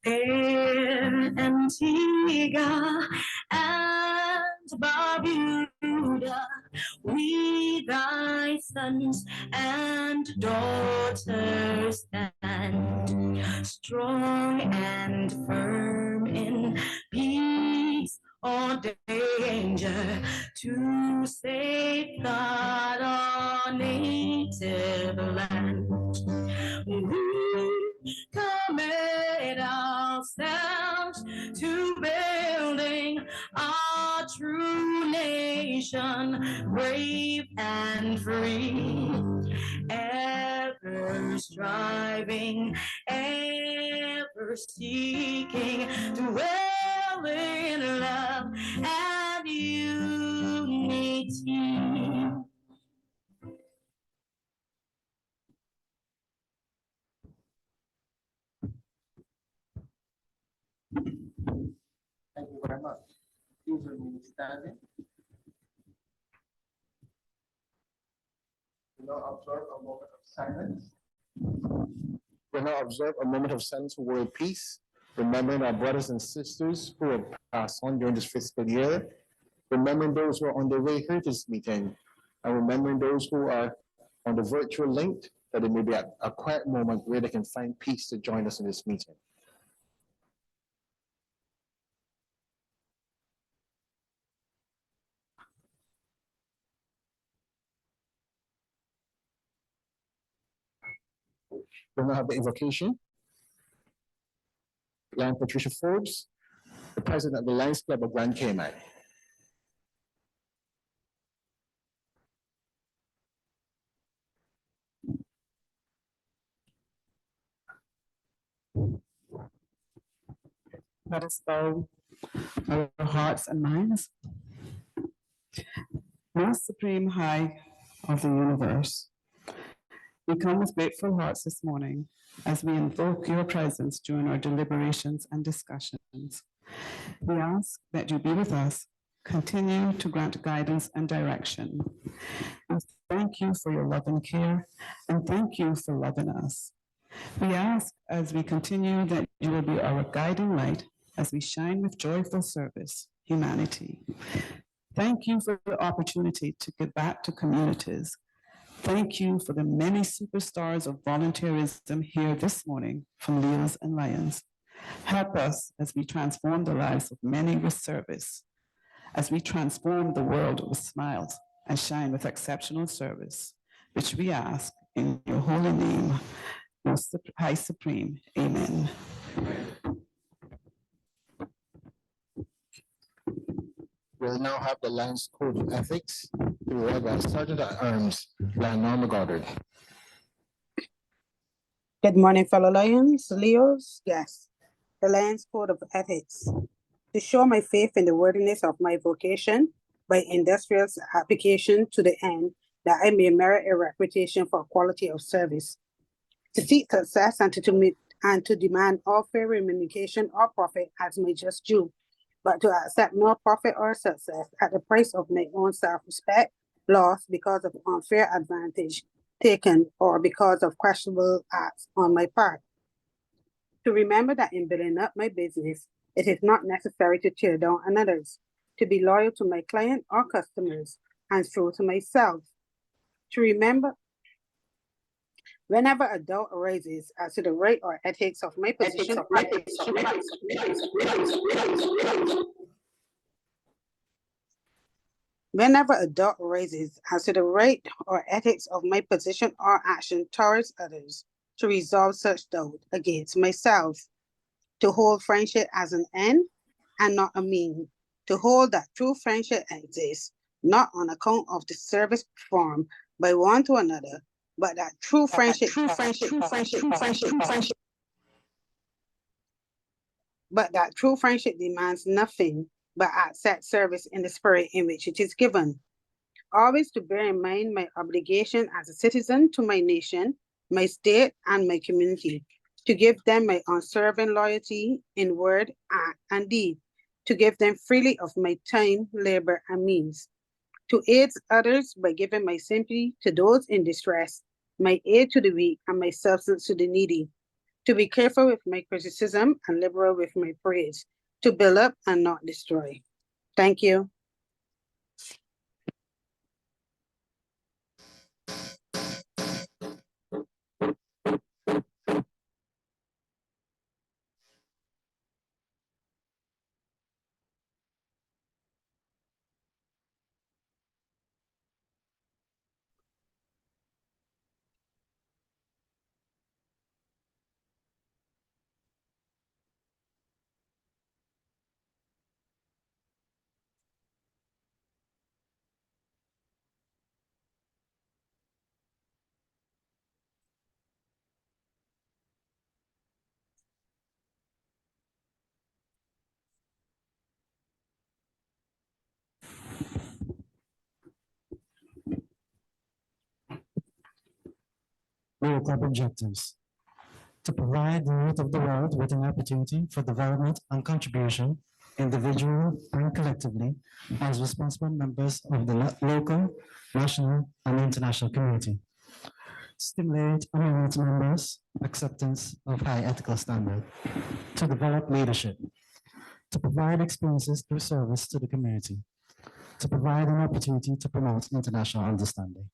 Fair Antigua and Barbuda, we thy sons and daughters stand, strong and firm in peace or danger, to safeguard our native land. We commit ourselves to building our true nation, brave and free, ever striving, ever seeking to dwell in love and unity. Thank you very much. Please remain standing. We'll now observe a moment of silence. We'll now observe a moment of silence for world peace, remembering our brothers and sisters who have passed on during this fiscal year, remembering those who are on their way here to this meeting, and remembering those who are on the virtual link, that it may be a quiet moment where they can find peace to join us in this meeting. We'll now have the invocation. Lion Patricia Forbes, the president of the Lions Club of Grand Cayman. Let us bow our hearts and minds. Most Supreme High of the universe, we come with grateful hearts this morning as we invoke your presence during our deliberations and discussions. We ask that you be with us, continue to grant guidance and direction. We thank you for your love and care, and thank you for loving us. We ask as we continue that you will be our guiding light as we shine with joyful service, humanity. Thank you for the opportunity to give back to communities. Thank you for the many superstars of volunteerism here this morning from Leos and Lions. Help us as we transform the lives of many with service, as we transform the world with smiles and shine with exceptional service, which we ask in your holy name, Most High Supreme. Amen. We'll now have the Lions Code of Ethics, to be read by Sergeant at Arms, Lion Norma Goddard. Good morning, fellow Lions, Leos. Yes, the Lions Code of Ethics. To show my faith in the worthiness of my vocation by industrious application to the end that I may merit a reputation for quality of service. To seek success and to demand all fair remuneration or profit as my just due, but to accept no profit or success at the price of my own self-respect, loss because of unfair advantage, taken or because of questionable acts on my part. To remember that in building up my business, it is not necessary to tear down another's, to be loyal to my client or customers and true to myself. To remember, whenever a doubt arises as to the right or ethics of my position, whenever a doubt arises as to the right or ethics of my position or action towards others, to resolve such doubt against myself, to hold friendship as an end and not a mean, to hold that true friendship exists not on account of the service performed by one to another, but that true friendship, but that true friendship demands nothing but accept service in the spirit in which it is given. Always to bear in mind my obligation as a citizen to my nation, my state, and my community, to give them my unswerving loyalty in word, act, and deed, to give them freely of my time, labor, and means, to aid others by giving my sympathy to those in distress, my aid to the weak, and my substance to the needy, to be careful with my criticism and liberal with my praise, to build up and not destroy. Thank you. Real Club objectives: to provide the youth of the world with an opportunity for development and contribution, individually and collectively, as responsible members of the local, national, and international community. Stimulate among its members acceptance of high ethical standard. To develop leadership. To provide experiences through service to the community. To provide an opportunity to promote international understanding.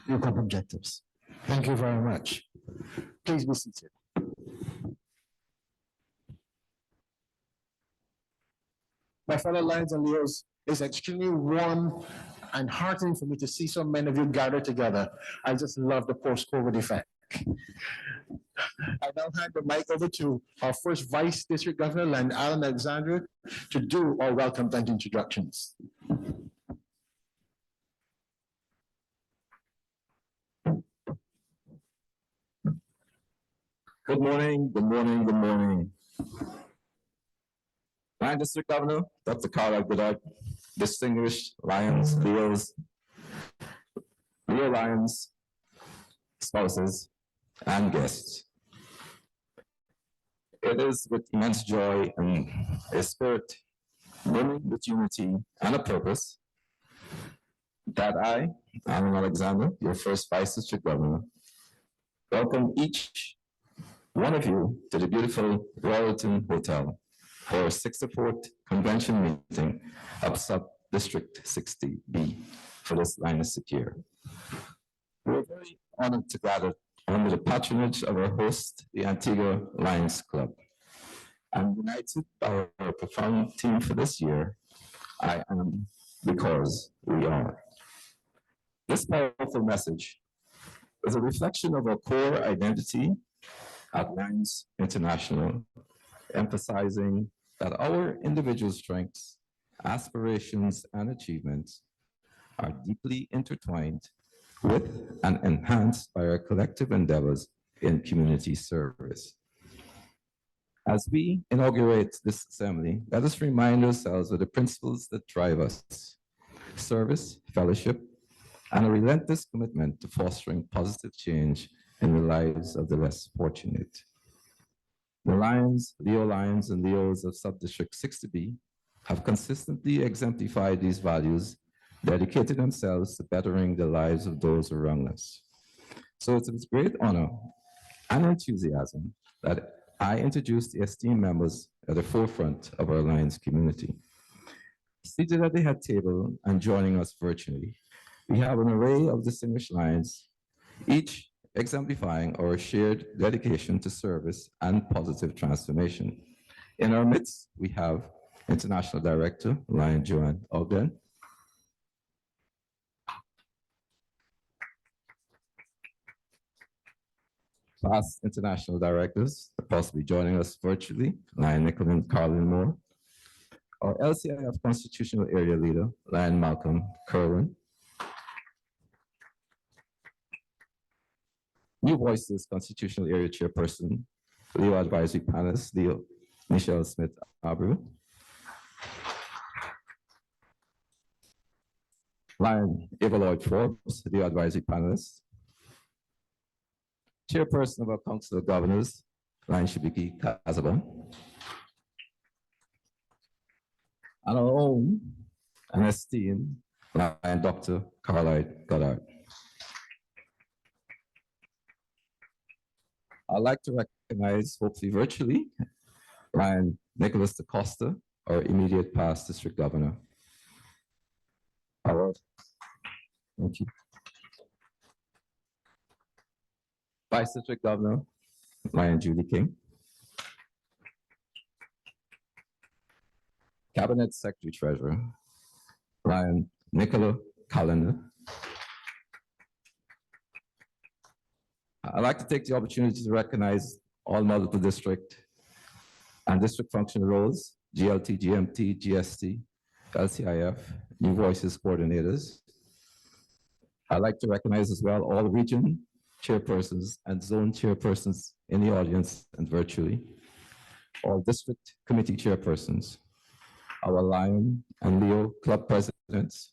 Real Club objectives. Thank you very much. Please be seated. My fellow Lions and Leos, it's extremely warm and heartening for me to see so many of you gathered together. I just love the post-COVID effect. I now hand the mic over to our first Vice District Governor, Len Allen Alexander, to do our welcome and introductions. Good morning, good morning, good morning. Lion District Governor, Dr. Carla Goodard, distinguished Lions, Leos, Leo Lions, spouses, and guests. It is with immense joy and a spirit brimming with unity and a purpose that I, Allen Alexander, your first Vice District Governor, welcome each one of you to the beautiful Royalton Hotel for our 64th convention meeting of Sub-District 60B for this Lionstic year. We're very honored to gather under the patronage of our host, the Antigua Lions Club. I'm united by our profound theme for this year, I am because we are. This powerful message is a reflection of our core identity at Lions International, emphasizing that our individual strengths, aspirations, and achievements are deeply intertwined with and enhanced by our collective endeavors in community service. As we inaugurate this assembly, let us remind ourselves of the principles that drive us: service, fellowship, and a relentless commitment to fostering positive change in the lives of the less fortunate. The Lions, Leo Lions, and Leos of Sub-District 60B have consistently exemplified these values dedicated themselves to bettering the lives of those around us. So it's with great honor and enthusiasm that I introduce the esteemed members at the forefront of our Lions community. Seated at the head table and joining us virtually, we have an array of distinguished Lions, each exemplifying our shared dedication to service and positive transformation. In our midst, we have International Director, Lion Joanne Ogden. Past international directors are possibly joining us virtually, Lion Nicholas and Carlin Moore. Our LCIF Constitutional Area Leader, Lion Malcolm Kerwin. New Voices Constitutional Area Chairperson, Leo Advisory Panelist, Leo Michelle Smith Abreu. Lion Eva Lloyd Forbes, Leo Advisory Panelist. Chairperson of our Council of Governors, Lion Shibiki Kazaban. And our own and esteemed Lion Dr. Caroline Goddard. I'd like to recognize, hopefully virtually, Lion Nicholas DaCosta, our immediate past district governor. Howard. Thank you. Vice District Governor, Lion Judy King. Cabinet Secretary Treasurer, Lion Nicola Callender. I'd like to take the opportunity to recognize all multiple district and district function roles, GLT, GMT, GST, LCIF, New Voices coordinators. I'd like to recognize as well all region chairpersons and zone chairpersons in the audience and virtually, all district committee chairpersons, our Lion and Leo club presidents,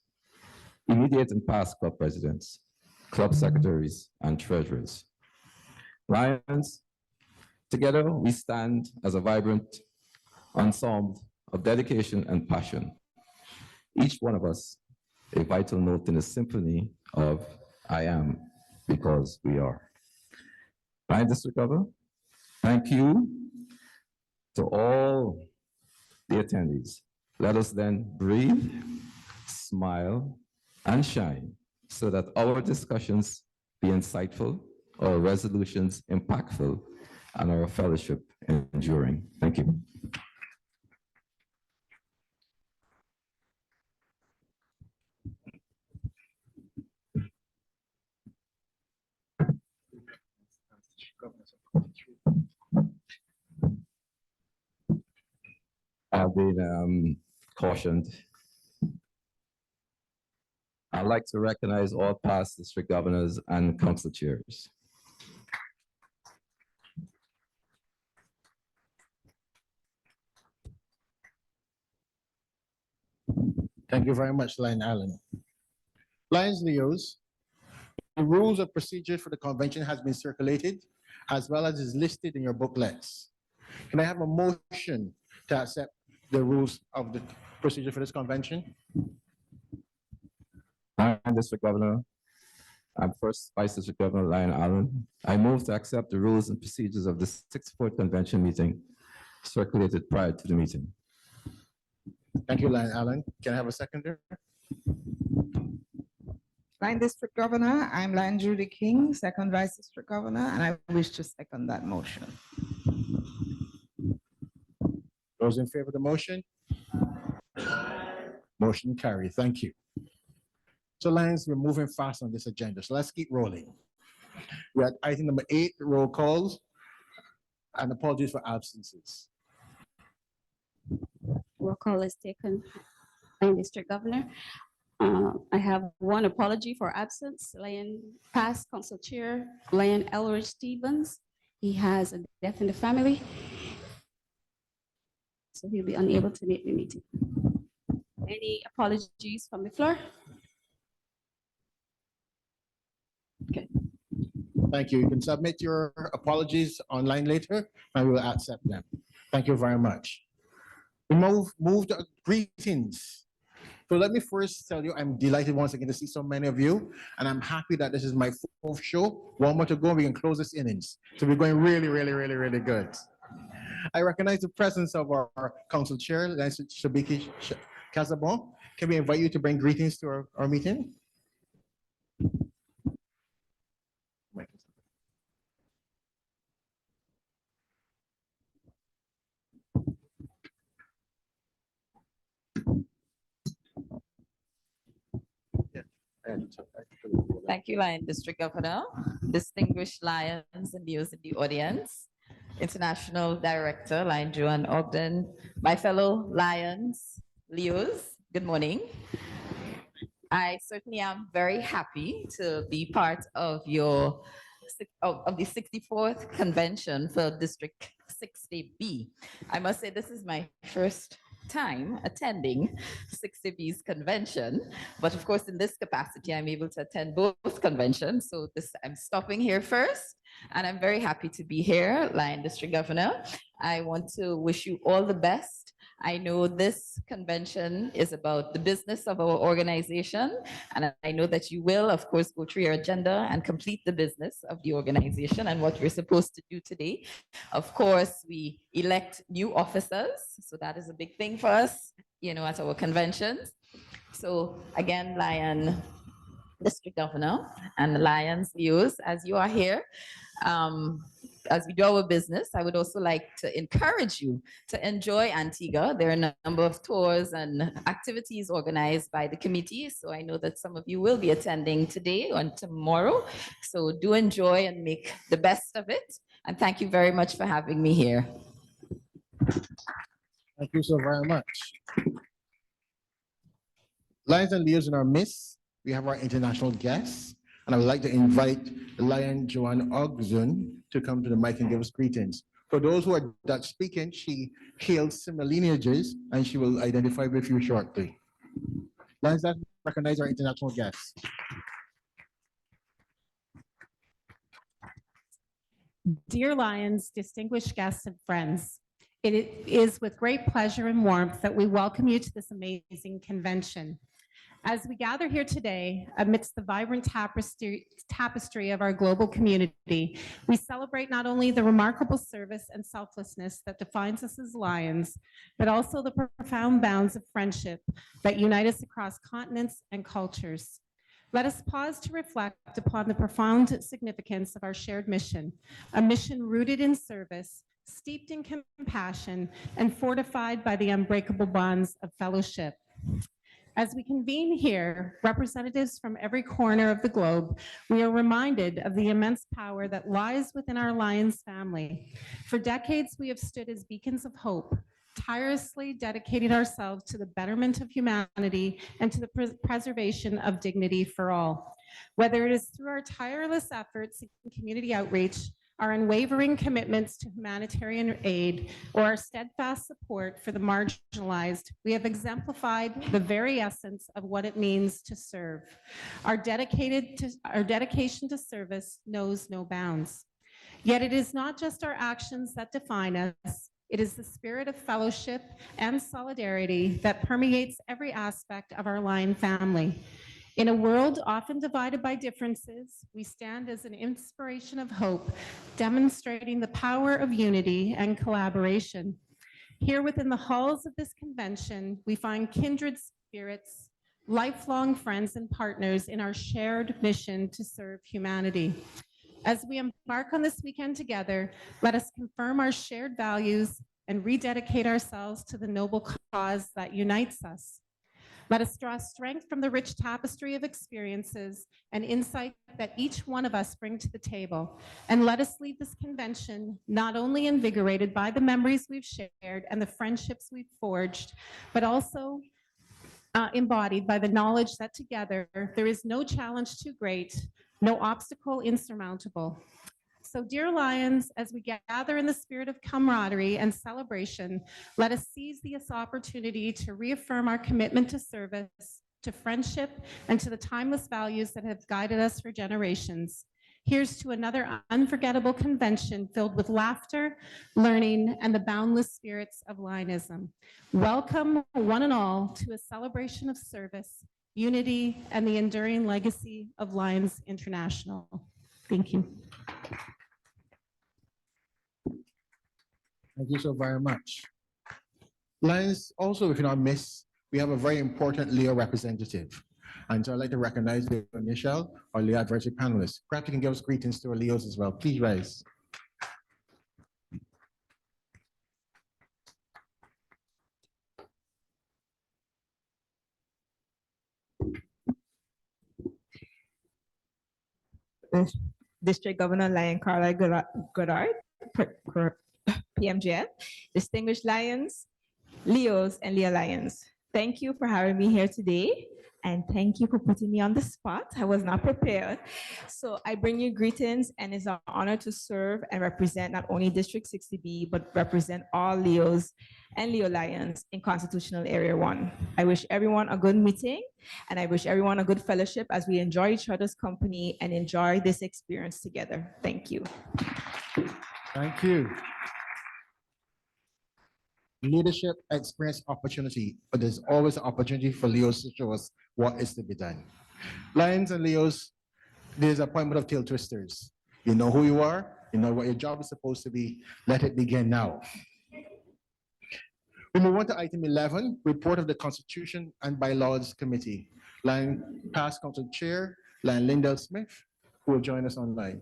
immediate and past club presidents, club secretaries and treasurers. Lions, together we stand as a vibrant ensemble of dedication and passion. Each one of us a vital note in the symphony of I am because we are. Lion District Governor, thank you to all the attendees. Let us then breathe, smile, and shine so that our discussions be insightful, our resolutions impactful, and our fellowship enduring. Thank you. I've been cautioned. I'd like to recognize all past district governors and council chairs. Thank you very much, Lion Allen. Lions Leos, the rules of procedure for the convention has been circulated as well as is listed in your booklets. Can I have a motion to accept the rules of the procedure for this convention? Lion District Governor, I'm first Vice District Governor Lion Allen. I move to accept the rules and procedures of the 64th convention meeting circulated prior to the meeting. Thank you, Lion Allen. Can I have a seconder? Lion District Governor, I'm Lion Judy King, second Vice District Governor, and I wish to second that motion. Those in favor of the motion? Motion carried. Thank you. So Lions, we're moving fast on this agenda, so let's keep rolling. We're at item number 8, roll calls, and apologies for absences. Roll call is taken. Lion District Governor. I have one apology for absence. Lion past Council Chair, Lion Elridge Stevens. He has a death in the family, so he'll be unable to make the meeting. Any apologies from the floor? Okay. Thank you. You can submit your apologies online later, and we will accept them. Thank you very much. We move to greetings. So let me first tell you, I'm delighted once again to see so many of you, and I'm happy that this is my fourth show. One more to go, we can close this innings. So we're going really, really, really, really good. I recognize the presence of our council chair, Lance Shabiki Casabon. Can we invite you to bring greetings to our meeting? Thank you, Lion District Governor, distinguished Lions and Leos in the audience, International Director, Lion Joan Ogden, my fellow Lions, Leos, good morning. I certainly am very happy to be part of of the 64th convention for District 60B. I must say this is my first time attending 60B's convention, but of course in this capacity I'm able to attend both conventions. So I'm stopping here first, and I'm very happy to be here, Lion District Governor. I want to wish you all the best. I know this convention is about the business of our organization, and I know that you will, of course, go through your agenda and complete the business of the organization and what we're supposed to do today. Of course, we elect new officers, so that is a big thing for us, at our conventions. So again, Lion District Governor and the Lions, Leos, as you are here, as we do our business, I would also like to encourage you to enjoy Antigua. There are a number of tours and activities organized by the committee. So I know that some of you will be attending today and tomorrow. So do enjoy and make the best of it. And thank you very much for having me here. Thank you so very much. Lions and Leos in our midst, we have our international guests, and I would like to invite Lion Joan Ogden to come to the mic and give us greetings. For those who are Dutch speaking, she hails similar lineages, and she will identify with you shortly. Lions, let's recognize our international guests. Dear Lions, distinguished guests and friends, it is with great pleasure and warmth that we welcome you to this amazing convention. As we gather here today, amidst the vibrant tapestry of our global community, we celebrate not only the remarkable service and selflessness that defines us as Lions, but also the profound bounds of friendship that unite us across continents and cultures. Let us pause to reflect upon the profound significance of our shared mission, a mission rooted in service, steeped in compassion, and fortified by the unbreakable bonds of fellowship. As we convene here, representatives from every corner of the globe, we are reminded of the immense power that lies within our Lions family. For decades, we have stood as beacons of hope, tirelessly dedicating ourselves to the betterment of humanity and to the preservation of dignity for all. Whether it is through our tireless efforts in community outreach, our unwavering commitments to humanitarian aid, or our steadfast support for the marginalized, we have exemplified the very essence of what it means to serve. Our dedication to service knows no bounds. Yet it is not just our actions that define us, it is the spirit of fellowship and solidarity that permeates every aspect of our Lion family. In a world often divided by differences, we stand as an inspiration of hope, demonstrating the power of unity and collaboration. Here within the halls of this convention, we find kindred spirits, lifelong friends and partners in our shared mission to serve humanity. As we embark on this weekend together, let us confirm our shared values and rededicate ourselves to the noble cause that unites us. Let us draw strength from the rich tapestry of experiences and insight that each one of us bring to the table. And let us leave this convention not only invigorated by the memories we've shared and the friendships we've forged, but also embodied by the knowledge that together there is no challenge too great, no obstacle insurmountable. So dear Lions, as we gather in the spirit of camaraderie and celebration, let us seize this opportunity to reaffirm our commitment to service, to friendship, and to the timeless values that have guided us for generations. Here's to another unforgettable convention filled with laughter, learning, and the boundless spirits of Lionism. Welcome, one and all, to a celebration of service, unity, and the enduring legacy of Lions International. Thank you. Thank you so very much. Lions, also, if you not miss, we have a very important Leo representative. And so I'd like to recognize Leo Nichelle, our Leo advisory panelist. Perhaps you can give us greetings to our Leos as well. Please rise. District Governor Lion Carlisle Goddard, PMGF, distinguished Lions, Leos, and Leo Lions. Thank you for having me here today, and thank you for putting me on the spot. I was not prepared. So I bring you greetings, and it's an honor to serve and represent not only District 60B, but represent all Leos and Leo Lions in Constitutional Area 1. I wish everyone a good meeting, and I wish everyone a good fellowship as we enjoy each other's company and enjoy this experience together. Thank you. Thank you. Leadership, experience, opportunity, but there's always an opportunity for Leos to show us what is to be done. Lions and Leos, there's an appointment of tail twisters. You know who you are, you know what your job is supposed to be. Let it begin now. We move on to item 11, report of the Constitution and Bylaws Committee. Lion past Council Chair, Lion Lindell Smith, who will join us online.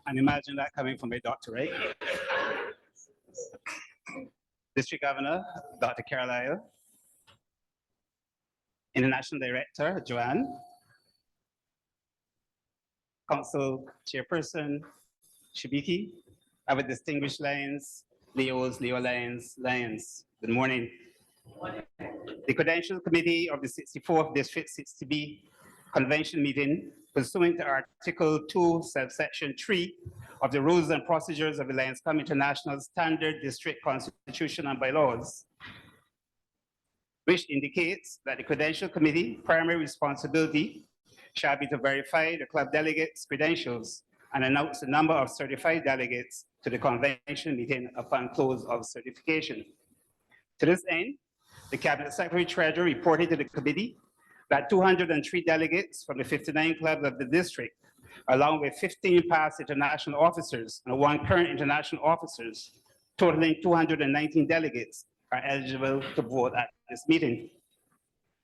And imagine that coming from a doctorate. District Governor, Dr. Carlisle. International Director, Joanne. Council Chairperson, Shibiki. Our distinguished Lions, Leos, Leo Lions, Lions. Good morning. The Credential Committee of the 64th District 60B Convention meeting pursuant to Article 2, subsection 3 of the Rules and Procedures of the Lions Club International Standard District Constitution and Bylaws, which indicates that the Credential Committee primary responsibility shall be to verify the club delegates' credentials and announce the number of certified delegates to the convention meeting upon close of certification. To this end, the Cabinet Secretary Treasurer reported to the committee that 203 delegates from the 59 clubs of the district, along with 15 past international officers and 1 current international officers, totaling 219 delegates, are eligible to vote at this meeting.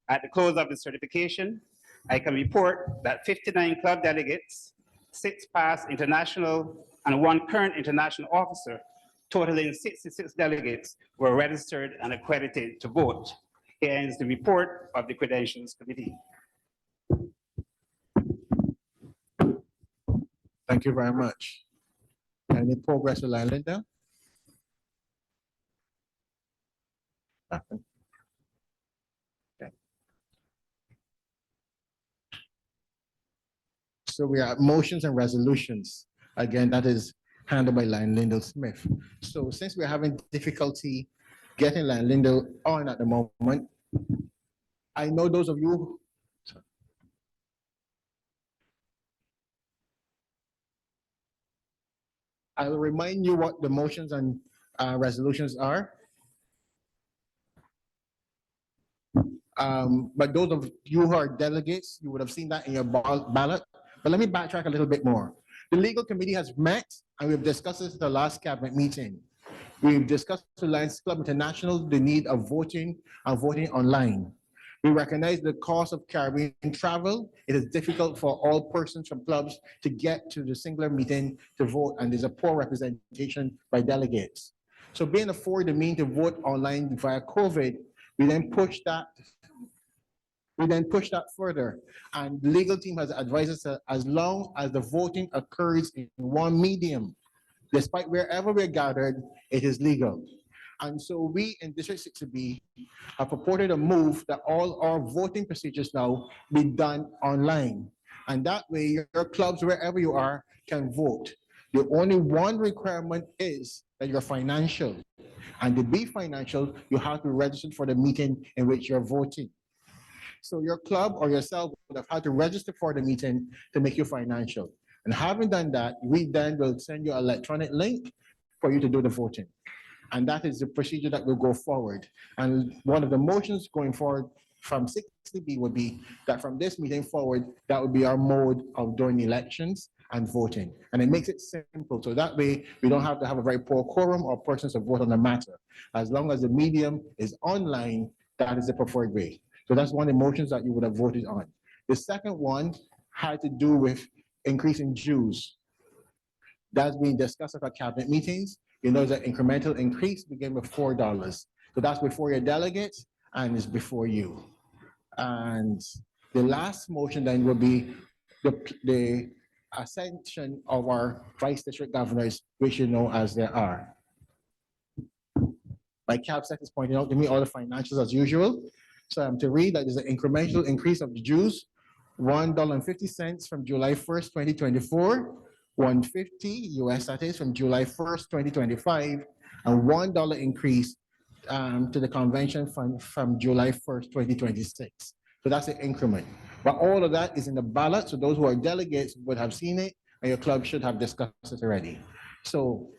At the close of the certification, I can report that 59 club delegates, 6 past international and 1 current international officer, totaling 66 delegates, were registered and accredited to vote. Here ends the report of the Credentials Committee. Thank you very much. Any progress with Lion Lindell? Nothing. Okay. So we are motions and resolutions. Again, that is handled by Lion Lindell Smith. So since we're having difficulty getting Lion Lindell on at the moment, I know those of you. I will remind you what the motions and resolutions are. But those of you who are delegates, you would have seen that in your ballot. But let me backtrack a little bit more. The legal committee has met and we've discussed this at the last cabinet meeting. We've discussed with Lions Club International the need of voting and voting online. We recognize the cost of carrying travel. It is difficult for all persons from clubs to get to the singular meeting to vote, and there's a poor representation by delegates. So being afforded the means to vote online via COVID, we then push that further. And the legal team has advised us that as long as the voting occurs in one medium, despite wherever we're gathered, it is legal. And so we in District 60B have purported a move that all our voting procedures now be done online. And that way your clubs, wherever you are, can vote. The only one requirement is that you're financial. And to be financial, you have to register for the meeting in which you're voting. So your club or yourself would have had to register for the meeting to make you financial. And having done that, we then will send you an electronic link for you to do the voting. And that is the procedure that will go forward. And one of the motions going forward from 60B would be that from this meeting forward, that would be our mode of doing elections and voting. And it makes it simple. So that way, we don't have to have a very poor quorum or persons to vote on the matter. As long as the medium is online, that is the preferred way. So that's one of the motions that you would have voted on. The second one had to do with increasing dues. That's being discussed at our cabinet meetings. You know, the incremental increase began with $4. So that's before your delegates and it's before you. And the last motion then will be the ascension of our vice district governors, which you know as there are. My CABSEC is pointing out to me all the financials as usual. So I'm to read that there's an incremental increase of the dues, $1.50 from July 1st, 2024, $1.50 US, that is, from July 1st, 2025, and $1 increase to the convention fund from July 1st, 2026. So that's the increment. But all of that is in the ballot, so those who are delegates would have seen it, and your club should have discussed it already. So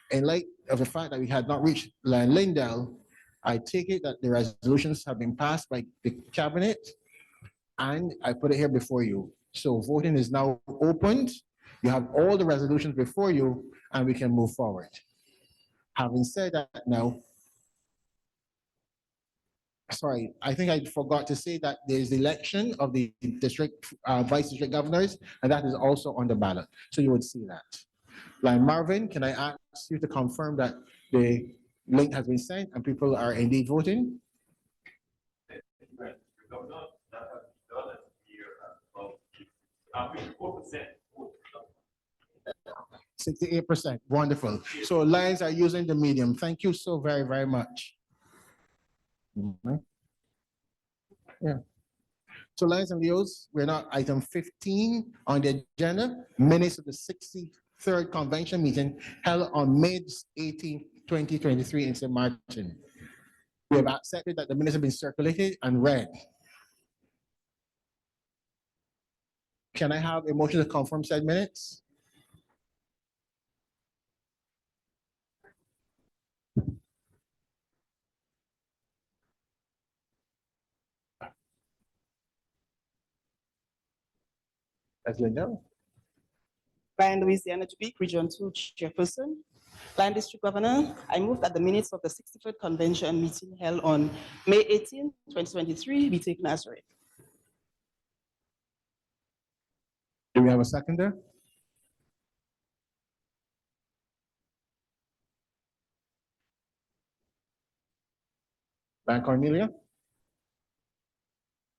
in light of the fact that we had not reached Lindell, I take it that the resolutions have been passed by the cabinet, and I put it here before you. So voting is now opened. You have all the resolutions before you, and we can move forward. Having said that now, sorry, I think I forgot to say that there's the election of the district, vice district governors, and that is also on the ballot. So you would see that. Like Marvin, can I ask you to confirm that the link has been sent and people are indeed voting? 68%, wonderful. So Lions are using the medium. Thank you so very, very much. Yeah. So Lions and Leos, we're now item 15 on the agenda, minutes of the 63rd convention meeting held on May 18, 2023 in St. Martin. We have accepted that the minutes have been circulated and read. Can I have a motion to confirm said minutes? As Linda. Lion Louisiana Dubuque, Region 2 Chairperson. Lion District Governor, I move that the minutes of the 63rd convention meeting held on May 18, 2023 be taken as read. Do we have a seconder? Van Cornelia?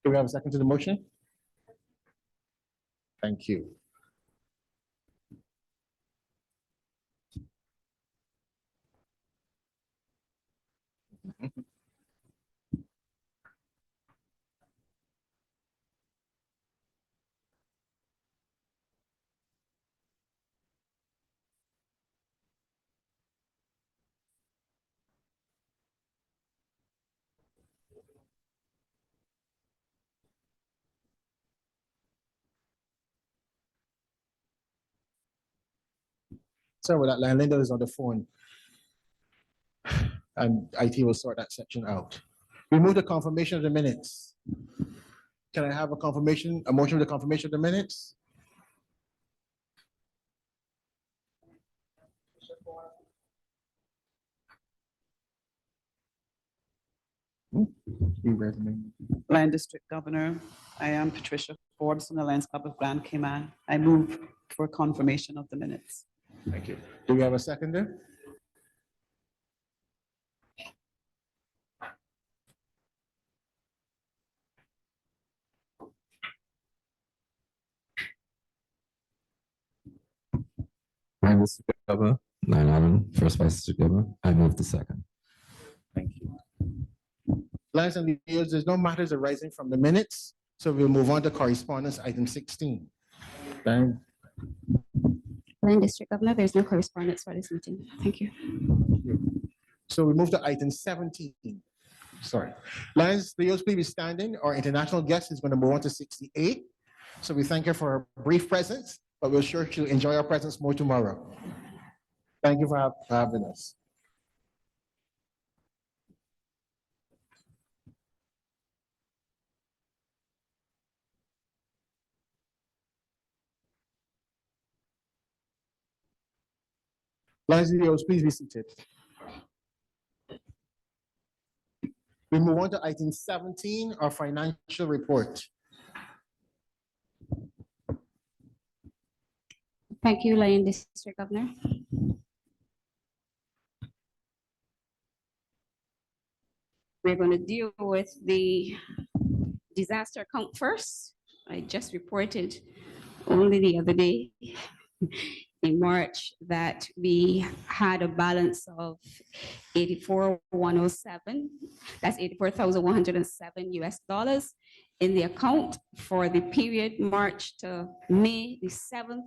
Do we have a second to the motion? Thank you. Sorry about that, Linda is on the phone. And IT will sort that section out. We move to confirmation of the minutes. Can I have a confirmation, a motion with the confirmation of the minutes? You read the name. Lion District Governor, I am Patricia Forbes from the Lions Club of Grand Cayman. I move for confirmation of the minutes. Thank you. Do we have a seconder? Prime District Governor, Line Allen, First Vice District Governor, I move the second. Thank you. Lions and Leos, there's no matters arising from the minutes, so we'll move on to correspondence, item 16. Lion, Lion District Governor, there's no correspondence for this meeting. Thank you. so we move to item 17. Sorry. Lions, Leos, please be standing. Our international guest is going to move on to 68. So we thank her for her brief presence, but we're sure to enjoy our presence more tomorrow. Thank you for having us. Lions and Leos, please be seated. We move on to item 17, our financial report. Thank you, Lion District Governor. We're going to deal with the disaster account first. I just reported only the other day in March that we had a balance of 84,107. That's 84,107 US dollars in the account for the period March to May the 7th.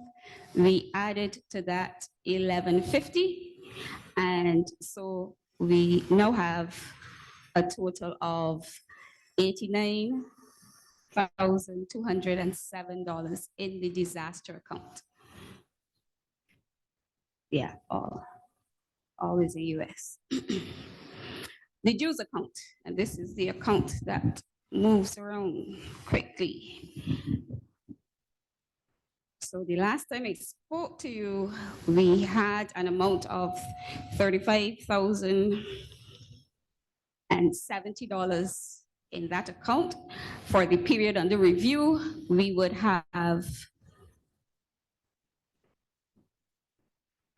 We added to that 1150. And so we now have a total of $89,207 in the disaster account. Yeah, all is in US. The dues account, and this is the account that moves around quickly. So the last time I spoke to you, we had an amount of $35,070 in that account. For the period under review, we would have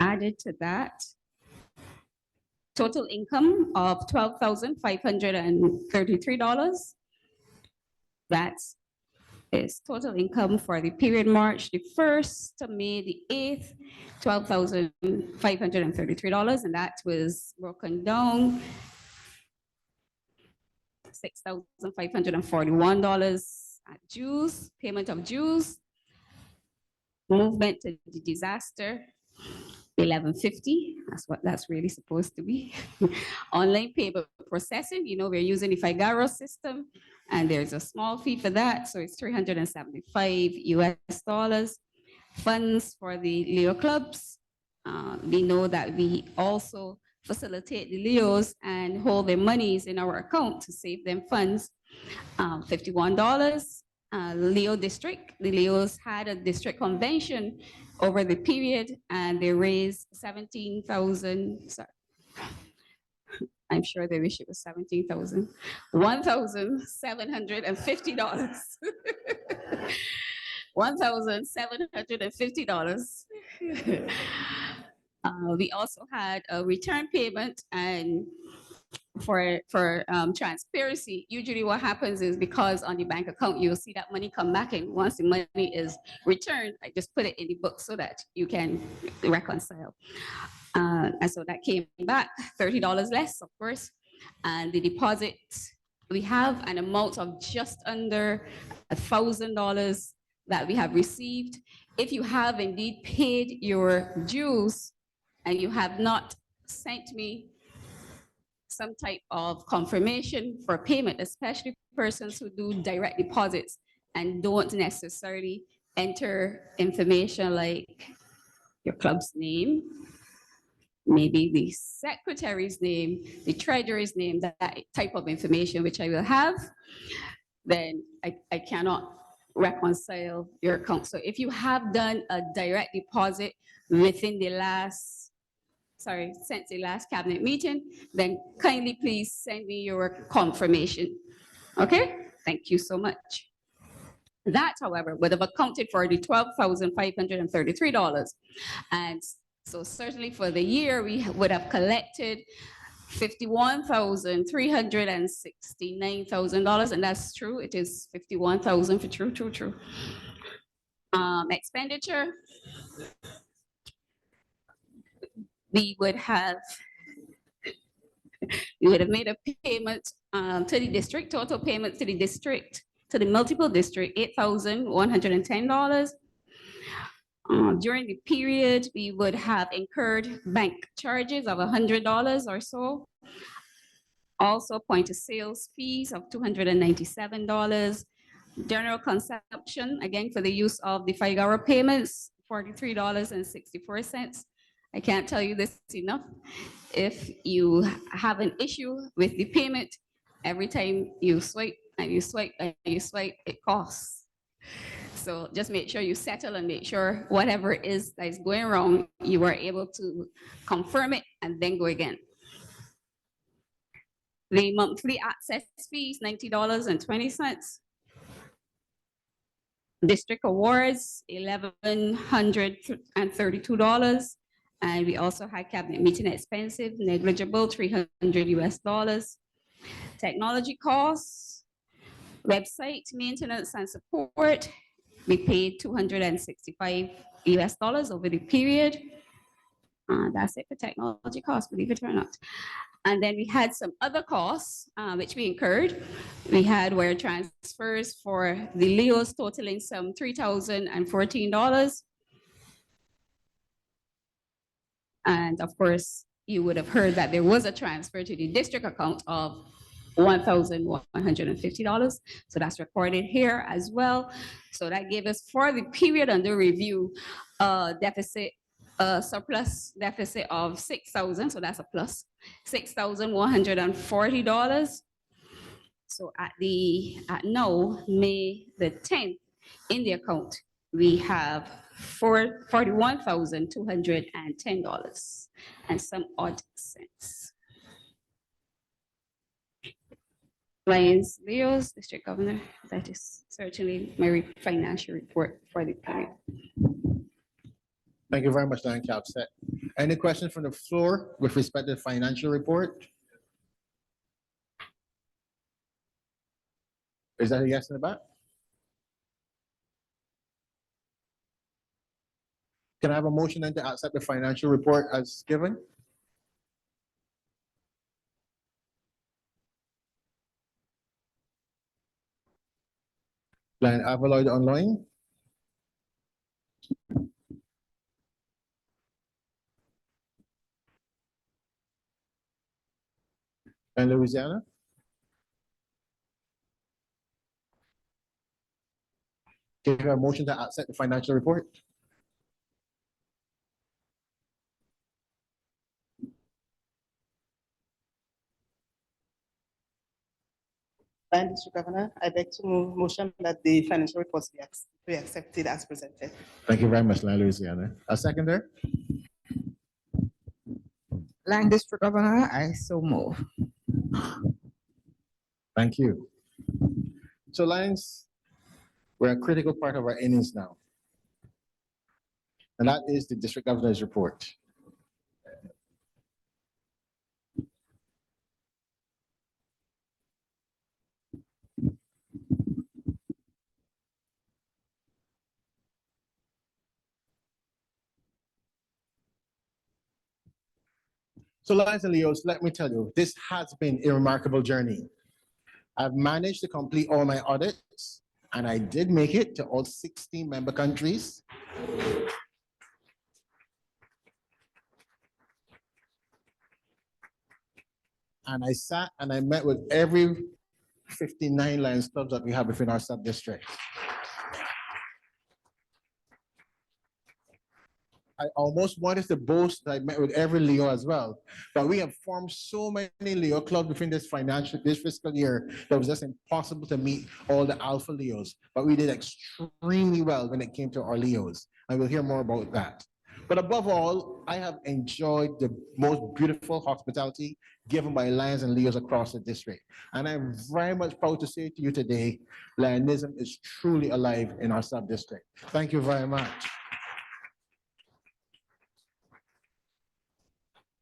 added to that total income of $12,533. That is total income for the period March the 1st to May the 8th, $12,533, and that was broken down $6,541 at dues, payment of dues, movement to the disaster, $1150. That's what that's really supposed to be. Online payment processing, you know, we're using the Figaro system, and there's a small fee for that, so it's $375 US. Funds for the Leo clubs. We know that we also facilitate the Leos and hold their monies in our account to save them funds. $51. Leo district, the Leos had a district convention over the period and they raised 17,000, sorry. I'm sure they wish it was 17,000, $1,750. $1,750. We also had a return payment, and for transparency, usually what happens is because on the bank account, you'll see that money come back, and once the money is returned, I just put it in the book so that you can reconcile. And so that came back $30 less, of course. And the deposit, we have an amount of just under $1,000 that we have received. If you have indeed paid your dues and you have not sent me some type of confirmation for payment, especially persons who do direct deposits and don't necessarily enter information like your club's name, maybe the secretary's name, the treasurer's name, that type of information, which I will have, then I cannot reconcile your account. So if you have done a direct deposit within the last since the last cabinet meeting, then kindly please send me your confirmation. Okay, thank you so much. That, however, would have accounted for the $12,533. And so certainly for the year, we would have collected $51,369,000, and that's true. It is 51,000 for true. Expenditure, we would have made a payment to the district, total payment to the district, to the multiple district, $8,110. During the period, we would have incurred bank charges of $100 or so. Also point of sales fees of $297. General consumption, again, for the use of the Figaro payments, $43.64. I can't tell you this enough. If you have an issue with the payment, every time you swipe and you swipe and you swipe, it costs. So just make sure you settle and make sure whatever it is that is going wrong, you are able to confirm it and then go again. The monthly access fees, $90.20. District awards, $1,132. And we also had cabinet meeting expensive, negligible, $300. Technology costs, website maintenance and support, we paid $265 over the period. That's it for technology costs, believe it or not. And then we had some other costs, which we incurred. We had wire transfers for the Leos totaling some $3,014. And of course, you would have heard that there was a transfer to the district account of $1,150. So that's recorded here as well. So that gave us, for the period under review, surplus deficit of $6,000. So that's a plus, $6,140. So at now, May the 10th, in the account, we have $41,210 and some odd cents. Lions Leos, District Governor, that is certainly my financial report for the period. Thank you very much, Lion Capset. Any questions from the floor with respect to the financial report? Is that a yes in the back? Can I have a motion then to accept the financial report as given? Lion Avaloy online. And Louisiana. Can you have a motion to accept the financial report? And Mr. Governor, I'd like to motion that the financial reports be accepted as presented. Thank you very much, Louisiana. A seconder? Line District Governor, I so move. Thank you. So Lions, we're a critical part of our innings now. And that is the District Governor's report. So Lions and Leos, let me tell you, this has been a remarkable journey. I've managed to complete all my audits, and I did make it to all 16 member countries. And I sat and I met with every 59 Lions clubs that we have within our sub-district. I almost wanted to boast that I met with every Leo as well, but we have formed so many Leo clubs within this fiscal year that it was just impossible to meet all the Alpha Leos, but we did extremely well when it came to our Leos, and we'll hear more about that. But above all, I have enjoyed the most beautiful hospitality given by Lions and Leos across the district. And I'm very much proud to say to you today, Lionism is truly alive in our sub-district. Thank you very much.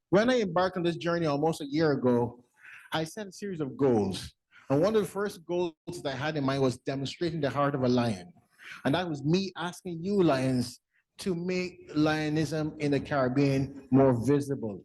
When I embarked on this journey almost a year ago, I set a series of goals. And one of the first goals that I had in mind was demonstrating the heart of a lion. And that was me asking you, Lions, to make Lionism in the Caribbean more visible,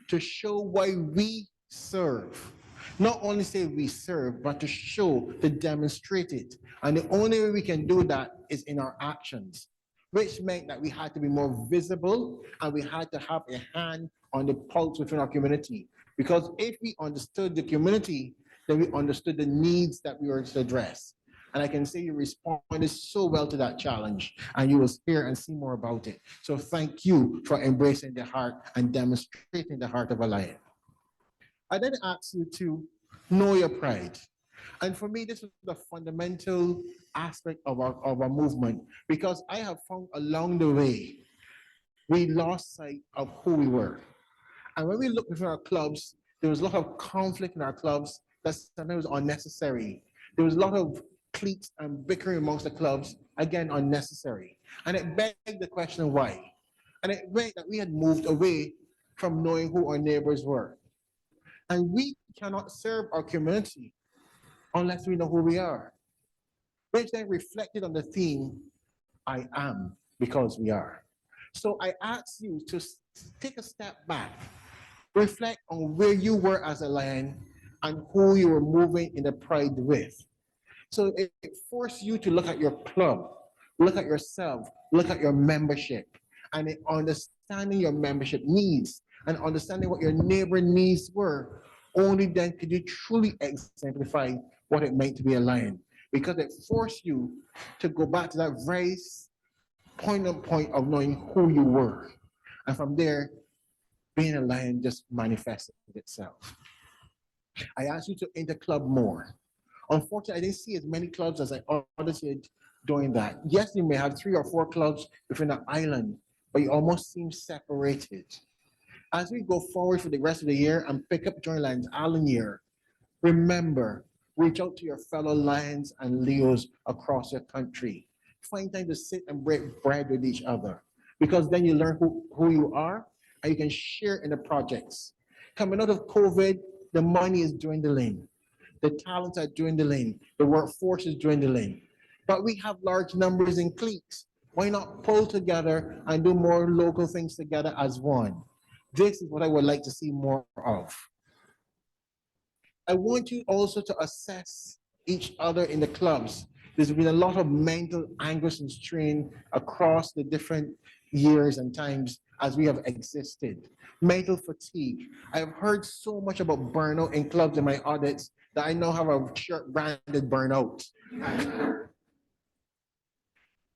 to show why we serve. Not only say we serve, but to show, to demonstrate it. And the only way we can do that is in our actions, which meant that we had to be more visible and we had to have a hand on the pulse within our community. Because if we understood the community, then we understood the needs that we were to address. And I can say you responded so well to that challenge, and you will hear and see more about it. So thank you for embracing the heart and demonstrating the heart of a lion. I then ask you to know your pride. And for me, this was the fundamental aspect of our movement, because I have found along the way, we lost sight of who we were. And when we look within our clubs, there was a lot of conflict in our clubs that sometimes was unnecessary. There was a lot of cliques and bickering amongst the clubs, again, unnecessary. And it begged the question why. And it meant that we had moved away from knowing who our neighbors were. And we cannot serve our community unless we know who we are, which then reflected on the theme, I am because we are. So I ask you to take a step back, reflect on where you were as a lion and who you were moving in the pride with. So it forced you to look at your club, look at yourself, look at your membership, and in understanding your membership needs and understanding what your neighbor needs were. Only then could you truly exemplify what it meant to be a lion, because it forced you to go back to that very point of knowing who you were. And from there, being a lion just manifested itself. I asked you to enter club more. Unfortunately, I didn't see as many clubs as I others did doing that. Yes, you may have 3 or 4 clubs within an island, but you almost seem separated. As we go forward for the rest of the year and pick up Joint Lions Island year, remember, reach out to your fellow Lions and Leos across your country. Find time to sit and break bread with each other, because then you learn who you are and you can share in the projects. Coming out of COVID, the money is dwindling. The talents are dwindling. The workforce is dwindling. But we have large numbers in cliques. Why not pull together and do more local things together as one? This is what I would like to see more of. I want you also to assess each other in the clubs. There's been a lot of mental anguish and strain across the different years and times as we have existed. Mental fatigue. I've heard so much about burnout in clubs in my audits that I now have a shirt branded burnout.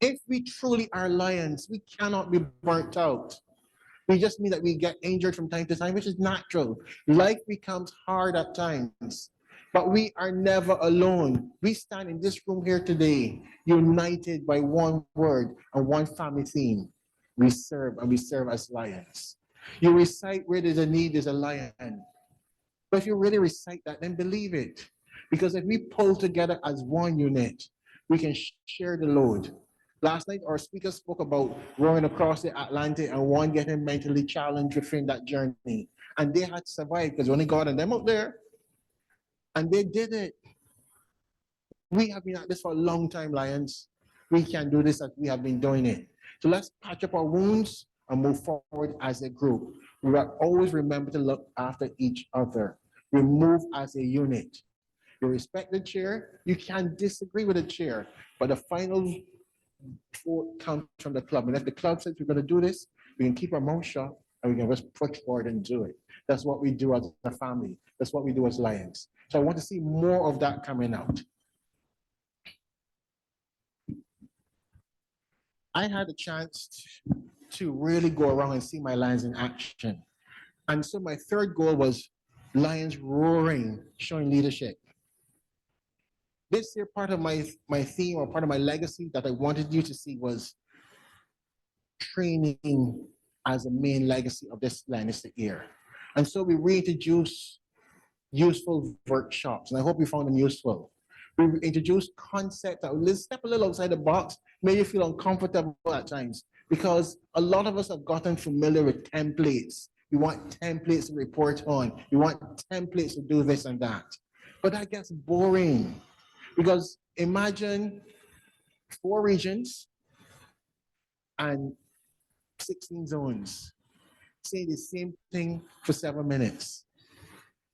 If we truly are lions, we cannot be burnt out. We just mean that we get injured from time to time, which is natural. Life becomes hard at times, but we are never alone. We stand in this room here today, united by one word and one family theme. We serve, and we serve as lions. You recite where there's a need, there's a lion. But if you really recite that, then believe it. Because if we pull together as one unit, we can share the load. Last night, our speaker spoke about rowing across the Atlantic and one getting mentally challenged within that journey. And they had to survive because only God and them out there. And they did it. We have been at this for a long time, Lions. We can do this as we have been doing it. So let's patch up our wounds and move forward as a group. We will always remember to look after each other. We move as a unit. You respect the chair. You can disagree with the chair, but the final vote comes from the club. And if the club says we're going to do this, we can keep our mouth shut and we can just push forward and do it. That's what we do as a family. That's what we do as Lions. So I want to see more of that coming out. I had a chance to really go around and see my Lions in action. And so my third goal was Lions roaring, showing leadership. This year, part of my theme or part of my legacy that I wanted you to see was training as the main legacy of this Lionstic year. And so we reintroduced useful workshops, and I hope you found them useful. We introduced concepts that will step a little outside the box, made you feel uncomfortable at times, because a lot of us have gotten familiar with templates. We want templates to report on. We want templates to do this and that. But that gets boring, because imagine 4 regions and 16 zones saying the same thing for 7 minutes.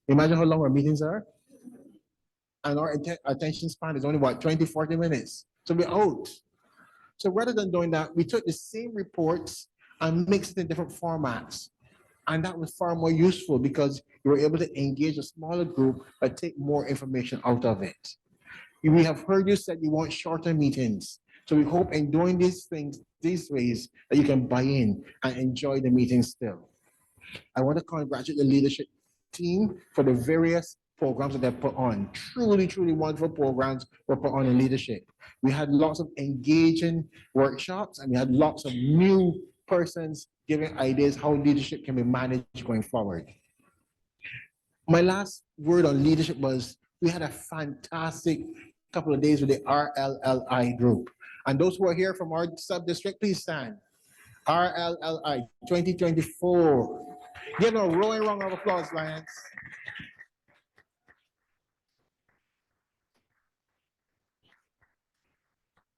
Imagine how long our meetings are. And our attention span is only what, 20, 40 minutes. So we're out. So rather than doing that, we took the same reports and mixed it in different formats. And that was far more useful because you were able to engage a smaller group but take more information out of it. We have heard you said you want shorter meetings. So we hope in doing these things, these ways, that you can buy in and enjoy the meeting still. I want to congratulate the leadership team for the various programs that they've put on. Truly, truly wonderful programs were put on in leadership. We had lots of engaging workshops, and we had lots of new persons giving ideas how leadership can be managed going forward. My last word on leadership was we had a fantastic couple of days with the RLLI group. And those who are here from our sub-district, please stand. RLLI 2024. Give them a roaring round of applause, Lions.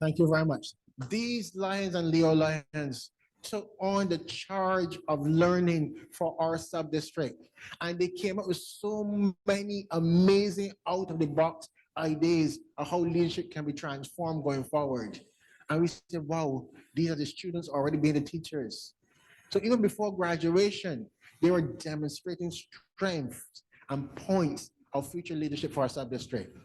Thank you very much. These Lions and Leo Lions took on the charge of learning for our sub-district. And they came up with so many amazing out-of-the-box ideas of how leadership can be transformed going forward. And we said, wow, these are the students already being the teachers. So even before graduation, they were demonstrating strengths and points of future leadership for our sub-district.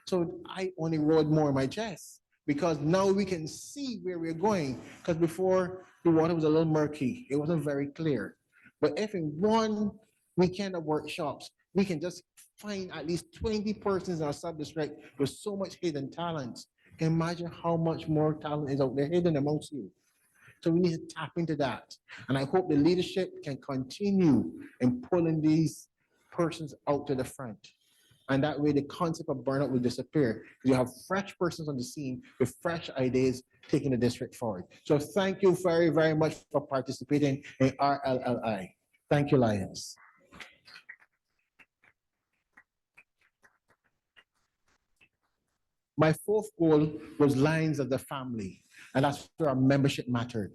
So I only rolled more in my chest because now we can see where we're going. Because before, the water was a little murky. It wasn't very clear. But if in one weekend of workshops, we can just find at least 20 persons in our sub-district with so much hidden talent, imagine how much more talent is out there hidden amongst you. So we need to tap into that. And I hope the leadership can continue in pulling these persons out to the front. And that way the concept of burnout will disappear because you have fresh persons on the scene with fresh ideas taking the district forward. So thank you very, very much for participating in RLLI. Thank you, Lions. My 4th goal was Lions of the Family, and that's where our membership mattered.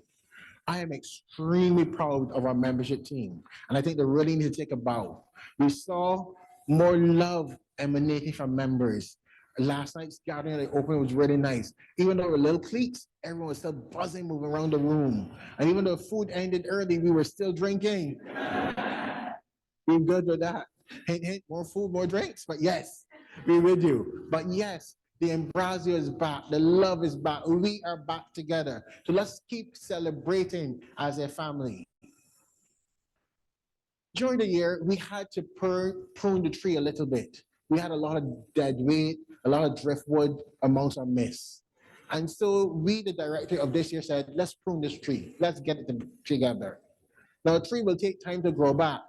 I am extremely proud of our membership team, and I think they really need to take a bow. We saw more love emanating from members. Last night's gathering at the open was really nice. Even though we were little cliques, everyone was still buzzing, moving around the room. And even though food ended early, we were still drinking. We're good with that. Hint, hint, more food, more drinks, but yes, we will do. But yes, the embrasio is back. The love is back. We are back together. So let's keep celebrating as a family. During the year, we had to prune the tree a little bit. We had a lot of dead weight, a lot of driftwood amongst our midst. And so we, the director of this year, said, let's prune this tree. Let's get it together. Now, a tree will take time to grow back.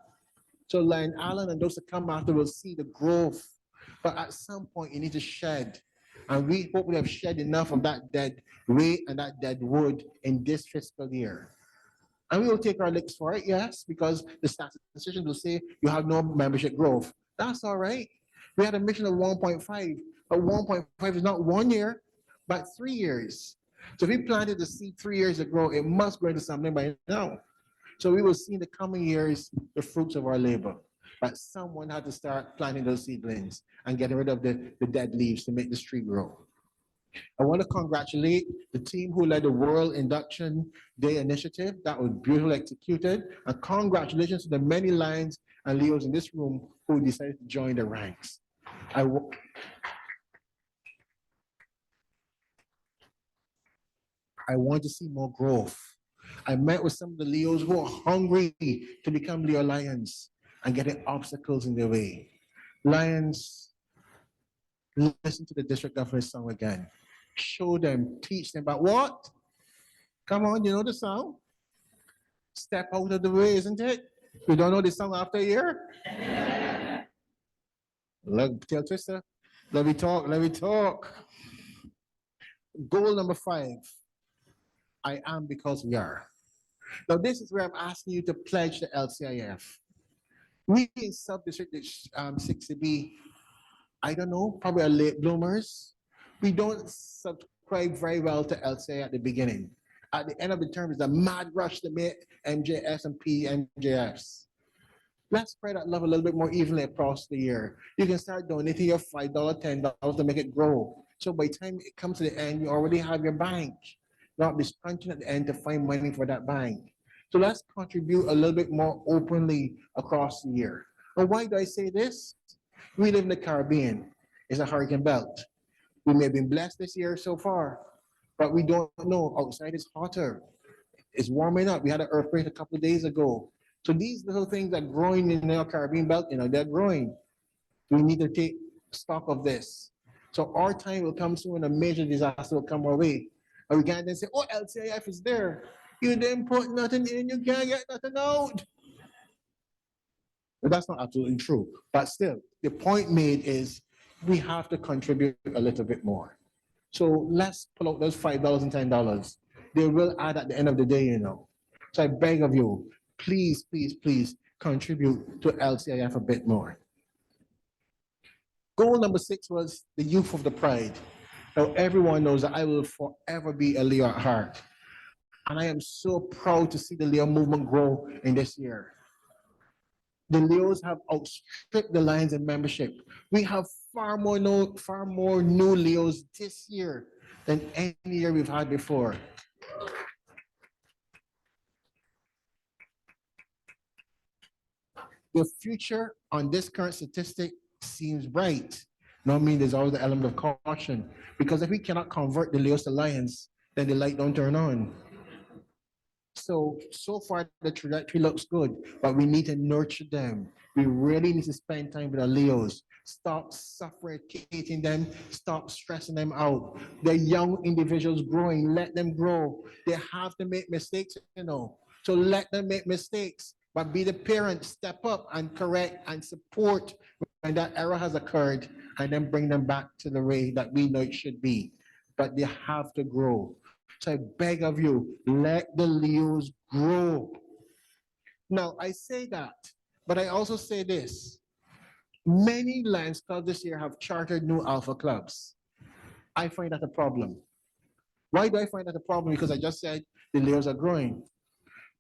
So Lion Allen and those that come after will see the growth. But at some point, you need to shed. And we hope we have shed enough of that dead weight and that dead wood in this fiscal year. And we will take our licks for it, yes, because the statisticians will say you have no membership growth. That's all right. We had a mission of 1.5, but 1.5 is not 1 year, but 3 years. So if we planted the seed 3 years ago, it must grow into something by now. So we will see in the coming years the fruits of our labor. But someone had to start planting those seedlings and getting rid of the dead leaves to make this tree grow. I want to congratulate the team who led the World Induction Day initiative. That was beautifully executed. And congratulations to the many Lions and Leos in this room who decided to join the ranks. I want to see more growth. I met with some of the Leos who are hungry to become Leo Lions and getting obstacles in their way. Lions, listen to the district governor's song again. Show them, teach them about what? Come on, you know the song? Step out of the way, isn't it? You don't know this song after a year? Look, tell Twister, let me talk, let me talk. Goal number 5, I am because we are. Now, this is where I'm asking you to pledge the LCIF. We in sub-district 60B, I don't know, probably are late bloomers. We don't subscribe very well to LCIF at the beginning. At the end of the term, it's a mad rush to make MJS and PMJFs. Let's spread that love a little bit more evenly across the year. You can start donating your $5, $10 to make it grow. So by the time it comes to the end, you already have your bank. Not be scrunching at the end to find money for that bank. So let's contribute a little bit more openly across the year. And why do I say this? We live in the Caribbean. It's a hurricane belt. We may have been blessed this year so far, but we don't know. Outside is hotter. It's warming up. We had an earthquake a couple of days ago. So these little things are growing in the Caribbean belt, they're growing. We need to take stock of this. So our time will come soon, a major disaster will come our way. And we can't then say, oh, LCIF is there. You didn't put nothing in, you can't get nothing out. But that's not absolutely true. But still, the point made is we have to contribute a little bit more. So let's pull out those $5 and $10. They will add at the end of the day, So I beg of you, please, please, please contribute to LCIF a bit more. Goal number 6 was the youth of the pride. Now, everyone knows that I will forever be a Leo at heart. And I am so proud to see the Leo movement grow in this year. The Leos have outstripped the Lions in membership. We have far more new Leos this year than any year we've had before. The future on this current statistic seems bright. No, I mean there's always the element of caution, because if we cannot convert the Leos to Lions, then the light don't turn on. So far the trajectory looks good, but we need to nurture them. We really need to spend time with our Leos. Stop suffocating them, stop stressing them out. They're young individuals growing, let them grow. They have to make mistakes, so let them make mistakes. But be the parent, step up and correct and support when that error has occurred, and then bring them back to the way that we know it should be. But they have to grow. So I beg of you, let the Leos grow. Now, I say that, but I also say this. Many Lions clubs this year have chartered new alpha clubs. I find that a problem. Why do I find that a problem? Because I just said the Leos are growing.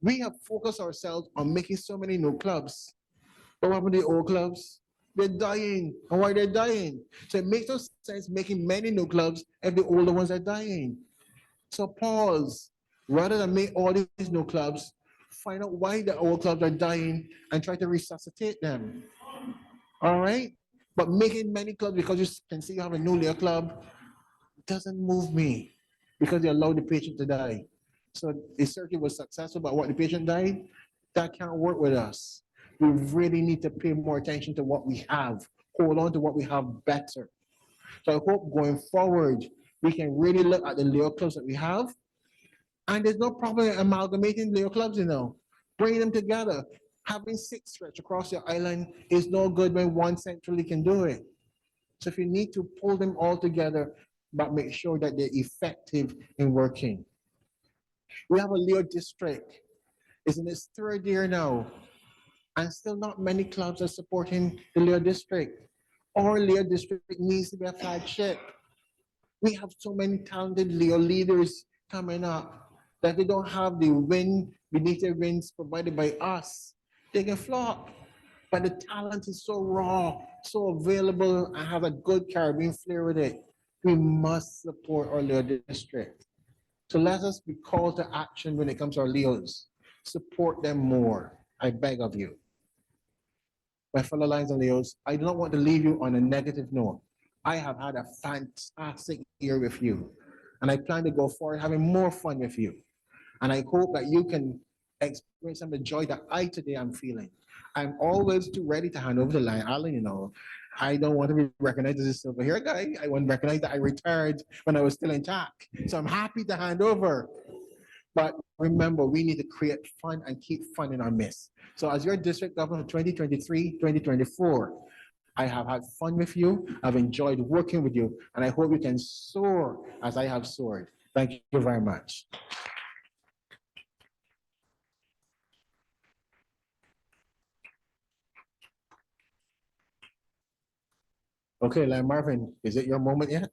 We have focused ourselves on making so many new clubs. But what happened to the old clubs? They're dying. And why they're dying? So it makes no sense making many new clubs if the older ones are dying. So pause. Rather than make all these new clubs, find out why the old clubs are dying and try to resuscitate them. All right? But making many clubs because you can see you have a new Leo club doesn't move me, because they allow the patient to die. So the surgery was successful, but what the patient died, that can't work with us. We really need to pay more attention to what we have, hold on to what we have better. So I hope going forward, we can really look at the Leo clubs that we have. And there's no problem amalgamating Leo clubs, bringing them together. Having 6 stretch across your island is no good when one centrally can do it. So if you need to pull them all together, but make sure that they're effective in working. We have a Leo district. It's in its 3rd year now, and still not many clubs are supporting the Leo district. Our Leo district needs to be a flagship. We have so many talented Leo leaders coming up that they don't have the wind beneath their wings provided by us. They can flop, but the talent is so raw, so available, and have a good Caribbean flair with it. We must support our Leo district. So let us be called to action when it comes to our Leos. Support them more, I beg of you. My fellow Lions and Leos, I do not want to leave you on a negative note. I have had a fantastic year with you, and I plan to go forward having more fun with you. And I hope that you can experience some of the joy that I today am feeling. I'm always too ready to hand over the line. Alan, I don't want to be recognized as a silver hair guy. I want to recognize that I retired when I was still intact. So I'm happy to hand over. But remember, we need to create fun and keep fun in our midst. So as your district governor for 2023, 2024, I have had fun with you. I've enjoyed working with you, and I hope you can soar as I have soared. Thank you very much. Okay, Lion Marvin, is it your moment yet?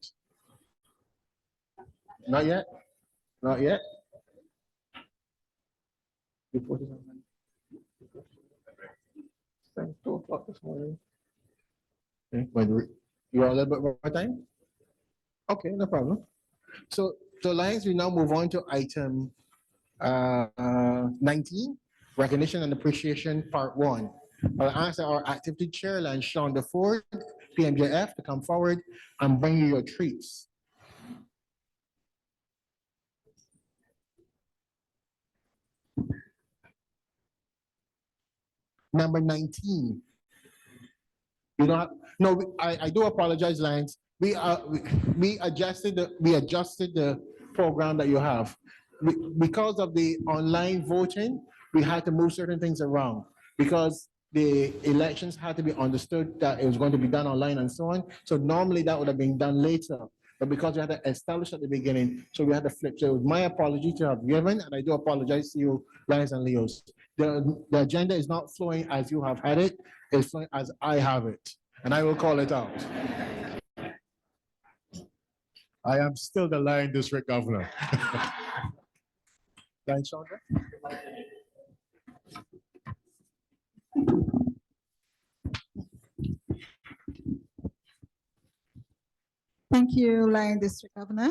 Not yet? Not yet? You put it on. It's 2 o'clock this morning. Okay, but you want a little bit more time? Okay, no problem. So, Lions, we now move on to item 19, recognition and appreciation, part 1. I'll ask our activity chair, Lion Sean DeFord, PMJF, to come forward and bring you your treats. Number 19. You know, no, I do apologize, Lance. We adjusted the program that you have. Because of the online voting, we had to move certain things around because the elections had to be understood that it was going to be done online and so on. So normally that would have been done later, but because we had to establish at the beginning, so we had to flip. So it was my apology to have given, and I do apologize to you, Lions and Leos. The agenda is not flowing as you have had it, it's flowing as I have it, and I will call it out. I am still the Lion District Governor. Lion Chandra? Thank you, Lion District Governor.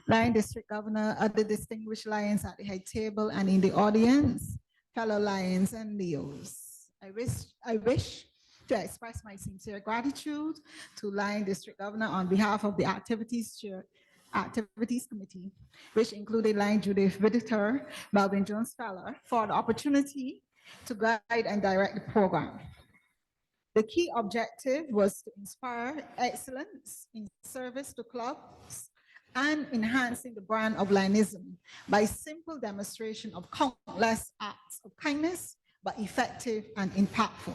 Lion District Governor, other distinguished Lions at the head table and in the audience, fellow Lions and Leos. I wish to express my sincere gratitude to Lion District Governor on behalf of the Activities Committee, which included Lion Judith Whittaker, Melvin Jones Feller, for the opportunity to guide and direct the program. The key objective was to inspire excellence in service to clubs and enhancing the brand of Lionism by simple demonstration of countless acts of kindness, but effective and impactful.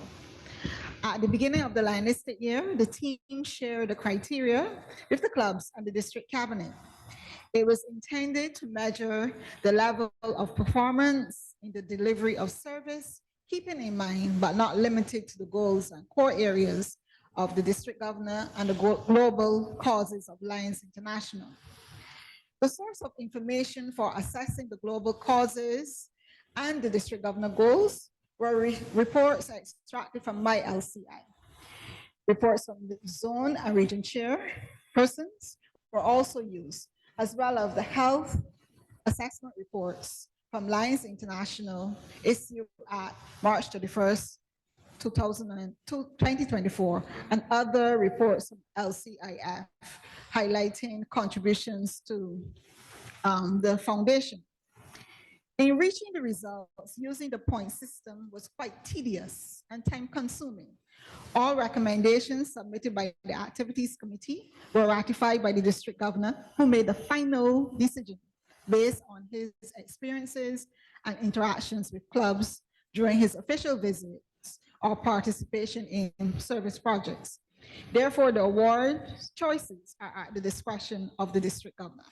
At the beginning of the Lionistic year, the team shared the criteria with the clubs and the district cabinet. It was intended to measure the level of performance in the delivery of service, keeping in mind, but not limited to, the goals and core areas of the district governor and the global causes of Lions International. The source of information for assessing the global causes and the district governor goals were reports extracted from MyLCI. Reports from the zone and region chairpersons were also used, as well as the health assessment reports from Lions International issued at March 31st, 2024, and other reports from LCIF highlighting contributions to the foundation. In reaching the results, using the point system was quite tedious and time-consuming. All recommendations submitted by the Activities Committee were ratified by the district governor, who made the final decision based on his experiences and interactions with clubs during his official visits or participation in service projects. Therefore, the award choices are at the discretion of the district governor.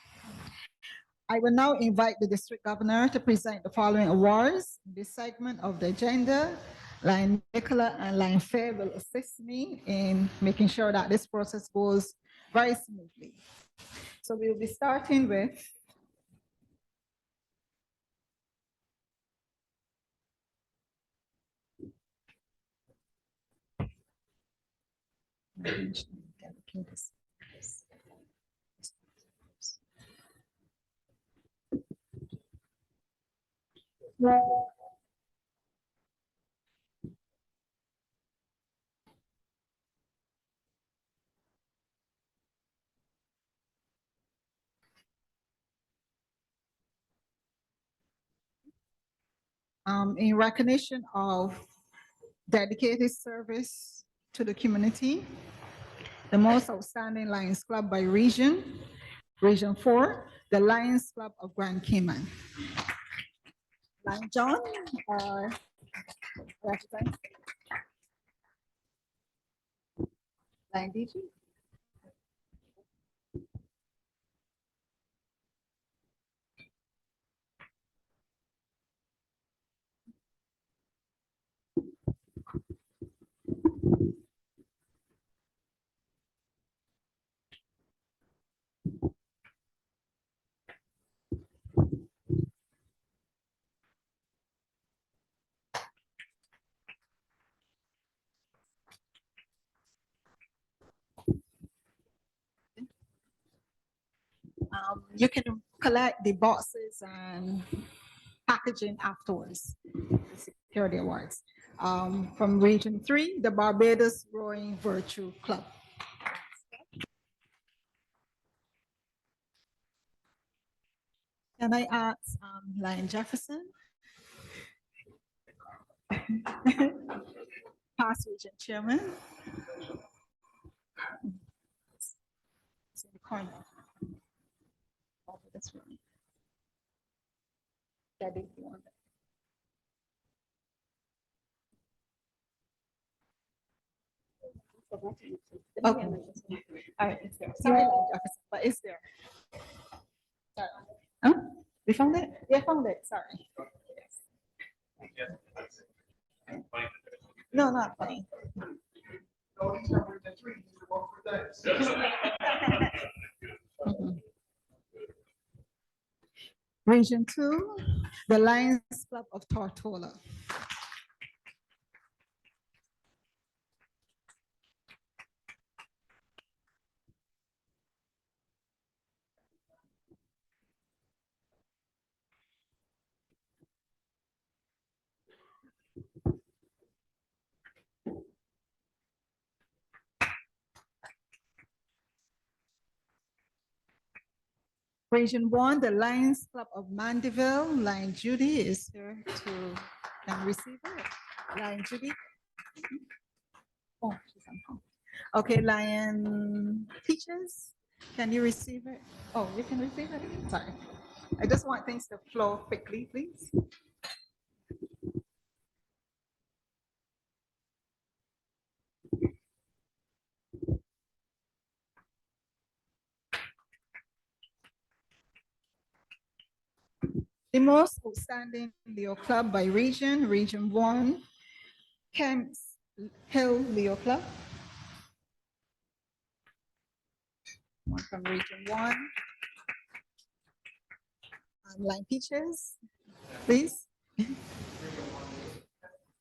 I will now invite the district governor to present the following awards. In this segment of the agenda, Lion Nicola and Lion Fair will assist me in making sure that this process goes very smoothly. So we'll be starting with in recognition of dedicated service to the community, the most outstanding Lions Club by region Region 4, the Lions Club of Grand Cayman. Lion John, represent. Lion DG. You can collect the boxes and packaging afterwards, the security awards. From Region 3, the Barbados Rowing Virtue Club. Can I ask Lion Jefferson? Past Region Chairman. It's in the corner. Over this one. That is the one. Okay. All right, it's there. Sorry, Lion Jefferson, but it's there. Sorry. Huh? We found it? Yeah, found it. Sorry. No, not funny. Region 2, the Lions Club of Tortola. Region 1, the Lions Club of Mandeville. Lion Judy is here to can receive it. Lion Judy. Oh, she's on phone. Okay, Lion Peaches, can you receive it? Oh, you can receive it? Sorry. I just want things to flow quickly, please. The most outstanding Leo Club by region, Region 1, Kemps Hill Leo Club. One from Region 1. Lion Peaches, please.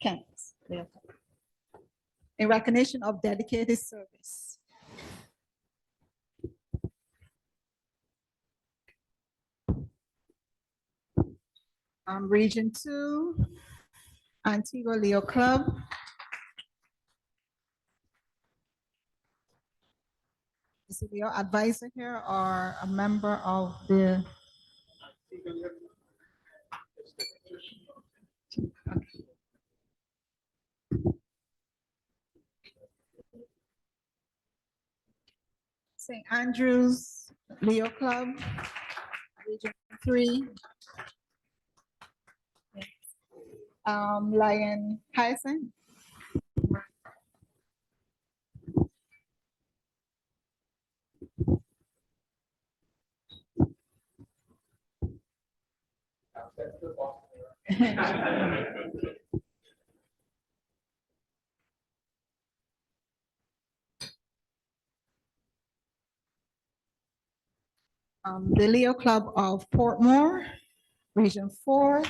Kemps Leo Club. In recognition of dedicated service. Region 2, Antigua Leo Club. Is the Leo advisor here or a member of the? Okay. St. Andrews Leo Club, Region 3. Lion Hyacinth. The Leo Club of Portmore, Region 4.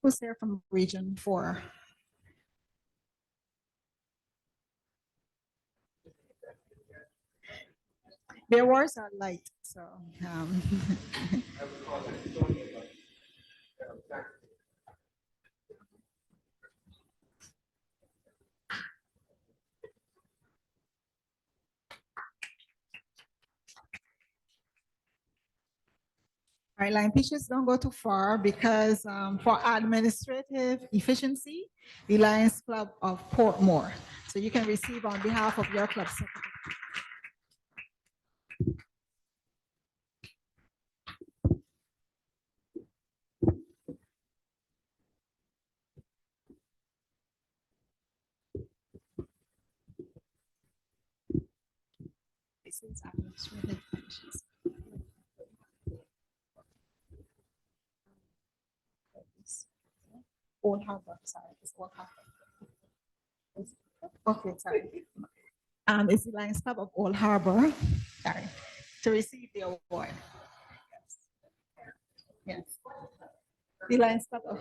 Who's there from Region 4? Their words are light, so. All right, Lion Peaches, don't go too far because for administrative efficiency, the Lions Club of Portmore. So you can receive on behalf of your club secretary. Old Harbor, sorry, it's Old Harbor. Okay, sorry. It's the Lions Club of Old Harbor, sorry, to receive the award. Yes. The Lions Club of,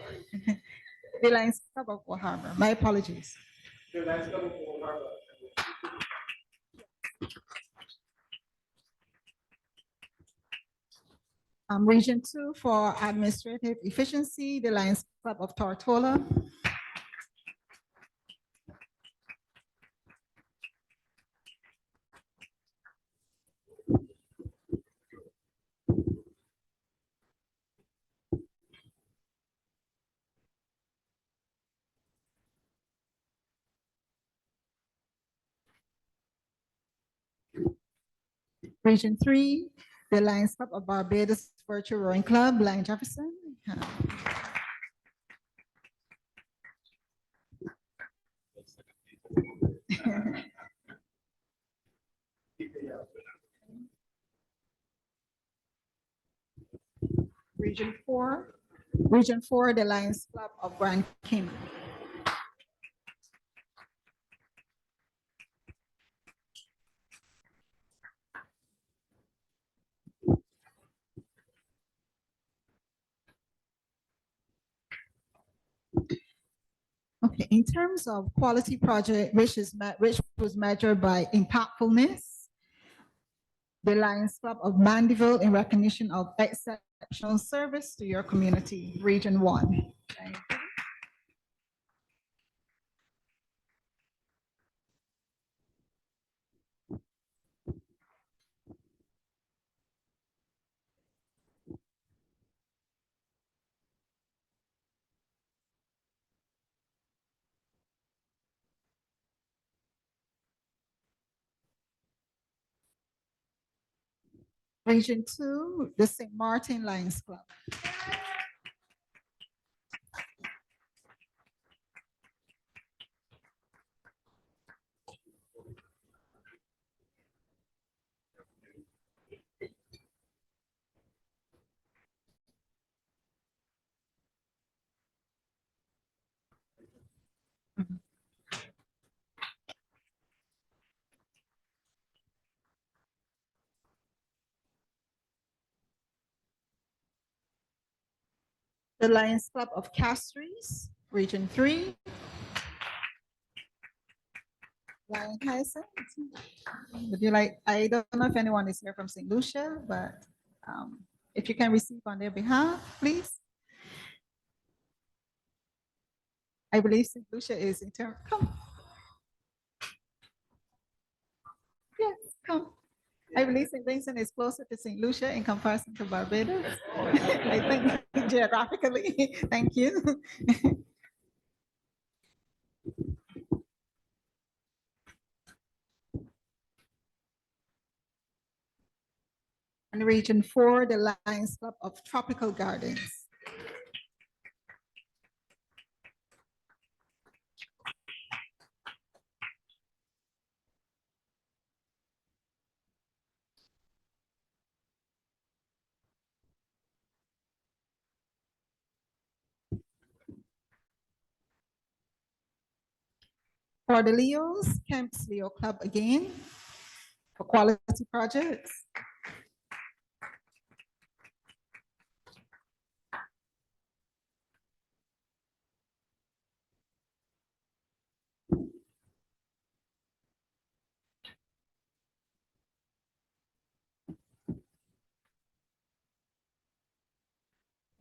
the Lions Club of Old Harbor, my apologies. Region 2 for administrative efficiency, the Lions Club of Tortola. Region 3, the Lions Club of Barbados Virtual Rowing Club, Lion Jefferson. Region 4, the Lions Club of Grand Cayman. Okay, in terms of quality project, which was measured by impactfulness, the Lions Club of Mandeville in recognition of exceptional service to your community, Region 1. Region 2, the St. Martin Lions Club. The Lions Club of Castries, Region 3. Lion Hyacinth. Would you like, I don't know if anyone is here from St. Lucia, but if you can receive on their behalf, please. I believe St. Lucia is in turn. Come. Yes, come. I believe St. Vincent is closer to St. Lucia in comparison to Barbados. I think geographically. Thank you. And Region 4, the Lions Club of Tropical Gardens. For the Leos, Kemp's Leo Club again, for quality projects.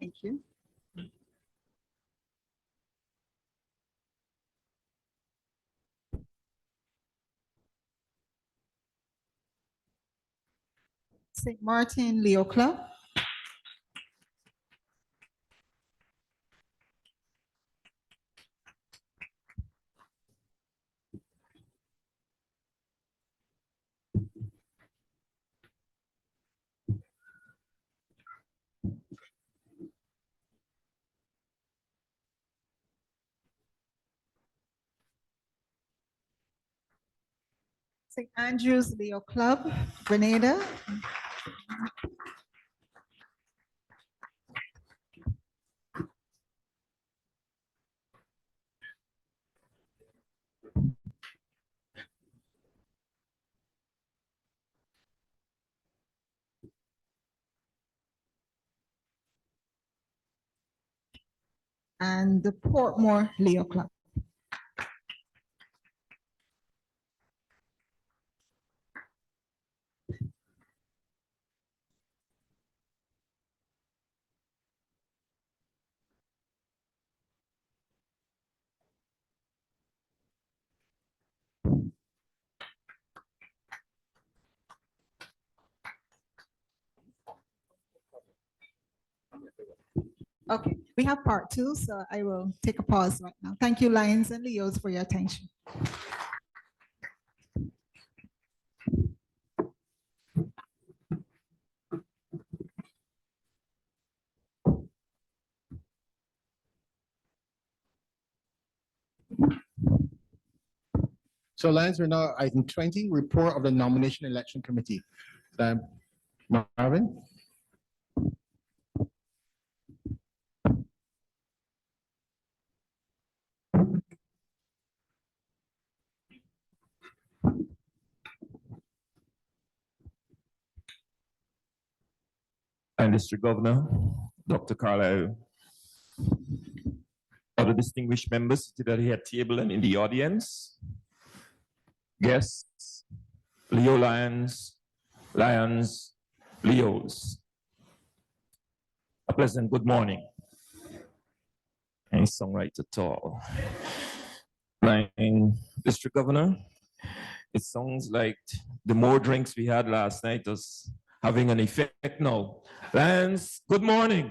Thank you. St. Martin Leo Club. St. Andrews Leo Club, Grenada. And the Portmore Leo Club. Okay, we have part two, so I will take a pause right now. Thank you, Lions and Leos, for your attention. So Lions, we're now item 20, report of the nomination election committee. Marvin? And District Governor, Dr. Carlisle, other distinguished members seated at the table and in the audience, guests, Leo Lions, Lions, Leos. A pleasant good morning. Any song right at all. District Governor, it sounds like the more drinks we had last night was having an effect now. Lions, good morning.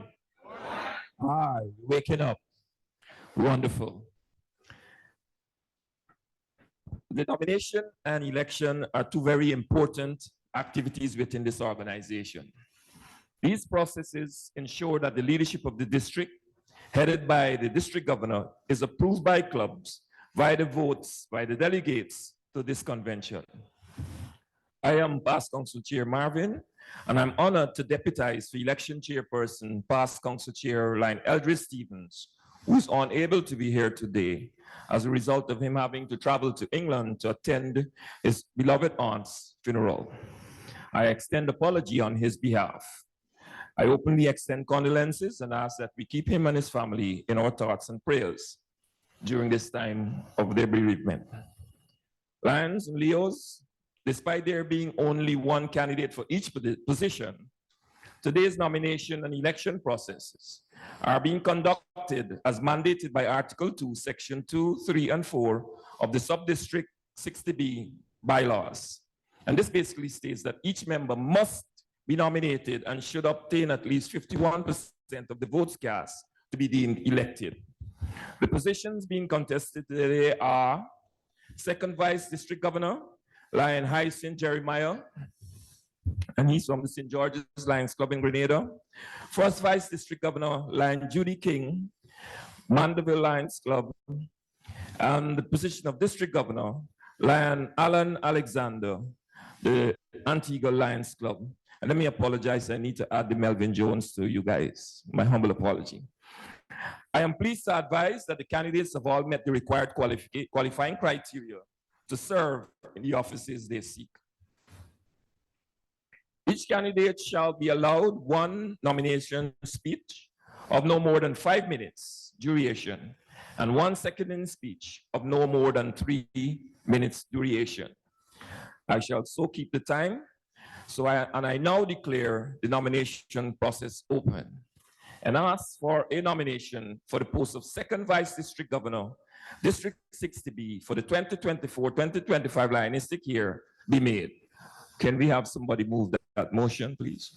Hi, waking up. Wonderful. The nomination and election are two very important activities within this organization. These processes ensure that the leadership of the district, headed by the district governor, is approved by clubs via the votes by the delegates to this convention. I am past Council Chair Marvin, and I'm honored to deputize the election chairperson, past Council Chair Lion Eldridge Stevens, who's unable to be here today as a result of him having to travel to England to attend his beloved aunt's funeral. I extend apology on his behalf. I openly extend condolences and ask that we keep him and his family in our thoughts and prayers during this time of their bereavement. Lions and Leos, despite there being only one candidate for each position, today's nomination and election processes are being conducted as mandated by Article 2, Section 2, 3, and 4 of the Subdistrict 60B bylaws. And this basically states that each member must be nominated and should obtain at least 51% of the votes cast to be deemed elected. The positions being contested today are Second Vice District Governor, Lion Hyacinth Jeremiah, and he's from the St. George's Lions Club in Grenada. First Vice District Governor, Lion Judy King, Mandeville Lions Club, and the position of District Governor, Lion Alan Alexander, the Antigua Lions Club. And let me apologize, I need to add the Melvin Jones to you guys, my humble apology. I am pleased to advise that the candidates have all met the required qualifying criteria to serve in the offices they seek. Each candidate shall be allowed one nomination speech of no more than 5 minutes duration and 1 second speech of no more than 3 minutes duration. I shall so keep the time. I now declare the nomination process open and ask for a nomination for the post of Second Vice District Governor, District 60B for the 2024-2025 Lionistic year be made. Can we have somebody move that motion, please?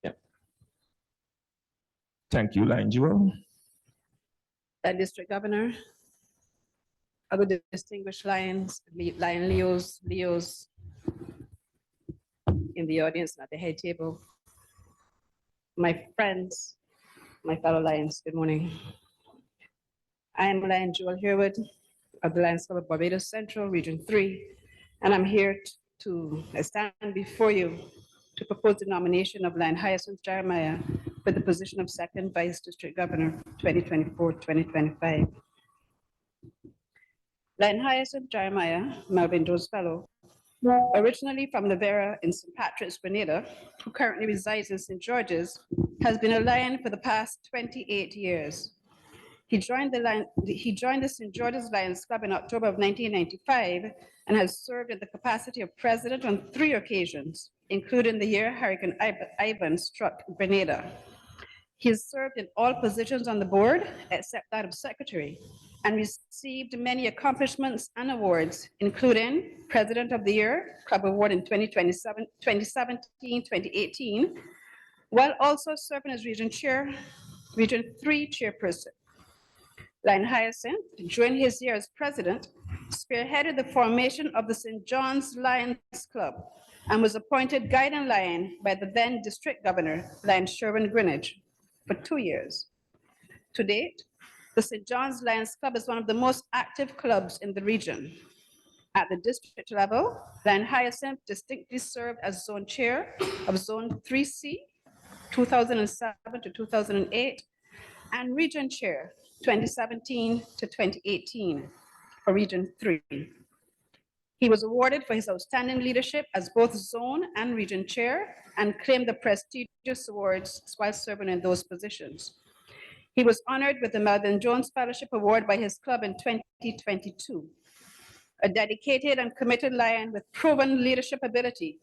Yeah. Thank you, Lion Jewel. District Governor, other distinguished Lions, Lion Leos in the audience and at the head table. My friends, my fellow Lions, good morning. I am Lion Jewel Herwood, of the Lions Club of Barbados Central, Region 3, and I'm here to stand before you to propose the nomination of Lion Hyacinth Jeremiah for the position of Second Vice District Governor, 2024-2025. Lion Hyacinth Jeremiah, Melvin Jones Fellow, originally from Lavera in St. Patrick's, Grenada, who currently resides in St. George's, has been a Lion for the past 28 years. He joined the St. George's Lions Club in October of 1995 and has served in the capacity of president on 3 occasions, including the year Hurricane Ivan struck Grenada. He has served in all positions on the board except that of secretary and received many accomplishments and awards, including President of the Year, Club Award in 2017, 2018, while also serving as Region 3 chairperson. Lion Hyacinth, during his year as president, spearheaded the formation of the St. John's Lions Club and was appointed guiding lion by the then district governor, Lion Sherwin Greenidge, for 2 years. To date, the St. John's Lions Club is one of the most active clubs in the region. At the district level, Lion Hyacinth distinctly served as zone chair of Zone 3C, 2007 to 2008, and region chair, 2017 to 2018, for Region 3. He was awarded for his outstanding leadership as both zone and region chair and claimed the prestigious awards while serving in those positions. He was honored with the Melvin Jones Fellowship Award by his club in 2022. A dedicated and committed lion with proven leadership ability,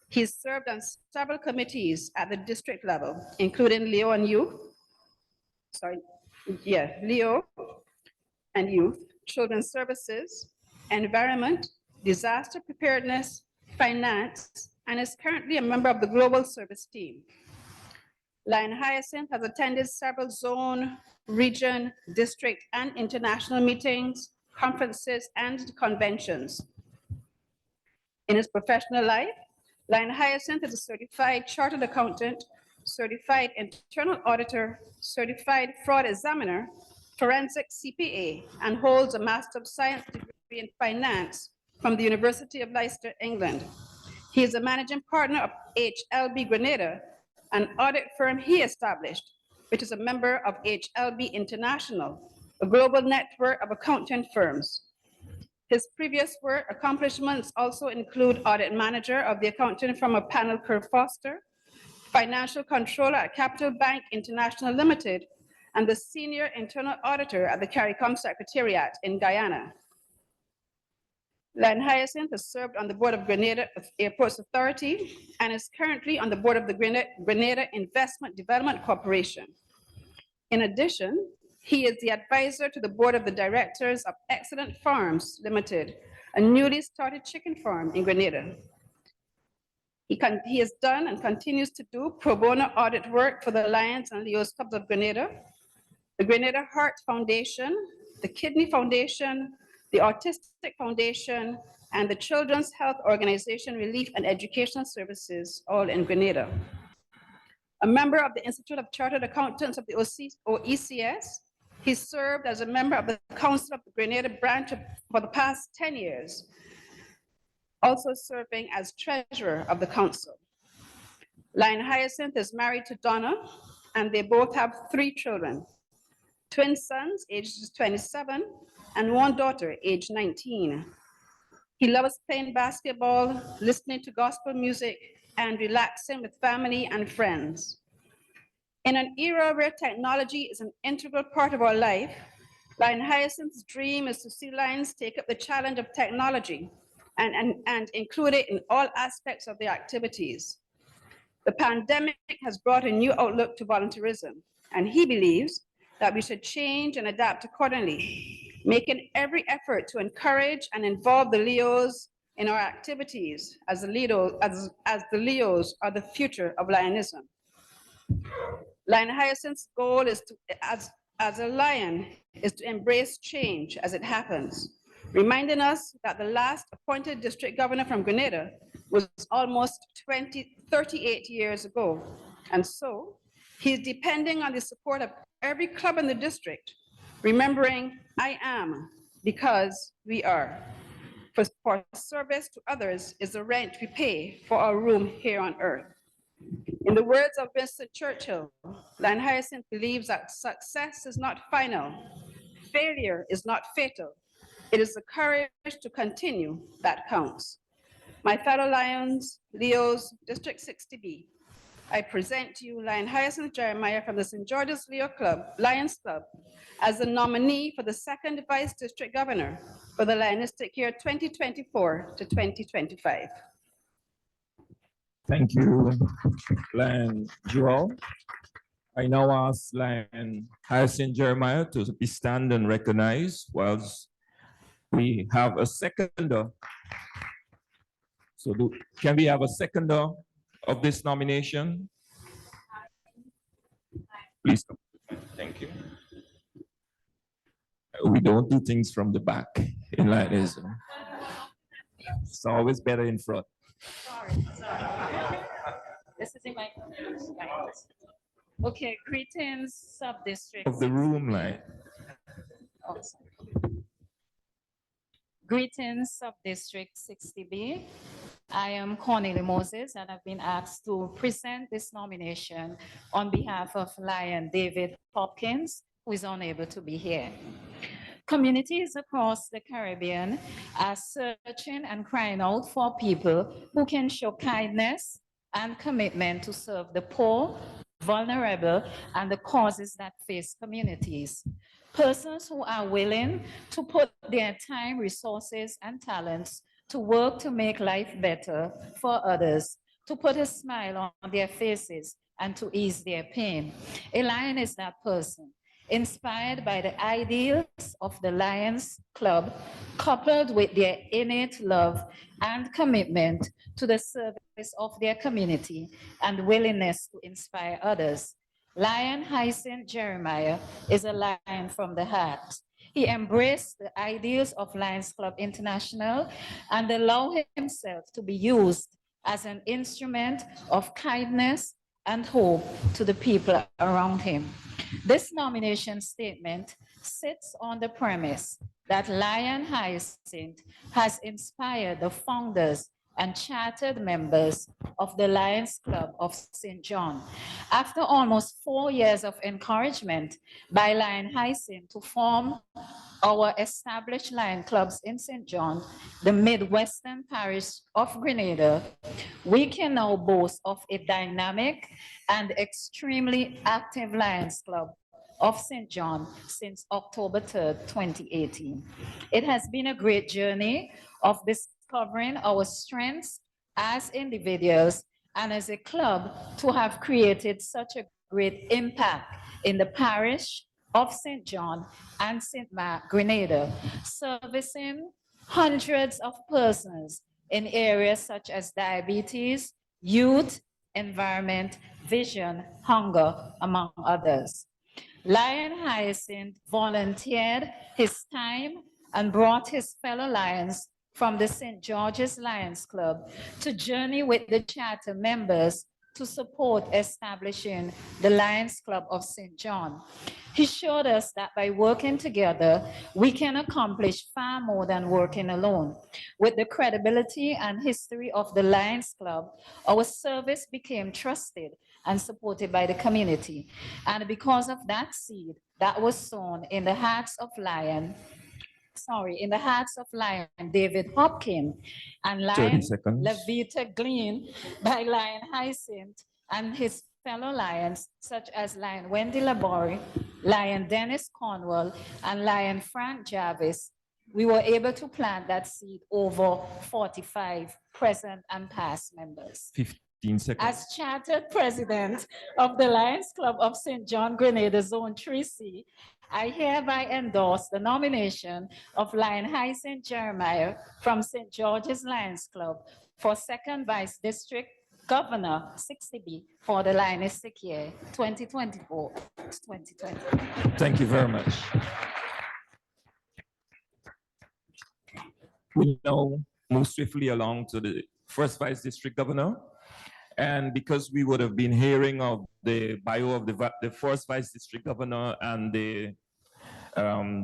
he served on several committees at the district level, including Leo and Youth, Children's Services, Environment, Disaster Preparedness, Finance, and is currently a member of the Global Service Team. Lion Hyacinth has attended several zone, region, district, and international meetings, conferences, and conventions. In his professional life, Lion Hyacinth is a certified chartered accountant, certified internal auditor, certified fraud examiner, forensic CPA, and holds a Master of Science degree in Finance from the University of Leicester, England. He is a managing partner of HLB Grenada, an audit firm he established, which is a member of HLB International, a global network of accounting firms. His previous work accomplishments also include audit manager of the accounting firm of Panel Kerr Foster, financial controller at Capital Bank International Limited, and the senior internal auditor at the CARICOM Secretariat in Guyana. Lion Hyacinth has served on the board of Grenada Airports Authority and is currently on the board of the Grenada Investment Development Corporation. In addition, he is the advisor to the board of the directors of Excellent Farms Limited, a newly started chicken farm in Grenada. He has done and continues to do pro bono audit work for the Lions and Leos Clubs of Grenada, the Grenada Heart Foundation, the Kidney Foundation, the Autistic Foundation, and the Children's Health Organization Relief and Educational Services, all in Grenada. A member of the Institute of Chartered Accountants of the ECS, he served as a member of the Council of the Grenada branch for the past 10 years, also serving as treasurer of the council. Lion Hyacinth is married to Donna, and they both have 3 children, twin sons, ages 27, and 1 daughter, age 19. He loves playing basketball, listening to gospel music, and relaxing with family and friends. In an era where technology is an integral part of our life, Lion Hyacinth's dream is to see Lions take up the challenge of technology and include it in all aspects of their activities. The pandemic has brought a new outlook to volunteerism, and he believes that we should change and adapt accordingly, making every effort to encourage and involve the Leos in our activities, as the Leos are the future of Lionism. Lion Hyacinth's goal is to, as a lion, is to embrace change as it happens, reminding us that the last appointed district governor from Grenada was almost 38 years ago. And so he's depending on the support of every club in the district, remembering I am because we are. For service to others is the rent we pay for our room here on earth. In the words of Winston Churchill, Lion Hyacinth believes that success is not final. Failure is not fatal. It is the courage to continue that counts. My fellow Lions, Leos, District 60B, I present to you Lion Hyacinth Jeremiah from the St. George's Lions Club as the nominee for the second Vice District Governor for the Lionistic year 2024 to 2025. Thank you, Lion Joel. I now ask Lion Hyacinth Jeremiah to be stand and recognized whilst we have a seconder. So can we have a seconder of this nomination? Please come. Thank you. We don't do things from the back in Lionism. It's always better in front. Sorry. This is in my. Okay, greetings, sub-district. Of the room, like. Greetings, sub-district 60B. I am Cornelia Moses, and I've been asked to present this nomination on behalf of Lion David Hopkins, who is unable to be here. Communities across the Caribbean are searching and crying out for people who can show kindness and commitment to serve the poor, vulnerable, and the causes that face communities. Persons who are willing to put their time, resources, and talents to work to make life better for others, to put a smile on their faces and to ease their pain. A lion is that person, inspired by the ideals of the Lions Club, coupled with their innate love and commitment to the service of their community and willingness to inspire others. Lion Hyacinth Jeremiah is a lion from the heart. He embraced the ideals of Lions Club International and allowed himself to be used as an instrument of kindness and hope to the people around him. This nomination statement sits on the premise that Lion Hyacinth has inspired the founders and chartered members of the Lions Club of St. John. After almost 4 years of encouragement by Lion Hyacinth to form our established Lion Clubs in St. John, the Midwestern Parish of Grenada, we can now boast of a dynamic and extremely active Lions Club of St. John since October 3rd, 2018. It has been a great journey of discovering our strengths as individuals and as a club to have created such a great impact in the parish of St. John and St. Mark, Grenada, servicing hundreds of persons in areas such as diabetes, youth, environment, vision, hunger, among others. Lion Hyacinth volunteered his time and brought his fellow lions from the St. George's Lions Club to journey with the charter members to support establishing the Lions Club of St. John. He showed us that by working together, we can accomplish far more than working alone. With the credibility and history of the Lions Club, our service became trusted and supported by the community. And because of that seed that was sown in the hearts of Lion David Hopkins and Lion Levita Glean by Lion Hyacinth and his fellow lions, such as Lion Wendy Labori, Lion Dennis Cornwall, and Lion Frank Jarvis, we were able to plant that seed over 45 present and past members. 15 seconds. As chartered president of the Lions Club of St. John, Grenada, Zone 3C, I hereby endorse the nomination of Lion Hyacinth Jeremiah from St. George's Lions Club for second Vice District Governor 60B for the Lionistic year 2024 to 2020. Thank you very much. We now move swiftly along to the first Vice District Governor. And because we would have been hearing of the bio of the first Vice District Governor and the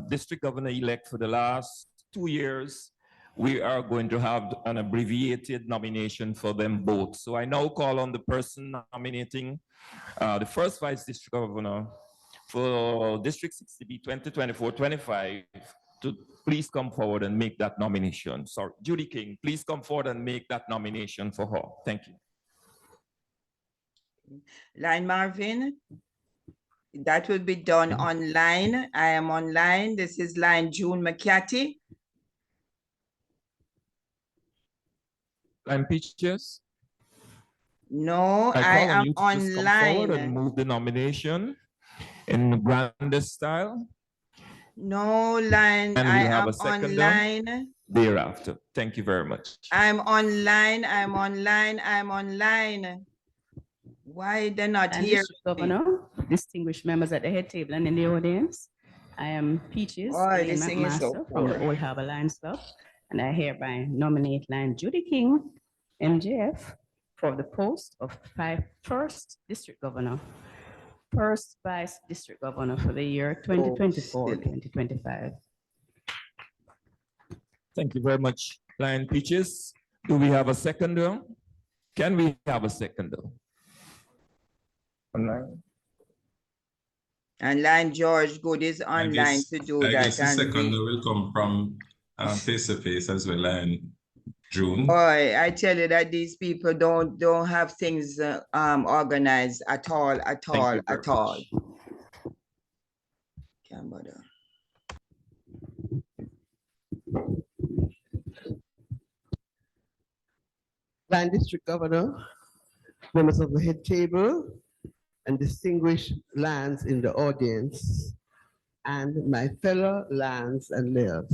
district governor-elect for the last 2 years, we are going to have an abbreviated nomination for them both. So I now call on the person nominating the first vice district governor for District 60B 2024-25 to please come forward and make that nomination. Sorry, Judy King, please come forward and make that nomination for her. Thank you. Line Marvin, that will be done online. I am online. This is line June McCarthy. Line Peaches? No, I call on am you to just come forward and online. move the nomination in the grandest style. No, line, And I we'll have am a seconder online. thereafter. Thank you very much. I'm online, I'm online, I'm online. Why they're not And here? District Governor, distinguished members at the head table and in the audience, I am Peaches Oh, Elaine this thing is so McMaster from the poor. Old Harbor Lions Club, and I hereby nominate line Judy King, MJF, for the post of first District Governor, first Vice District Governor for the year 2024-2025. Thank you very much, Line Peaches. Do we have a seconder? Can we have a seconder? Online. And line George Good is online to do I that. guess the and second we- will come from face to face as well, and June. Boy, I tell you that these people don't have things organized at all, at all, at all. Can't bother. Line District Governor, members of the head table, and distinguished lands in the audience, and my fellow lands and layers.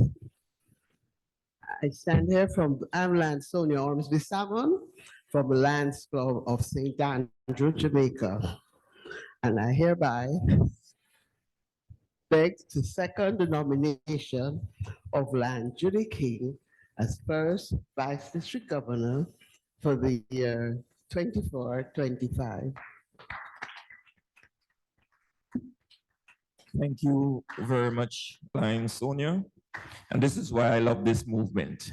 I stand here I'm Land Sonia Ormsby Salmon from the Lands Club of St. Andrew, Jamaica. And I hereby beg to second the nomination of Land Judy King as first Vice District Governor for the year 24-25. Thank you very much, Line Sonia. And this is why I love this movement.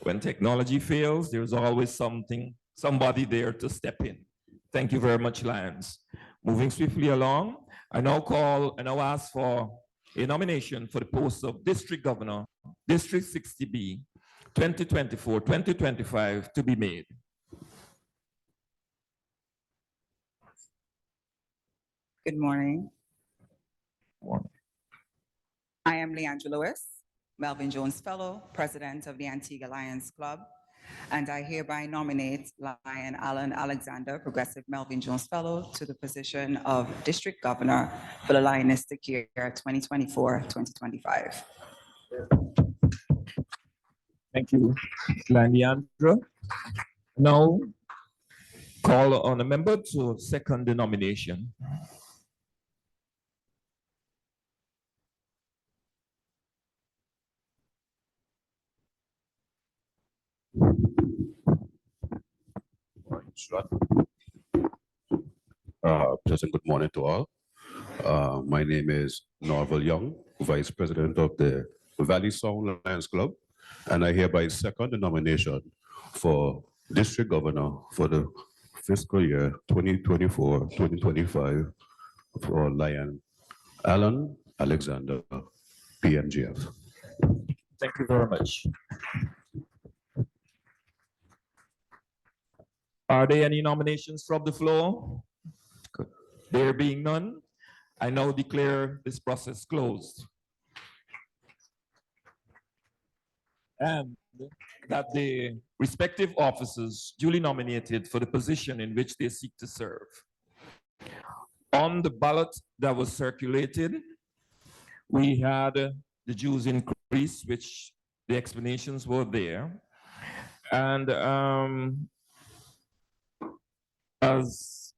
When technology fails, there's always somebody there to step in. Thank you very much, Lions. Moving swiftly along, I now ask for a nomination for the post of District Governor, District 60B, 2024-2025 to be made. Good morning. Morning. I am Leandra Lewis, Melvin Jones Fellow, President of the Antigua Lions Club, and I hereby nominate Lion Alan Alexander, Progressive Melvin Jones Fellow, to the position of District Governor for the Lionistic year 2024-2025. Thank you, Leandra. Now, call on a member to second the nomination. Pleasant good morning to all. My name is Norval Young, Vice President of the Valley Sound Lions Club, and I hereby second the nomination for District Governor for the fiscal year 2024-2025 for Lion Alan Alexander, PMGF. Thank you very much. Are there any nominations from the floor? Good. There being none, I now declare this process closed. And that the respective officers duly nominated for the position in which they seek to serve. On the ballot that was circulated, we had the dues increase, which the explanations were there. And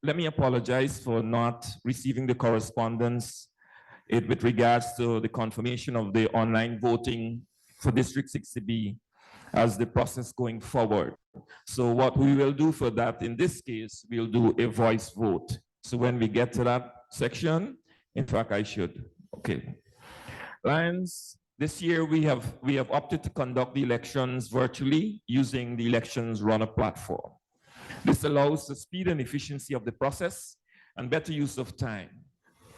let me apologize for not receiving the correspondence with regards to the confirmation of the online voting for District 60B as the process going forward. So what we will do for that, in this case, we'll do a voice vote. So when we get to that section, in fact, I should, okay. Lions, this year we have opted to conduct the elections virtually using the Elections Runner platform. This allows the speed and efficiency of the process and better use of time.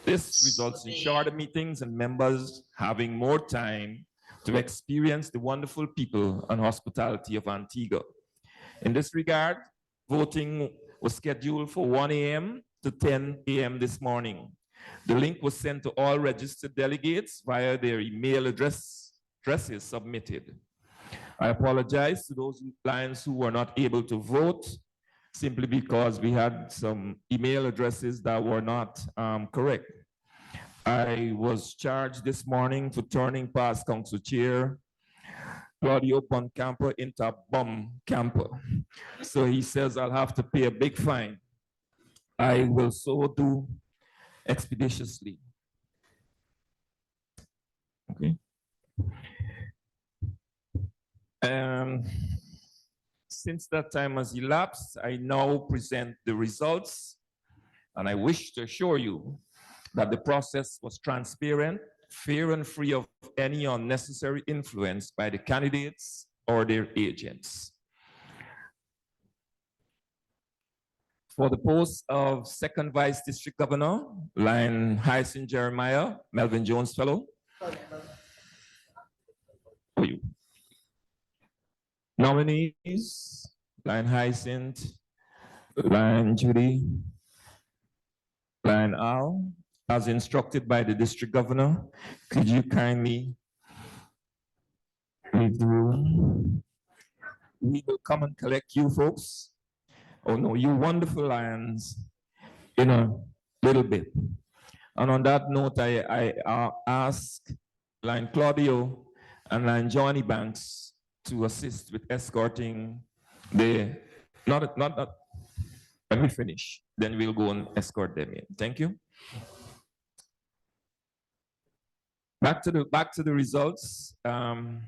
This results in shorter meetings and members having more time to experience the wonderful people and hospitality of Antigua. In this regard, voting was scheduled for 1 a.m. to 10 a.m. this morning. The link was sent to all registered delegates via their email addresses submitted. I apologize to those Lions who were not able to vote simply because we had some email addresses that were not correct. I was charged this morning for turning past Council Chair Claudio Boncampo into a bum camper. So he says I'll have to pay a big fine. I will so do expeditiously. Okay. Since that time has elapsed, I now present the results, and I wish to assure you that the process was transparent, fair, and free of any unnecessary influence by the candidates or their agents. For the post of second Vice District Governor, Lion Hyacinth Jeremiah, Melvin Jones Fellow. For you. Nominees, Lion Hyacinth, Lion Judy, Lion Al, as instructed by the District Governor. Could you kindly leave the room? We will come and collect you folks. Oh no, you wonderful Lions, in a little bit. And on that note, I ask Lion Claudio and Lion Johnny Banks to assist with escorting the, let me finish, then we'll go and escort them in. Thank you. Back to the results. Lion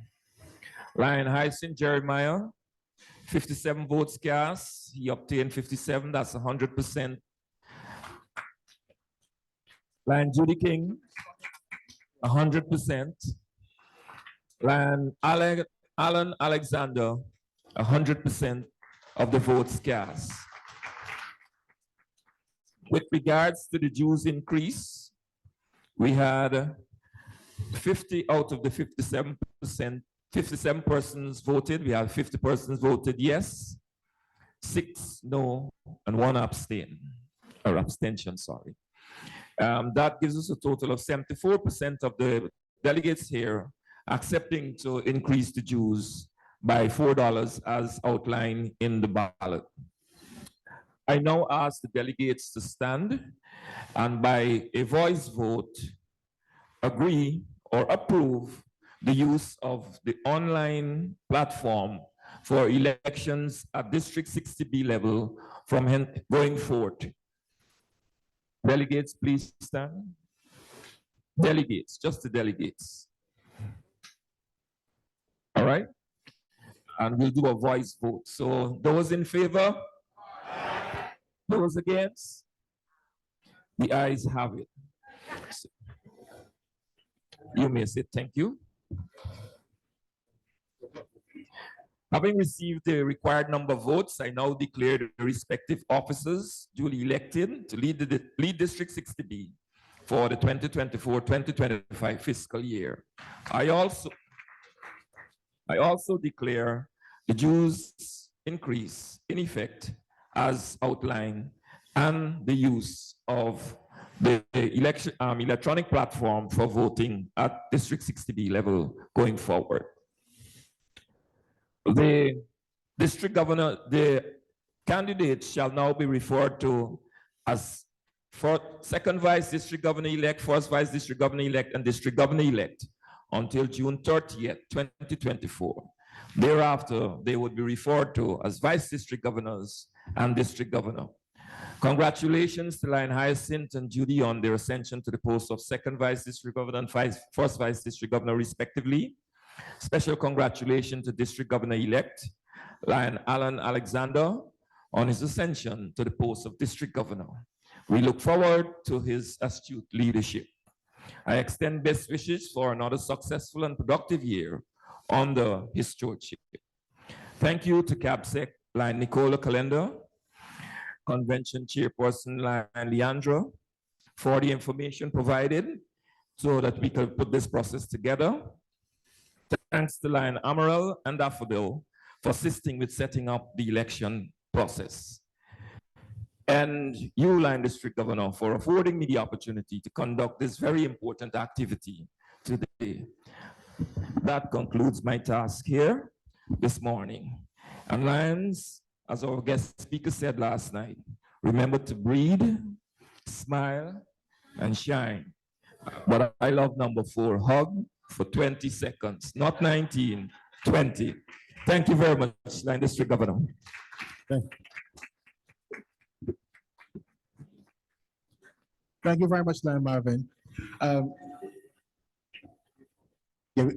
Hyacinth Jeremiah, 57 votes cast. He obtained 57, that's 100%. Lion Judy King, 100%. Lion Alan Alexander, 100% of the votes cast. With regards to the dues increase, we had 50 out of the 57%, 57 persons voted. We have 50 persons voted yes, 6 no, and 1 abstain, or abstention, sorry. That gives us a total of 74% of the delegates here accepting to increase the dues by $4 as outlined in the ballot. I now ask the delegates to stand and by a voice vote, agree or approve the use of the online platform for elections at District 60B level from going forward. Delegates, please stand. Delegates, just the delegates. All right? And we'll do a voice vote. So those in favor? Those against? The ayes have it. You may say thank you. Having received the required number of votes, I now declare the respective officers duly elected to lead District 60B for the 2024-2025 fiscal year. I also declare the dues increase in effect as outlined and the use of the electronic platform for voting at District 60B level going forward. The district governor, the candidates shall now be referred to as second vice district governor-elect, first vice district governor-elect, and district governor-elect until June 30th, 2024. Thereafter, they would be referred to as vice district governors and district governor. Congratulations to Lion Hyacinth and Judy on their ascension to the post of second vice district governor and first vice district governor, respectively. Special congratulations to District Governor-elect Lion Alan Alexander on his ascension to the post of District Governor. We look forward to his astute leadership. I extend best wishes for another successful and productive year under his stewardship. Thank you to CAPSEC, Line Nicola Calenda, Convention Chairperson Line Leandra, for the information provided so that we could put this process together. Thanks to Line Amaral and Daffodil for assisting with setting up the election process. And you, Line District Governor, for affording me the opportunity to conduct this very important activity today. That concludes my task here this morning. And Lions, as our guest speaker said last night, remember to breathe, smile, and shine. But I love number 4, hug for 20 seconds, not 19, 20. Thank you very much, Line District Governor. Thank you very much, Line Marvin. Yeah,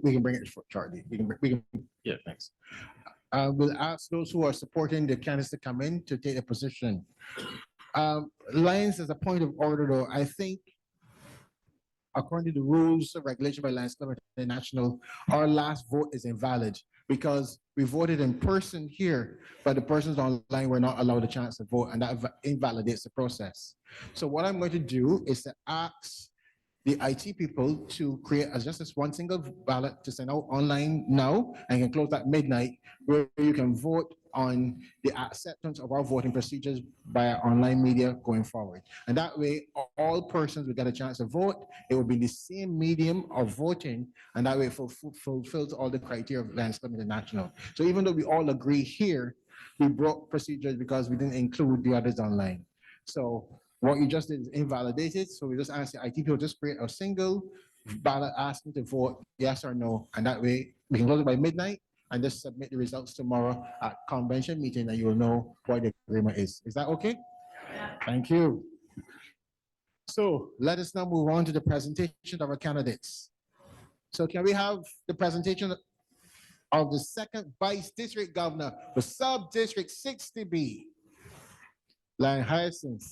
we can bring it shortly. Yeah, thanks. We'll ask those who are supporting the candidates to come in to take a position. Lions, as a point of order, though, I think according to the rules of regulation by Lions Club International, our last vote is invalid because we voted in person here, but the persons online were not allowed a chance to vote, and that invalidates the process. So what I'm going to do is to ask the IT people to create just this one single ballot to send out online now, and can close at midnight, where you can vote on the acceptance of our voting procedures by our online media going forward. And that way, all persons will get a chance to vote. It will be the same medium of voting, and that way it fulfills all the criteria of Lions Club International. So even though we all agree here, we broke procedures because we didn't include the others online. So what you just did is invalidated. So we just ask the IT people just create a single ballot asking to vote yes or no. And that way we can close it by midnight and just submit the results tomorrow at convention meeting, and you will know what the agreement is. Is that okay? Yeah. Thank you. So let us now move on to the presentation of our candidates. So can we have the presentation of the second Vice District Governor for Sub-District 60B, Line Hyacinth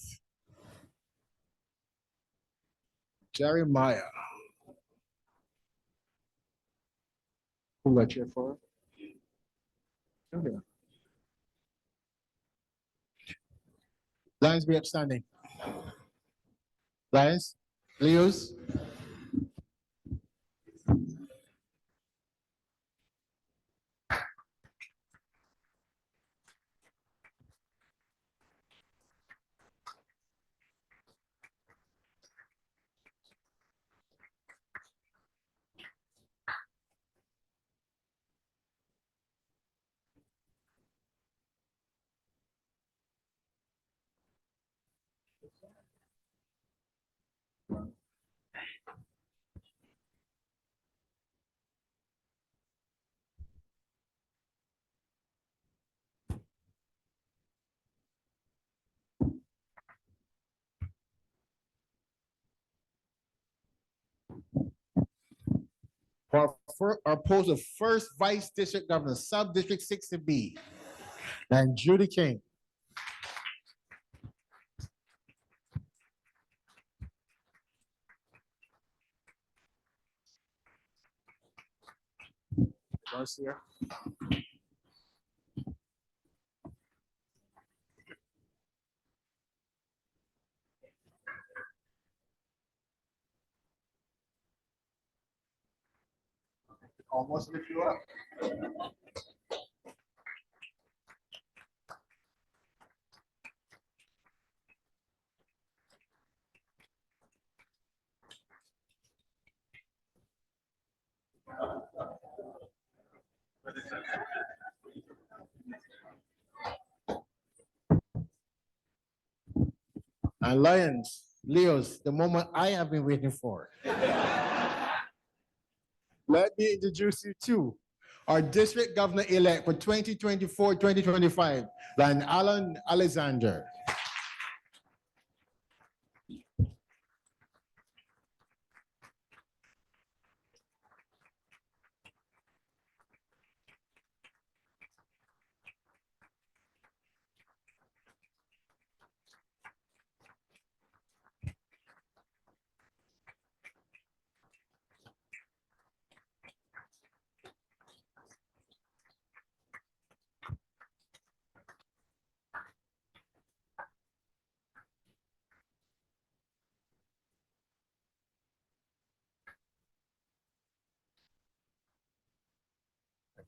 Jeremiah. Who got cheer for? Okay. Lions be upstanding. Lions, Leos. Our post of first Vice District Governor, Sub-District 60B, and Judy King. Garcia. Almost lift you up. And Lions, Leos, the moment I have been waiting for. Let me introduce you to our district governor-elect for 2024-2025, Line Alan Alexander.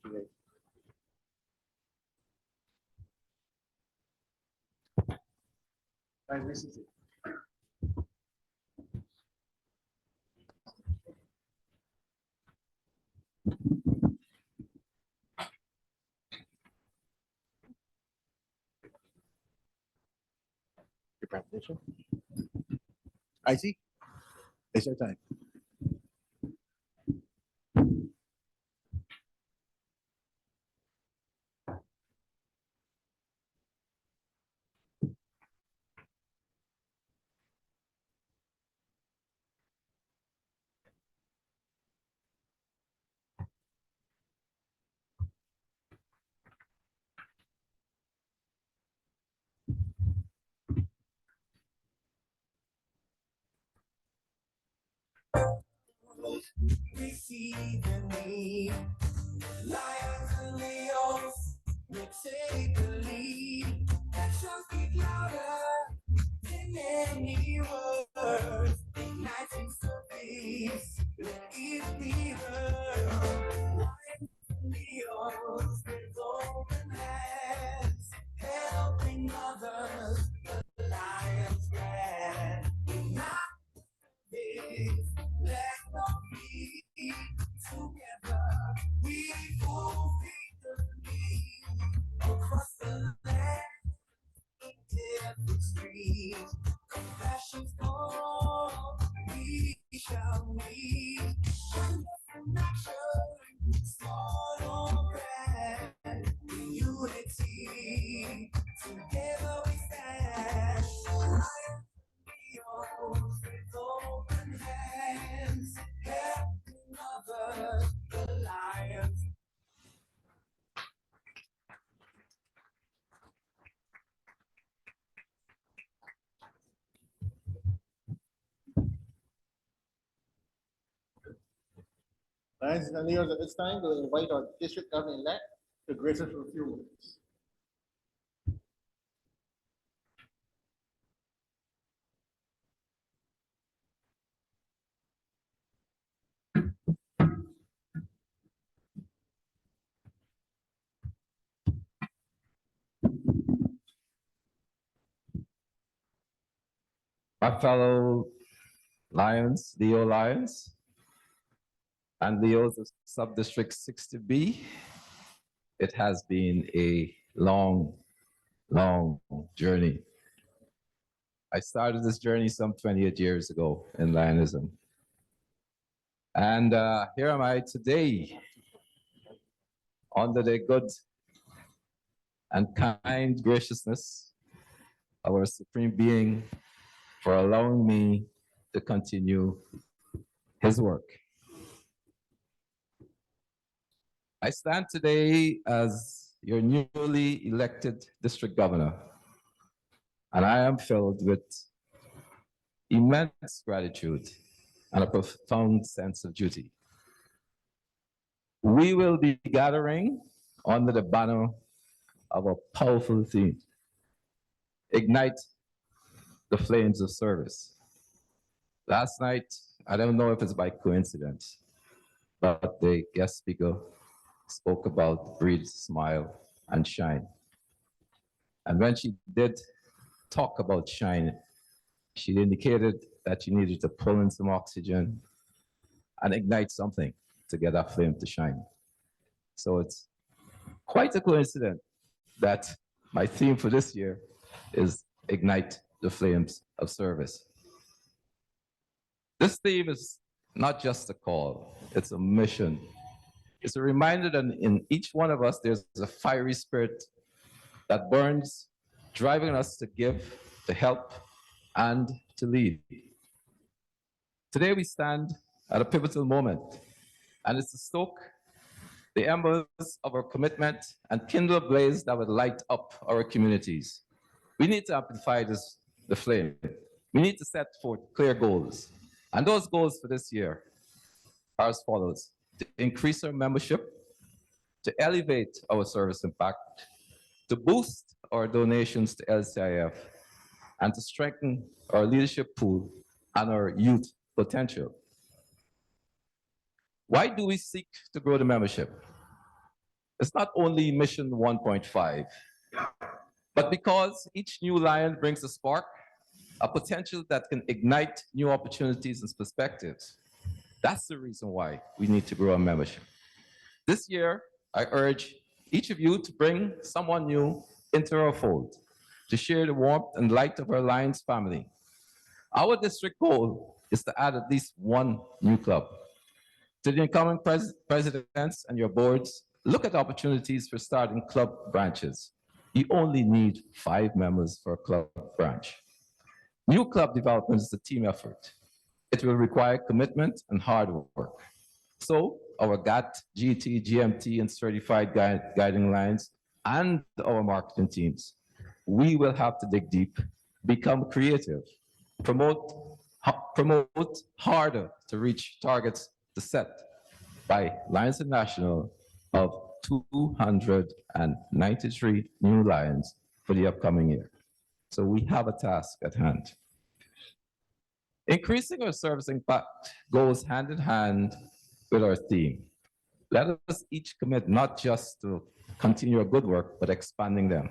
Your presentation. I see. It's your time. Receiving me, lions and leos, we take the lead. Actions speak louder than any words. Igniting service, let it be heard. Lions and leos, with open hands, helping others. The lions brand. Let's not be together. We fulfill the need across the land, in every street. Compassion's call, we shall meet. Kindness and action, small or grand, unity. Together we stand. With open hands, helping others, the lions. Lions and Leos, at this time, we'll invite our district governor-elect to grace us with a few words. My fellow Lions, Leo Lions, and Leos of Sub-District 60B, it has been a long, long journey. I started this journey some 28 years ago in Lionism. And here am I today, under the good and kind graciousness of our Supreme Being, for allowing me to continue his work. I stand today as your newly elected district governor, and I am filled with immense gratitude and a profound sense of duty. We will be gathering under the banner of a powerful theme: ignite the flames of service. Last night, I don't know if it's by coincidence, but the guest speaker spoke about breathe, smile, and shine. And when she did talk about shine, she indicated that you needed to pull in some oxygen and ignite something to get that flame to shine. So it's quite a coincidence that my theme for this year is ignite the flames of service. This theme is not just a call, it's a mission. It's a reminder that in each one of us, there's a fiery spirit that burns, driving us to give, to help, and to lead. Today we stand at a pivotal moment, and it's to stoke the embers of our commitment and kindle a blaze that would light up our communities. We need to amplify the flame. We need to set forth clear goals. And those goals for this year are as follows: to increase our membership, to elevate our service impact, to boost our donations to LCIF, and to strengthen our leadership pool and our youth potential. Why do we seek to grow the membership? It's not only mission 1.5, but because each new lion brings a spark, a potential that can ignite new opportunities and perspectives. That's the reason why we need to grow our membership. This year, I urge each of you to bring someone new into our fold, to share the warmth and light of our Lions family. Our district goal is to add at least one new club. To the incoming presidents and your boards, look at opportunities for starting club branches. You only need 5 members for a club branch. New club development is a team effort. It will require commitment and hard work. So our GAT, GT, GMT, and certified guiding lines and our marketing teams, we will have to dig deep, become creative, promote harder to reach targets to set by Lions International of 293 new lions for the upcoming year. So we have a task at hand. Increasing our service impact goes hand in hand with our theme. Let us each commit not just to continue our good work, but expanding them.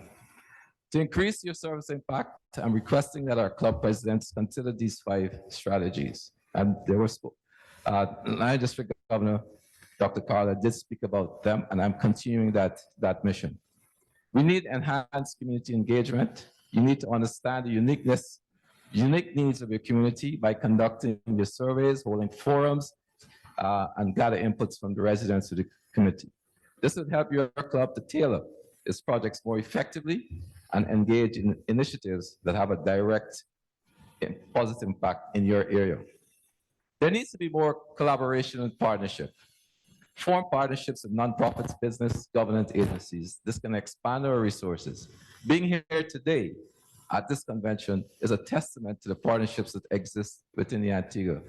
To increase your service impact, I'm requesting that our club presidents consider these 5 strategies. And there was, Lion District Governor, Dr. Carla did speak about them, and I'm continuing that mission. We need enhanced community engagement. You need to understand the unique needs of your community by conducting your surveys, holding forums, and gather inputs from the residents of the community. This would help your club to tailor its projects more effectively and engage in initiatives that have a direct and positive impact in your area. There needs to be more collaboration and partnership. Form partnerships with nonprofits, business, government agencies. This can expand our resources. Being here today at this convention is a testament to the partnerships that exist within the Antigua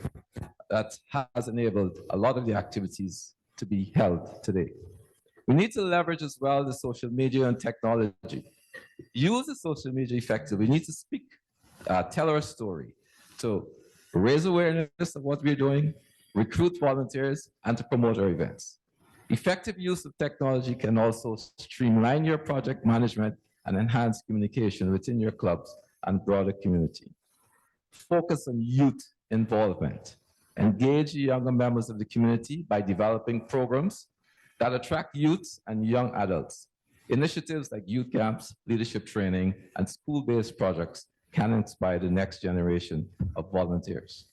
that has enabled a lot of the activities to be held today. We need to leverage as well the social media and technology. Use the social media effectively. We need to speak, tell our story, to raise awareness of what we're doing, recruit volunteers, and to promote our events. Effective use of technology can also streamline your project management and enhance communication within your clubs and broader community. Focus on youth involvement. Engage the younger members of the community by developing programs that attract youths and young adults. Initiatives like youth camps, leadership training, and school-based projects can inspire the next generation of volunteers.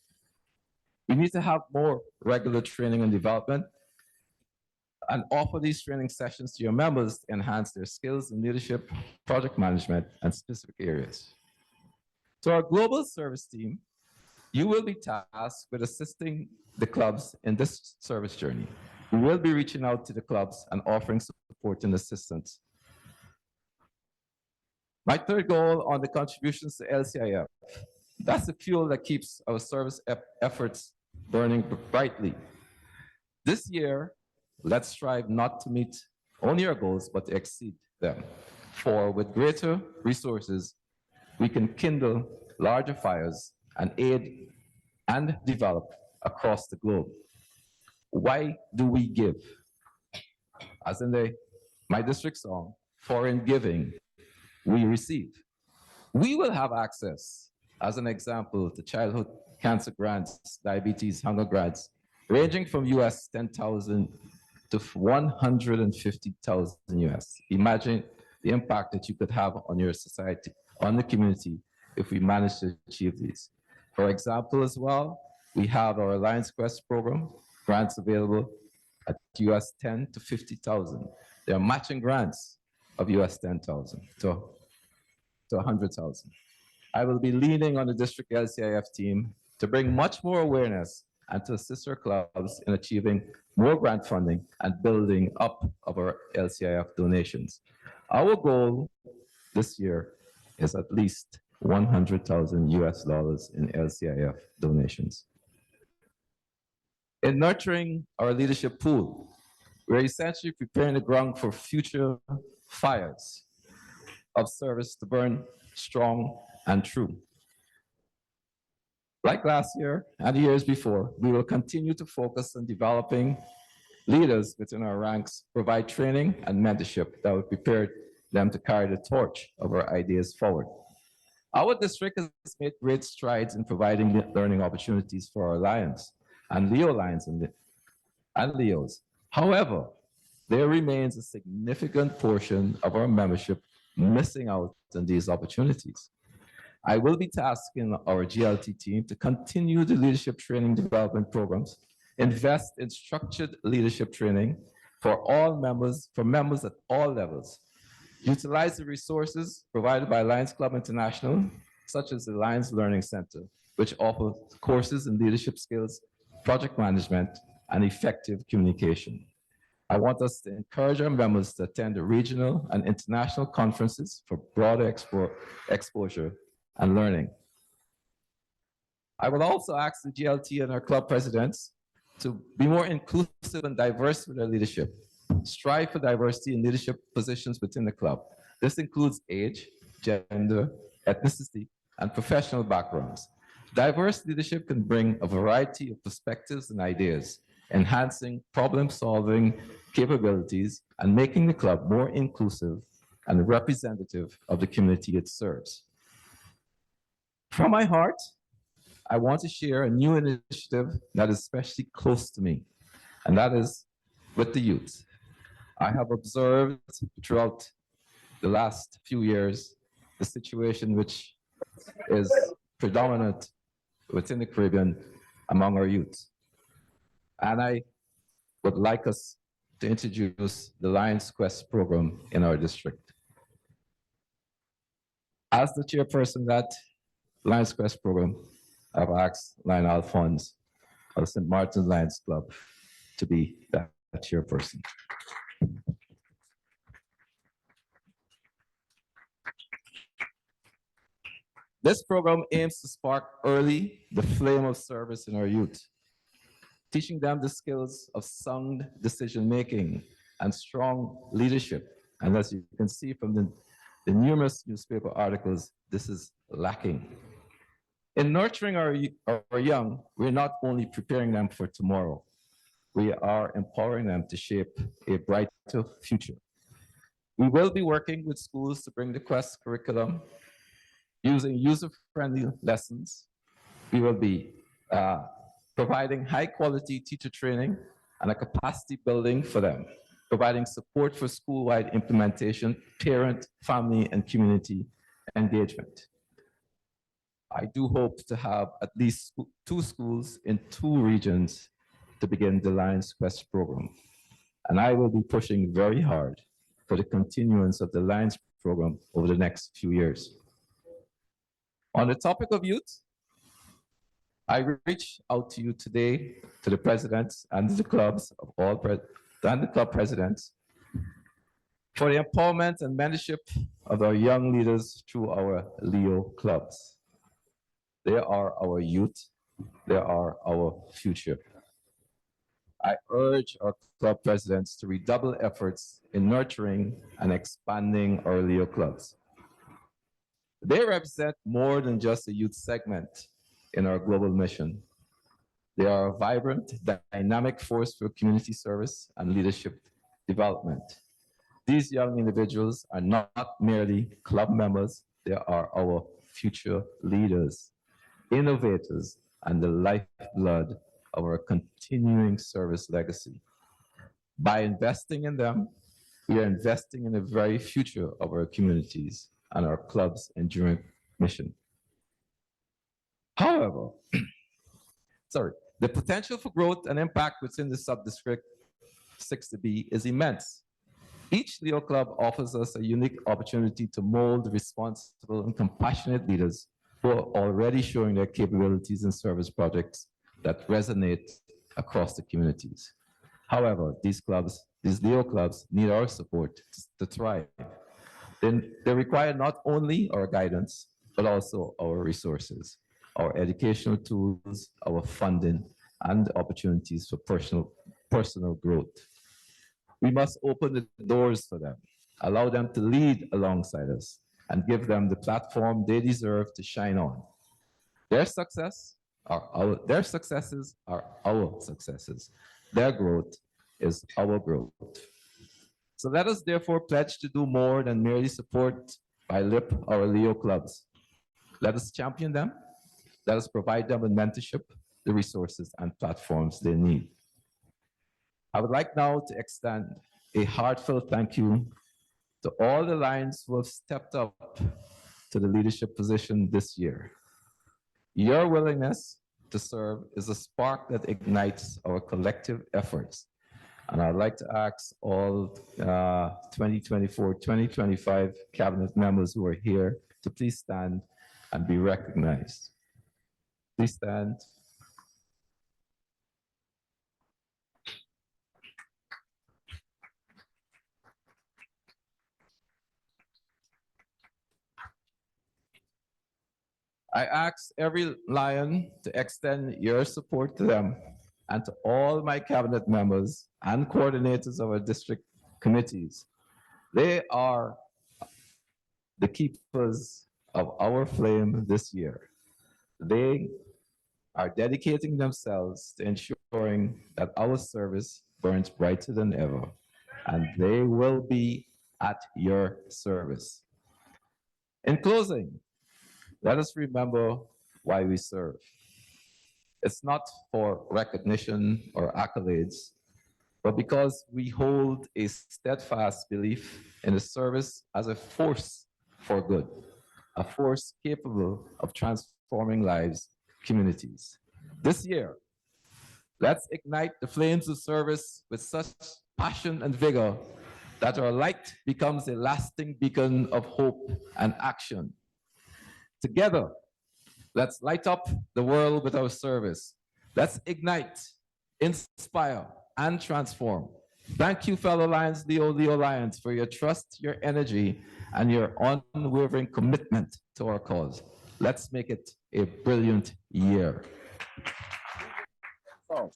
We need to have more regular training and development and offer these training sessions to your members to enhance their skills in leadership, project management, and specific areas. So our global service team, you will be tasked with assisting the clubs in this service journey. We will be reaching out to the clubs and offering support and assistance. My third goal on the contributions to LCIF, that's the fuel that keeps our service efforts burning brightly. This year, let's strive not to meet only our goals, but to exceed them. For with greater resources, we can kindle larger fires and aid and develop across the globe. Why do we give? As in my district song, for in giving, we receive. We will have access, as an example, to childhood cancer grants, diabetes, hunger grants, ranging from US 10,000 to 150,000 US. Imagine the impact that you could have on your society, on the community, if we manage to achieve these. For example, as well, we have our Lions Quest program, grants available at US 10 to 50,000. There are matching grants of US 10,000 to 100,000. I will be leaning on the district LCIF team to bring much more awareness and to assist our clubs in achieving more grant funding and building up of our LCIF donations. Our goal this year is at least 100,000 US dollars in LCIF donations. In nurturing our leadership pool, we're essentially preparing the ground for future fires of service to burn strong and true. Like last year and the years before, we will continue to focus on developing leaders within our ranks provide training and mentorship that will prepare them to carry the torch of our ideas forward. Our district has made great strides in providing learning opportunities for our Lions and Leo Lions and Leos. However, there remains a significant portion of our membership missing out on these opportunities. I will be tasking our GLT team to continue the leadership training development programs, invest in structured leadership training for members at all levels, utilize the resources provided by Lions Club International, such as the Lions Learning Center, which offers courses in leadership skills, project management, and effective communication. I want us to encourage our members to attend the regional and international conferences for broader exposure and learning. I will also ask the GLT and our club presidents to be more inclusive and diverse with their leadership. Strive for diversity in leadership positions within the club. This includes age, gender, ethnicity, and professional backgrounds. Diverse leadership can bring a variety of perspectives and ideas, enhancing problem-solving capabilities and making the club more inclusive and representative of the community it serves. From my heart, I want to share a new initiative that is especially close to me, and that is with the youth. I have observed throughout the last few years the situation which is predominant within the Caribbean among our youth. And I would like us to introduce the Lions Quest program in our district. As the chairperson of that Lions Quest program, I've asked Lion Alphonse of St. Martin's Lions Club to be that chairperson. This program aims to spark early the flame of service in our youth, teaching them the skills of sound decision-making and strong leadership. And as you can see from the numerous newspaper articles, this is lacking. In nurturing our young, we're not only preparing them for tomorrow, we are empowering them to shape a brighter future. We will be working with schools to bring the Quest curriculum using user-friendly lessons. We will be providing high-quality teacher training and a capacity building for them, providing support for school-wide implementation, parent, family, and community engagement. I do hope to have at least 2 schools in 2 regions to begin the Lions Quest program. And I will be pushing very hard for the continuance of the Lions program over the next few years. On the topic of youth, I reach out to you today, to the presidents and the clubs of all, and the club presidents, for the empowerment and mentorship of our young leaders through our Leo clubs. They are our youth, they are our future. I urge our club presidents to redouble efforts in nurturing and expanding our Leo clubs. They represent more than just a youth segment in our global mission. They are a vibrant, dynamic force for community service and leadership development. These young individuals are not merely club members, they are our future leaders, innovators, and the lifeblood of our continuing service legacy. By investing in them, we are investing in the very future of our communities and our club's enduring mission. However, the potential for growth and impact within the sub-district 60B is immense. Each Leo club offers us a unique opportunity to mold responsible and compassionate leaders who are already showing their capabilities in service projects that resonate across the communities. However, these Leo clubs need our support to thrive. They require not only our guidance, but also our resources, our educational tools, our funding, and opportunities for personal growth. We must open the doors for them, allow them to lead alongside us, and give them the platform they deserve to shine on. Their successes are our successes. Their growth is our growth. So let us therefore pledge to do more than merely support by lip our Leo clubs. Let us champion them. Let us provide them with mentorship, the resources and platforms they need. I would like now to extend a heartfelt thank you to all the Lions who have stepped up to the leadership position this year. Your willingness to serve is a spark that ignites our collective efforts. And I'd like to ask all 2024, 2025 cabinet members who are here to please stand and be recognized. Please stand. I ask every Lion to extend your support to them and to all my cabinet members and coordinators of our district committees. They are the keepers of our flame this year. They are dedicating themselves to ensuring that our service burns brighter than ever, and they will be at your service. In closing, let us remember why we serve. It's not for recognition or accolades, but because we hold a steadfast belief in the service as a force for good, a force capable of transforming lives, communities. This year, let's ignite the flames of service with such passion and vigor that our light becomes a lasting beacon of hope and action. Together, let's light up the world with our service. Let's ignite, inspire, and transform. Thank you, fellow Lions, Leo Lions, for your trust, your energy, and your unwavering commitment to our cause. Let's make it a brilliant year. Oh.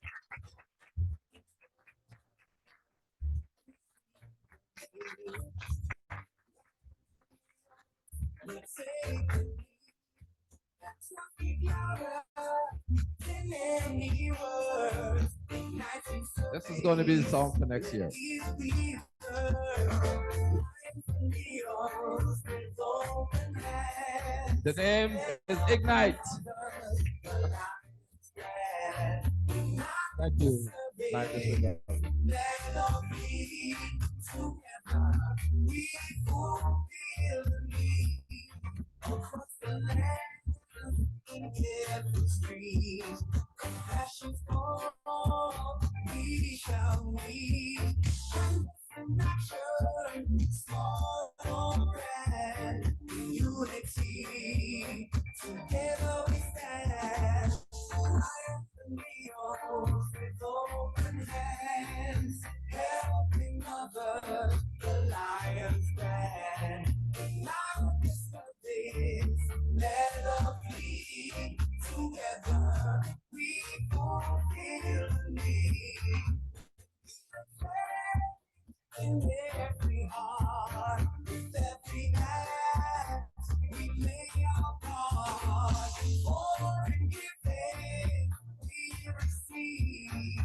This is going to be the song for next year. The name is Ignite. Thank you. Compassion for all, we shall meet. Small or grand, unity. Together we stand. Lions and Leos with open hands, helping others. The Lions brand. Now this service, let love be. Together we fulfill the need. In every heart, with every act, we play our part. For in giving, we receive.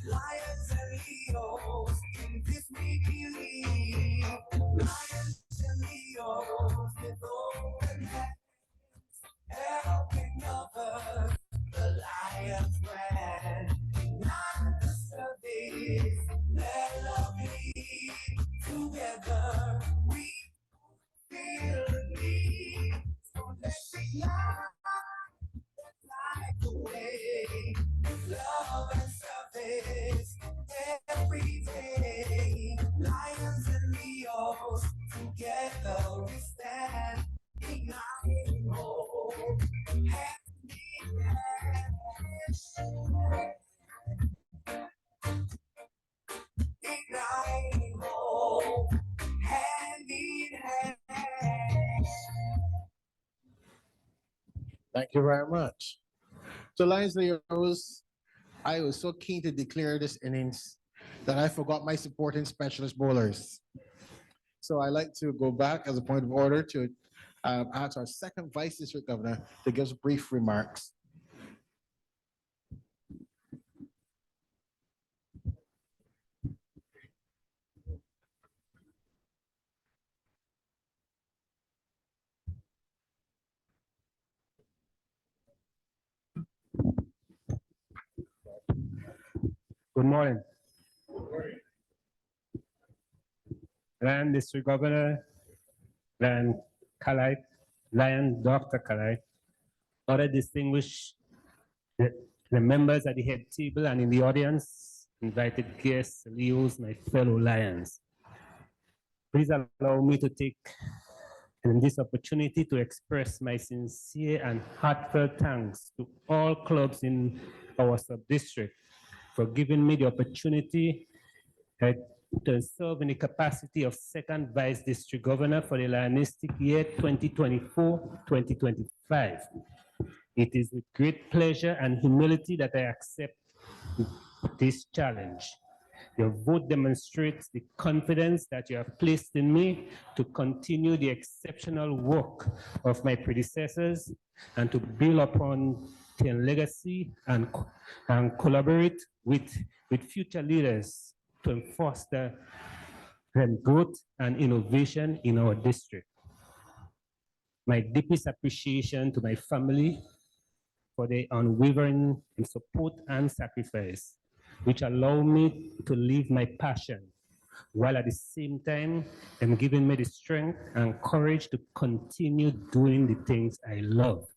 Lions and Leos, in this we believe. Lions and Leos, with open hands, helping others. The Lions brand, not the service. Let love be. Together we feel the need. So let's ignite the way. Love and service every day. Lions and Leos, together we stand. Igniting hope. Hand in hand. Igniting hope, hand in hand. Thank you very much. So Lions Leos, I was so keen to declare this innings that I forgot my supporting specialist bowlers. So I like to go back as a point of order to ask our second Vice District Governor to give us brief remarks. Good morning. Lion District Governor, Lion Kalai, Lion Dr. Kalai, other distinguished the members at the head table and in the audience, invited guests, Leos, my fellow Lions. Please allow me to take this opportunity to express my sincere and heartfelt thanks to all clubs in our sub-district for giving me the opportunity to serve in the capacity of second Vice District Governor for the Lionistic year 2024-2025. It is with great pleasure and humility that I accept this challenge. Your vote demonstrates the confidence that you have placed in me to continue the exceptional work of my predecessors and to build upon their legacy and collaborate with future leaders to foster growth and innovation in our district. My deepest appreciation to my family for their unwavering support and sacrifice, which allow me to live my passion, while at the same time, them giving me the strength and courage to continue doing the things I love.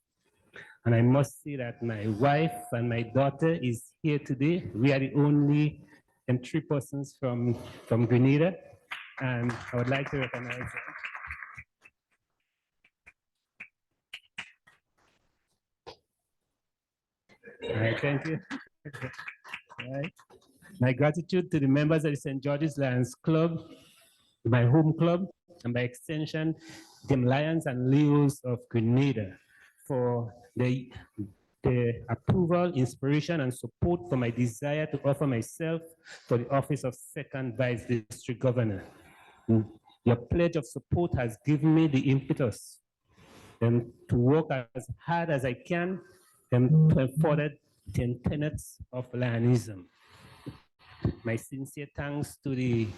And I must say that my wife and my daughter is here today. We are the only three persons from Grenada, and I would like to recognize them. All right, thank you. All right. My gratitude to the members of the St. George's Lions Club, my home club, and by extension, the Lions and Leos of Grenada for the approval, inspiration, and support for my desire to offer myself for the office of second Vice District Governor. Your pledge of support has given me the impetus to work as hard as I can to further the tenets of Lionism. My sincere thanks to the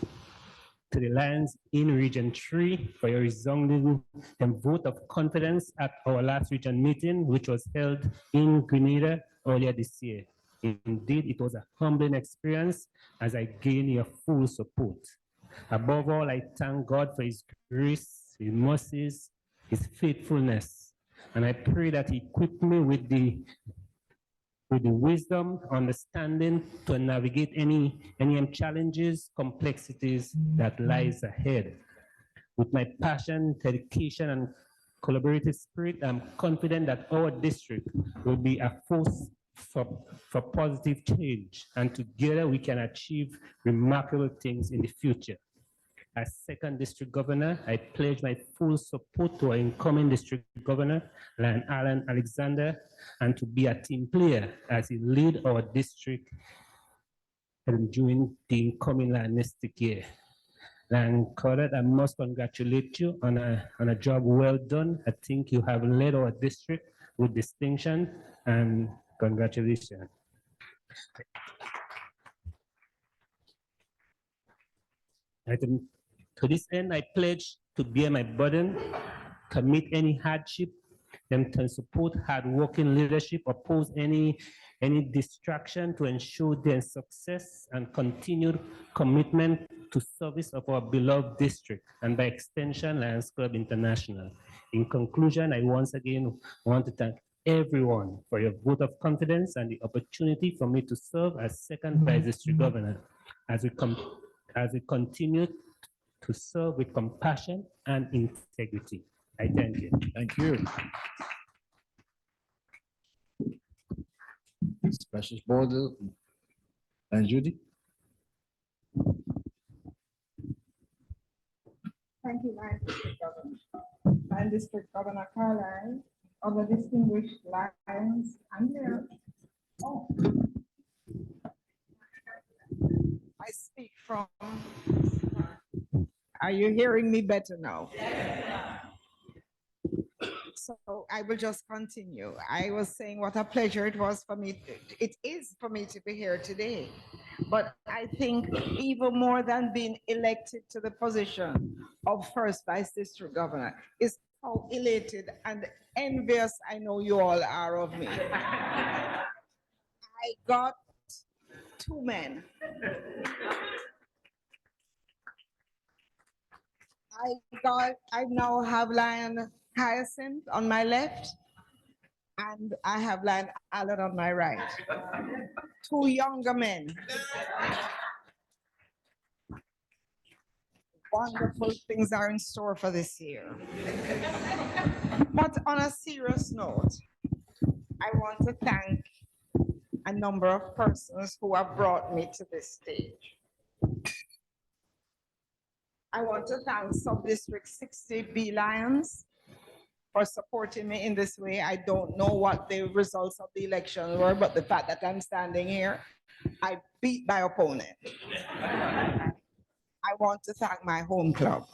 Lions in Region 3 for your resounding vote of confidence at our last region meeting, which was held in Grenada earlier this year. Indeed, it was a humbling experience as I gained your full support. Above all, I thank God for His grace, His mercies, His faithfulness, and I pray that He equip me with the wisdom, understanding to navigate any challenges, complexities that lies ahead. With my passion, dedication, and collaborative spirit, I'm confident that our district will be a force for positive change, and together we can achieve remarkable things in the future. As second district governor, I pledge my full support to our incoming district governor, Lion Alan Alexander, and to be a team player as he lead our district during the incoming Lionistic year. And Claudette, I must congratulate you on a job well done. I think you have led our district with distinction, and congratulations. To this end, I pledge to bear my burden, to meet any hardship, and to support hardworking leadership, oppose any distraction to ensure their success and continued commitment to service of our beloved district, and by extension, Lions Club International. In conclusion, I once again want to thank everyone for your vote of confidence and the opportunity for me to serve as second Vice District Governor as we continue to serve with compassion and integrity. I thank you. Thank you. Special Border and Judy. Thank you, Lion District Governor. Lion District Governor Caroline, other distinguished Lions and Mayor. Oh. I speak from. Are you hearing me better now? So I will just continue. I was saying what a pleasure it was for me. It is for me to be here today. But I think even more than being elected to the position of first Vice District Governor is how elated and envious I know you all are of me. I got two men. I now have Lion Hyacinth on my left, and I have Lion Allen on my right. Two younger men. Wonderful things are in store for this year. But on a serious note, I want to thank a number of persons who have brought me to this stage. I want to thank Sub-District 60B Lions for supporting me in this way. I don't know what the results of the election were, but the fact that I'm standing here, I beat my opponent. I want to thank my home club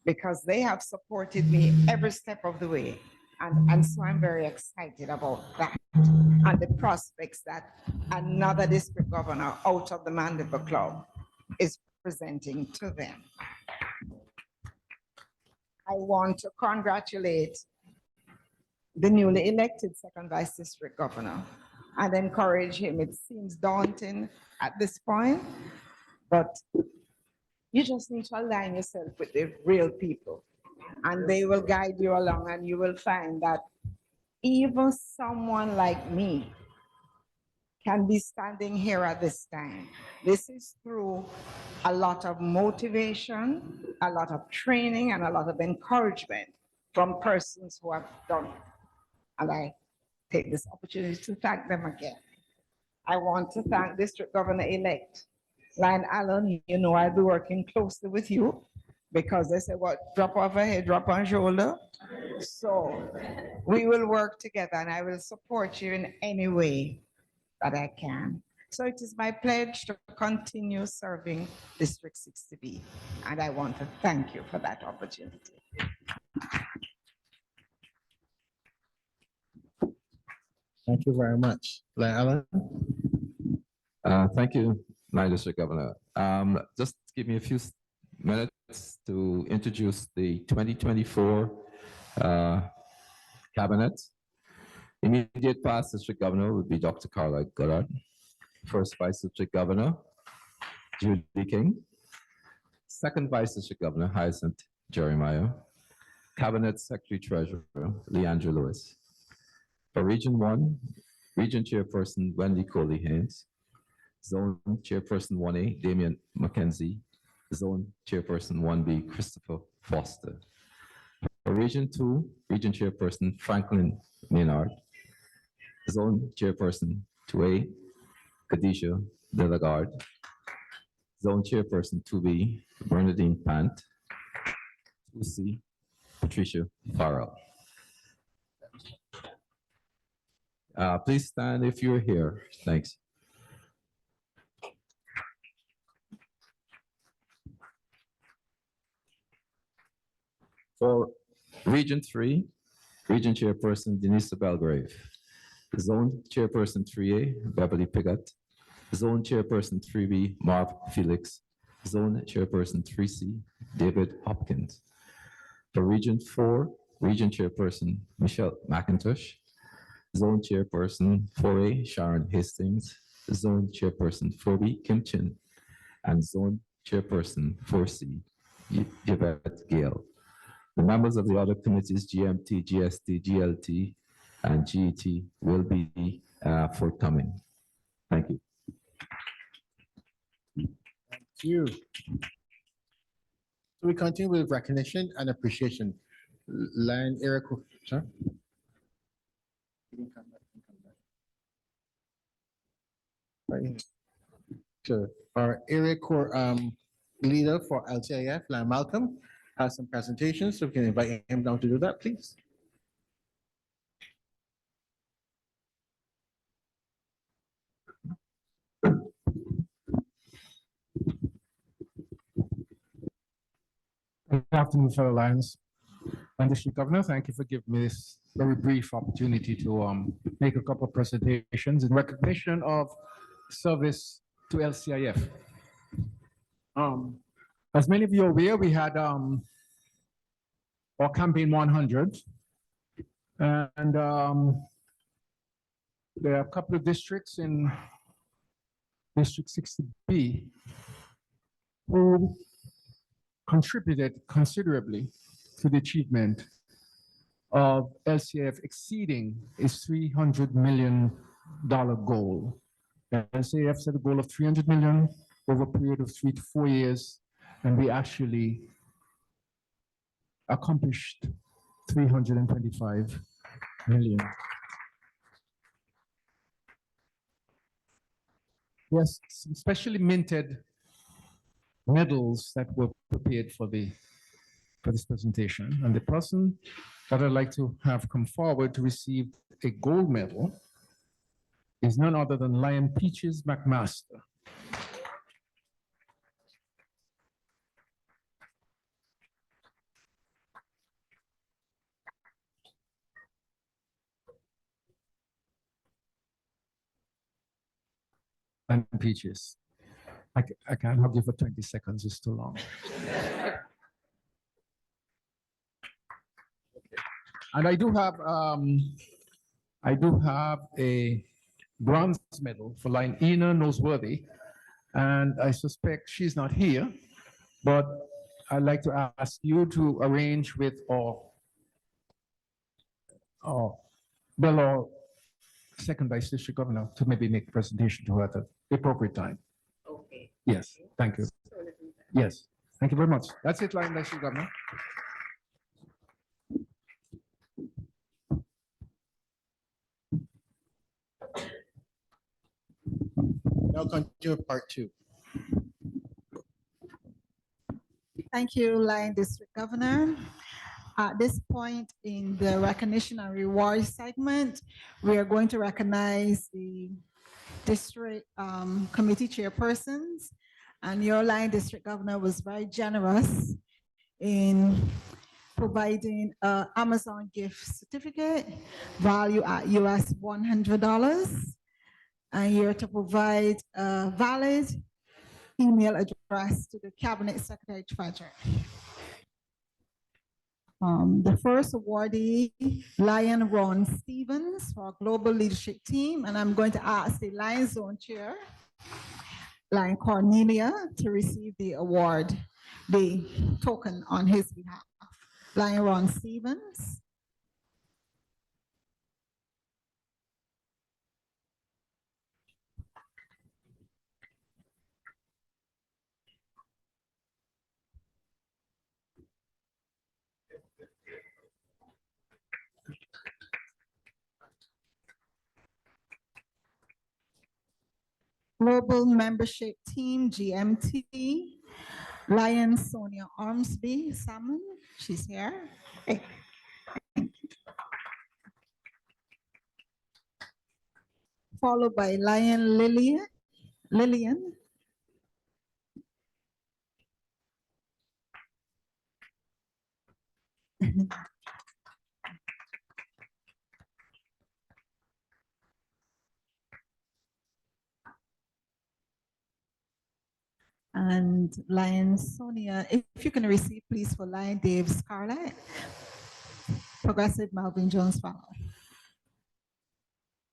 because they have supported me every step of the way. And so I'm very excited about that and the prospects that another district governor out of the Mandeville Club is presenting to them. I want to congratulate the newly elected second vice district governor and encourage him. It seems daunting at this point, but you just need to align yourself with the real people and they will guide you along, and you will find that even someone like me can be standing here at this time. This is through a lot of motivation, a lot of training, and a lot of encouragement from persons who have done it. And I take this opportunity to thank them again. I want to thank District Governor-elect Lion Allen. You know I'll be working closely with you because they say, what, drop off a head, drop on shoulder. So we will work together and I will support you in any way that I can. So it is my pledge to continue serving District 60B. And I want to thank you for that opportunity. Thank you very much. Lion Allen? Thank you, my district governor. Just give me a few minutes to introduce the 2024 cabinet. Immediate past district governor would be Dr. Carla Goddard. First vice district governor, Judy King. Second vice district governor, Hyacinth Jeremiah. Cabinet secretary treasurer, Leandra Lewis. For Region 1, Region Chairperson Wendy Coley Haynes. Zone Chairperson 1A, Damian McKenzie. Zone Chairperson 1B, Christopher Foster. For Region 2, Region Chairperson Franklin Maynard. Zone Chairperson 2A, Khadijah De La Garde. Zone Chairperson 2B, Bernadine Pant. 2C, Patricia Farrell. Please stand if you're here. Thanks. For Region 3, Region Chairperson Denise Belgrave. Zone Chairperson 3A, Beverly Piggott. Zone Chairperson 3B, Mark Felix. Zone Chairperson 3C, David Hopkins. For Region 4, Region Chairperson Michelle McIntosh. Zone Chairperson 4A, Sharon Hastings. Zone Chairperson 4B, Kim Chin. And Zone Chairperson 4C, Yvette Gale. The members of the other committees, GMT, GST, GLT, and GET, will be forthcoming. Thank you. Thank you. So we continue with recognition and appreciation. Lion Eric, sir? Right here. So our area core leader for LTIF, Lion Malcolm, has some presentations, so we can invite him down to do that, please. Good afternoon, fellow Lions. And District Governor, thank you for giving me this very brief opportunity to make a couple of presentations in recognition of service to LCIF. As many of you are aware, we had our campaign 100, and there are a couple of districts in District 60B, who contributed considerably to the achievement of LCF exceeding its $300 million goal. The LCF set a goal of 300 million over a period of 3 to 4 years, and we actually accomplished 325 million. Yes, some specially minted medals that were prepared for this presentation. And the person that I'd like to have come forward to receive a gold medal is none other than Lion Peaches McMaster. Lion Peaches. I can't hug you for 20 seconds, it's too long. And I do have a bronze medal for Lion Ina Noseworthy, and I suspect she's not here, but I'd like to ask you to arrange with our second vice district governor to maybe make a presentation to her at the appropriate time. Okay. Yes, thank you. Yes, thank you very much. That's it, Lion District Governor. Now continue with part 2. Thank you, Lion District Governor. At this point in the recognition and reward segment, we are going to recognize the district committee chairpersons. And your Lion District Governor was very generous in providing an Amazon gift certificate value at US $100. And you're to provide a valid email address to the Cabinet Secretary Treasurer. The first awardee, Lion Ron Stevens for our Global Leadership Team, and I'm going to ask the Lion Zone Chair, Lion Cornelia, to receive the award, the token on his behalf. Lion Ron Stevens. Global Membership Team, GMT, Lion Sonia Ormsby Salmon, she's here. Hey. Followed by Lion Lillian. And Lion Sonia, if you can receive, please, for Lion Dave Scarlett, Progressive Melvin Jones Fellow.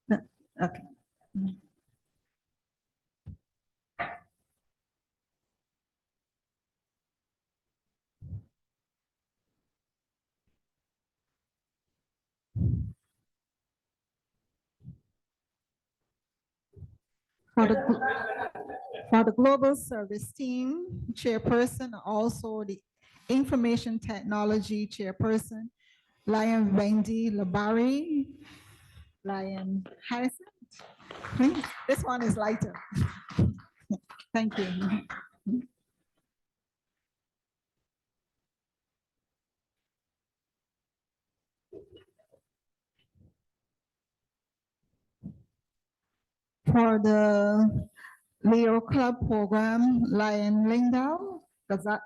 No, okay. For the Global Service Team Chairperson, also the Information Technology Chairperson, Lion Wendy Labari, Lion Harrison. Please, this one is lighter. Thank you. For the Leo Club Program, Lion Lindau, Gustav,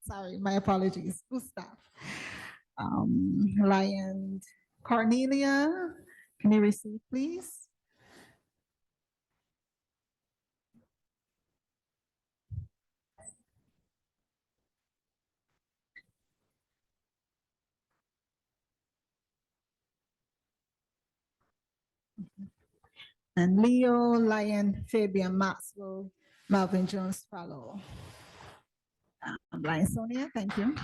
sorry, my apologies, Gustav. Lion Cornelia, can you receive, please? And Leo, Lion Fabian Maxwell, Melvin Jones Fellow. Lion Sonia, thank you.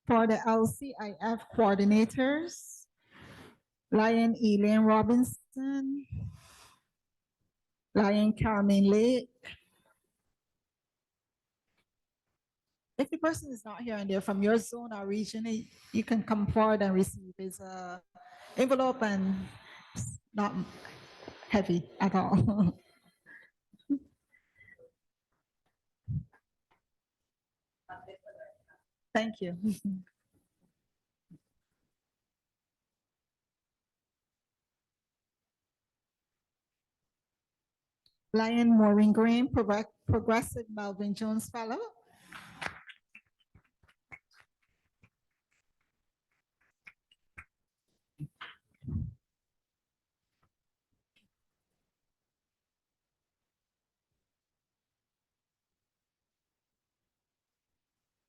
For the LCIF coordinators, Lion Elaine Robinson, Lion Carmen Lake. If the person is not here and they're from your zone or region, you can come forward and receive his envelope, and it's not heavy at all. Thank you. Lion Maureen Green, Progressive Melvin Jones Fellow.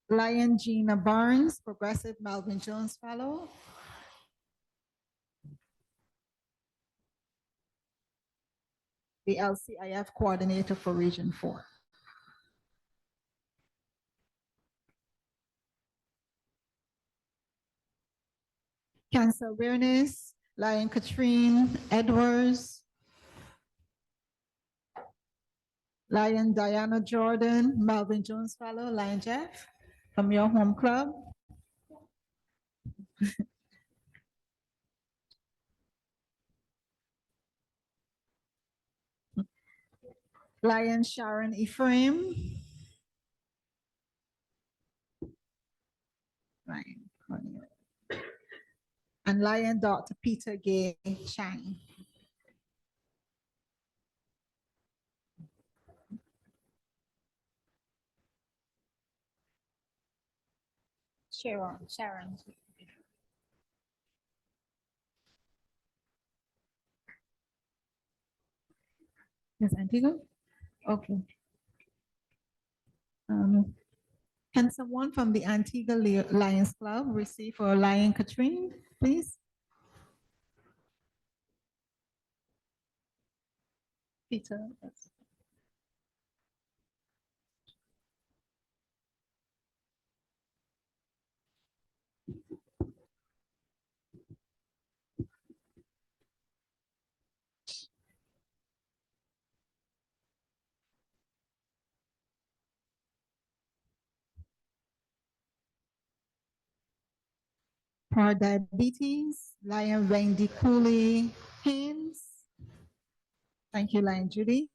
Lion Gina Barnes, Progressive Melvin Jones Fellow. The LCIF Coordinator for Region 4. Cancer Awareness, Lion Katrine Edwards. Lion Diana Jordan, Melvin Jones Fellow, Lion Jeff, from your home club. Lion Sharon Ephraim. Lion Cornelia. And Lion Dr. Peter Gay Chang. Sharon. Yes, Antigua? Okay. Can someone from the Antigua Lions Club receive for Lion Katrine, please? Peter. Yes. For diabetes, Lion Wendy Cooley Haynes. Thank you, Lion Judy.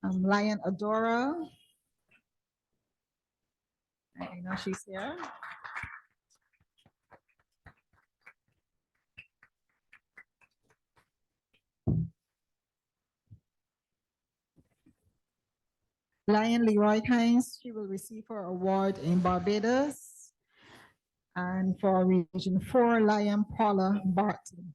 Lion Adora. I know she's here. Lion Leroy Hines, she will receive her award in Barbados. And for Region 4, Lion Paula Barton.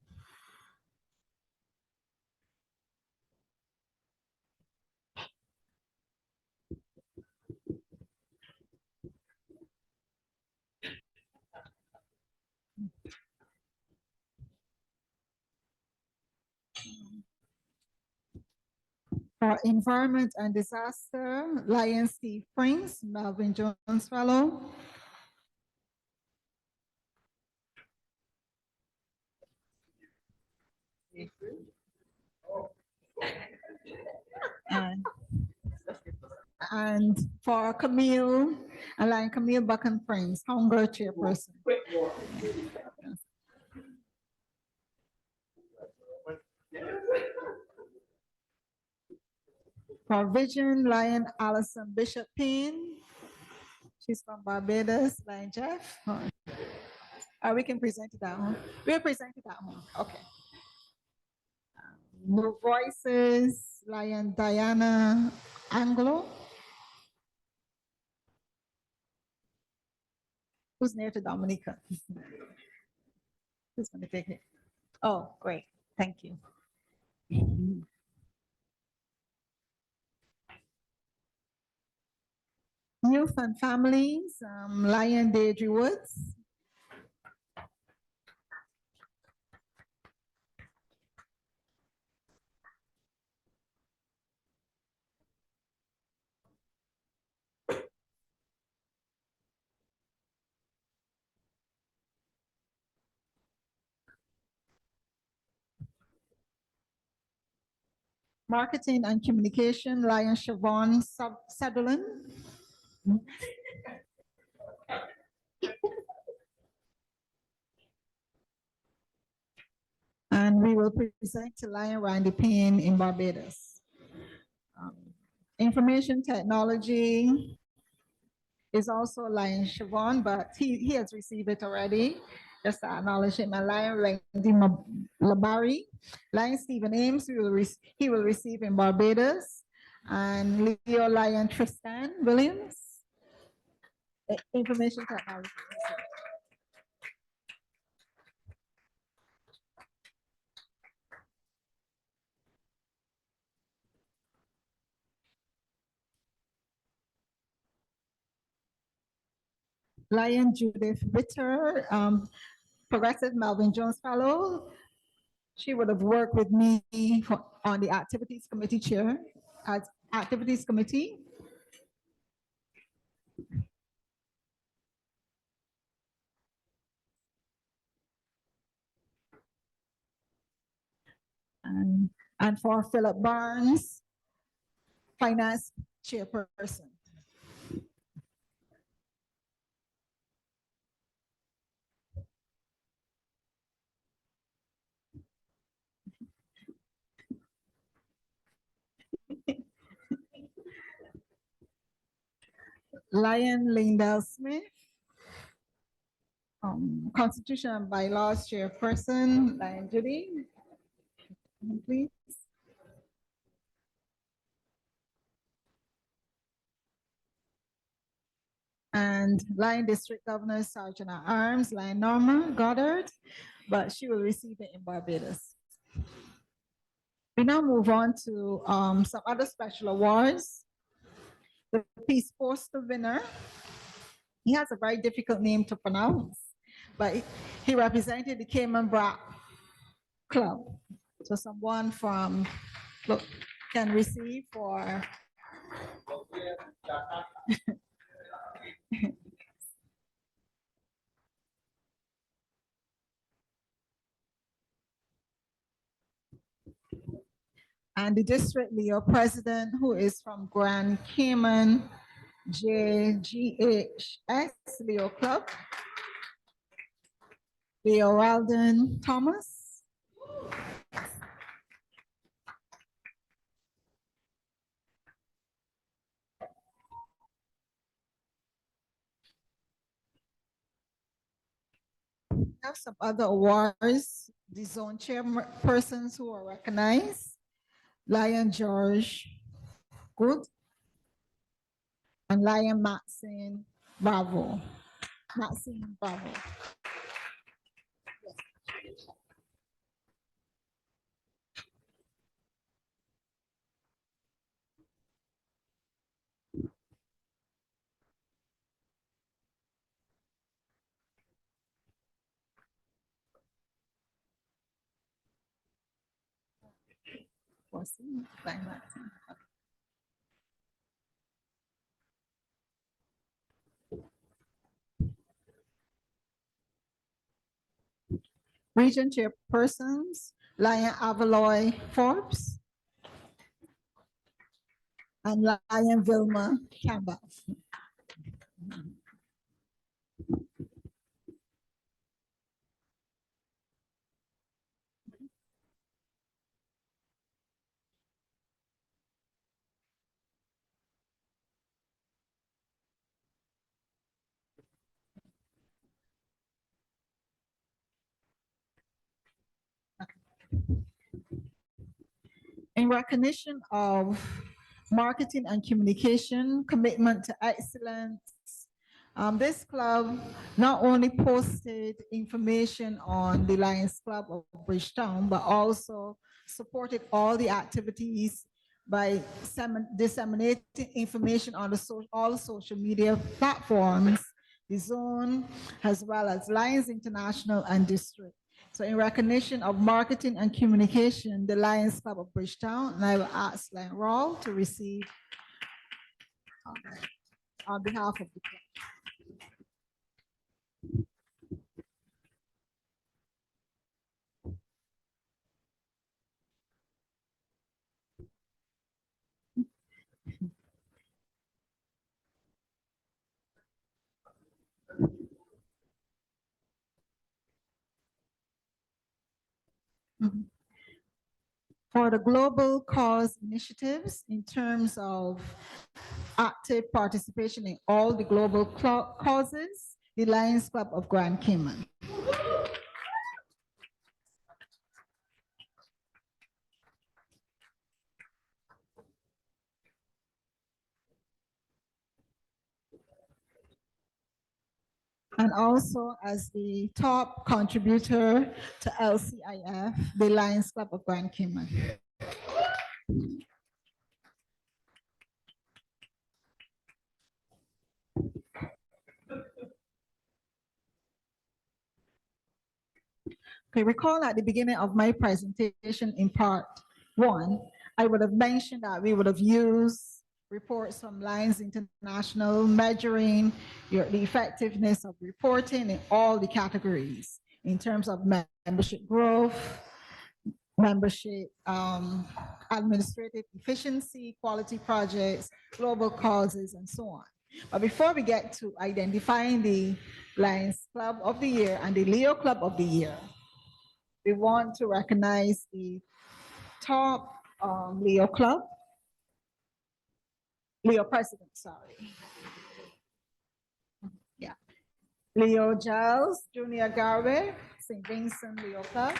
For Environment and Disaster, Lion Steve Prince, Melvin Jones Fellow. And for Camille, Lion Camille Buchan Prince, Hunger Chairperson. For Vision, Lion Allison Bishop Payne. She's from Barbados. Lion Jeff. We can present it at home. We'll present it at home. Okay. No Voices, Lion Diana Anglo. Who's near to Dominica? Who's gonna take it? Oh, great, thank you. Youth and families, Lion Deirdre Woods. Marketing and Communication, Lion Siobhan Sutherland. And we will present to Lion Randy Payne in Barbados. Information Technology is also Lion Siobhan, but he has received it already. Just to acknowledge him. And Lion Randy Labari, Lion Stephen Ames, he will receive in Barbados. And Leo Lion Tristan Williams, Information Technology. Lion Judith Ritter, Progressive Melvin Jones Fellow. She would have worked with me on the Activities Committee chair, as Activities Committee. And for Philip Barnes, Finance Chairperson. Lion Lindell Smith, Constitution and Bylaws Chairperson, Lion Judy, please. And Lion District Governor Sergeant at Arms, Lion Norma Goddard, but she will receive it in Barbados. We now move on to some other special awards. The Peace Poster winner, he has a very difficult name to pronounce, but he represented the Cayman Brac Club. So someone from, look, can receive for and the district Leo president, who is from Grand Cayman, JGHS Leo Club, Leo Weldon Thomas. We have some other awards, the zone chairpersons who are recognized. Lion George Good and Lion Maxine Bravo. Maxine Bravo. Region chairpersons, Lion Avaloy Forbes and Lion Vilma Campbell. In recognition of marketing and communication, commitment to excellence, This club not only posted information on the Lions Club of Bridgetown, but also supported all the activities by disseminating information on all social media platforms, the zone, as well as Lions International and District. So in recognition of marketing and communication, the Lions Club of Bridgetown, and I will ask Lion Rawl to receive on behalf of the club. For the global cause initiatives, in terms of active participation in all the global causes, the Lions Club of Grand Cayman. And also as the top contributor to LCIF, the Lions Club of Grand Cayman. Okay, recall at the beginning of my presentation in part 1, I would have mentioned that we would have used reports from Lions International measuring the effectiveness of reporting in all the categories in terms of membership growth, membership administrative efficiency, quality projects, global causes, and so on. But before we get to identifying the Lions Club of the Year and the Leo Club of the Year, we want to recognize the top Leo Club, Leo President, sorry. Yeah. Leo Giles, Junior Garvey, St. Vincent Leo Club.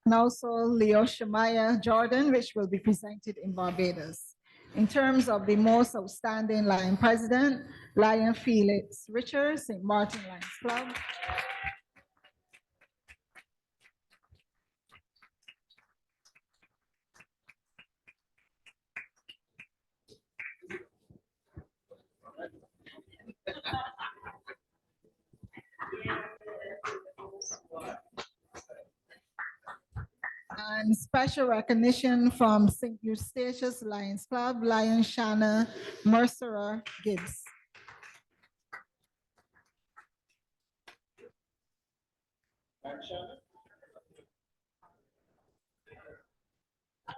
And also Leo Shemaiah Jordan, which will be presented in Barbados. In terms of the most outstanding Lion President, Lion Felix Richards, St. Martin Lions Club. And special recognition from St. Eustatius Lions Club, Lion Shanna Mercer Gibbs.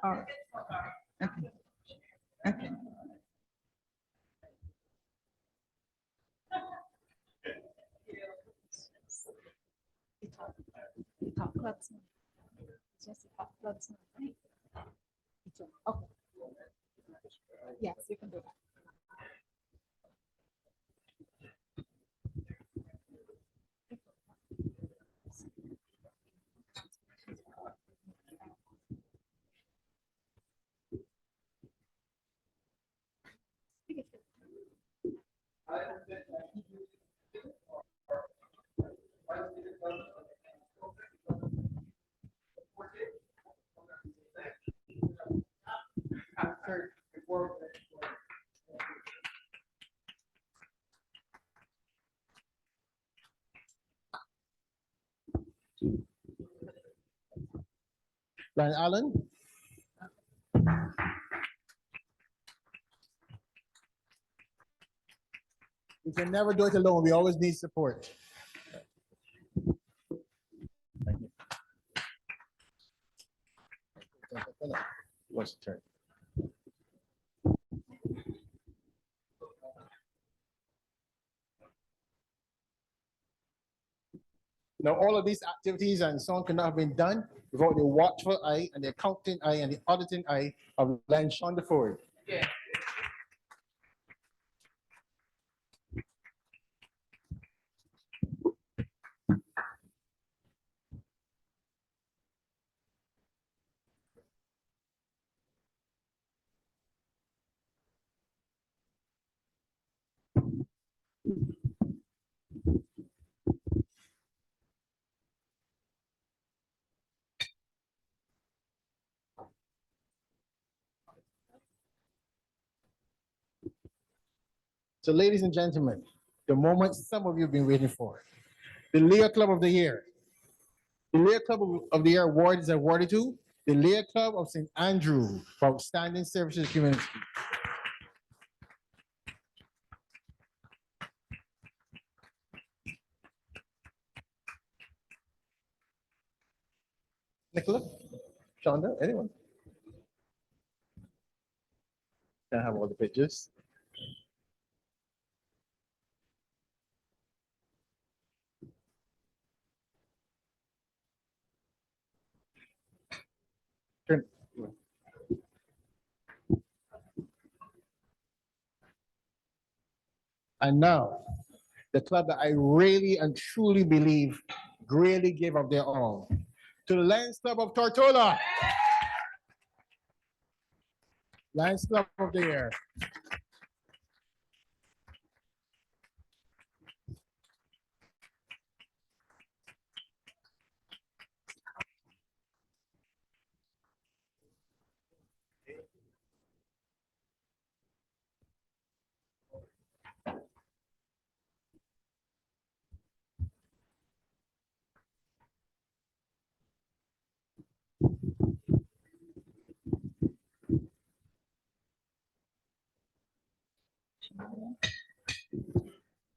Oh, okay. Okay. Top clubs. Just the top clubs. Okay. Yes, you can do that. Lion Allen. We can never do it alone. We always need support. Thank you. What's the turn? Now, all of these activities and so on could not have been done without the watchful eye and the accounting eye and the auditing eye of Lion Sean DeFord. Yeah. So ladies and gentlemen, the moment some of you have been waiting for, the Leo Club of the Year. The Leo Club of the Year award is awarded to the Leo Club of St. Andrew for outstanding services to the community. Nicola, Shonda, anyone? Can I have all the pictures? Turn. And now, the club that I really and truly believe really gave up their all. To the Lions Club of Tortola. Lions Club of the Year.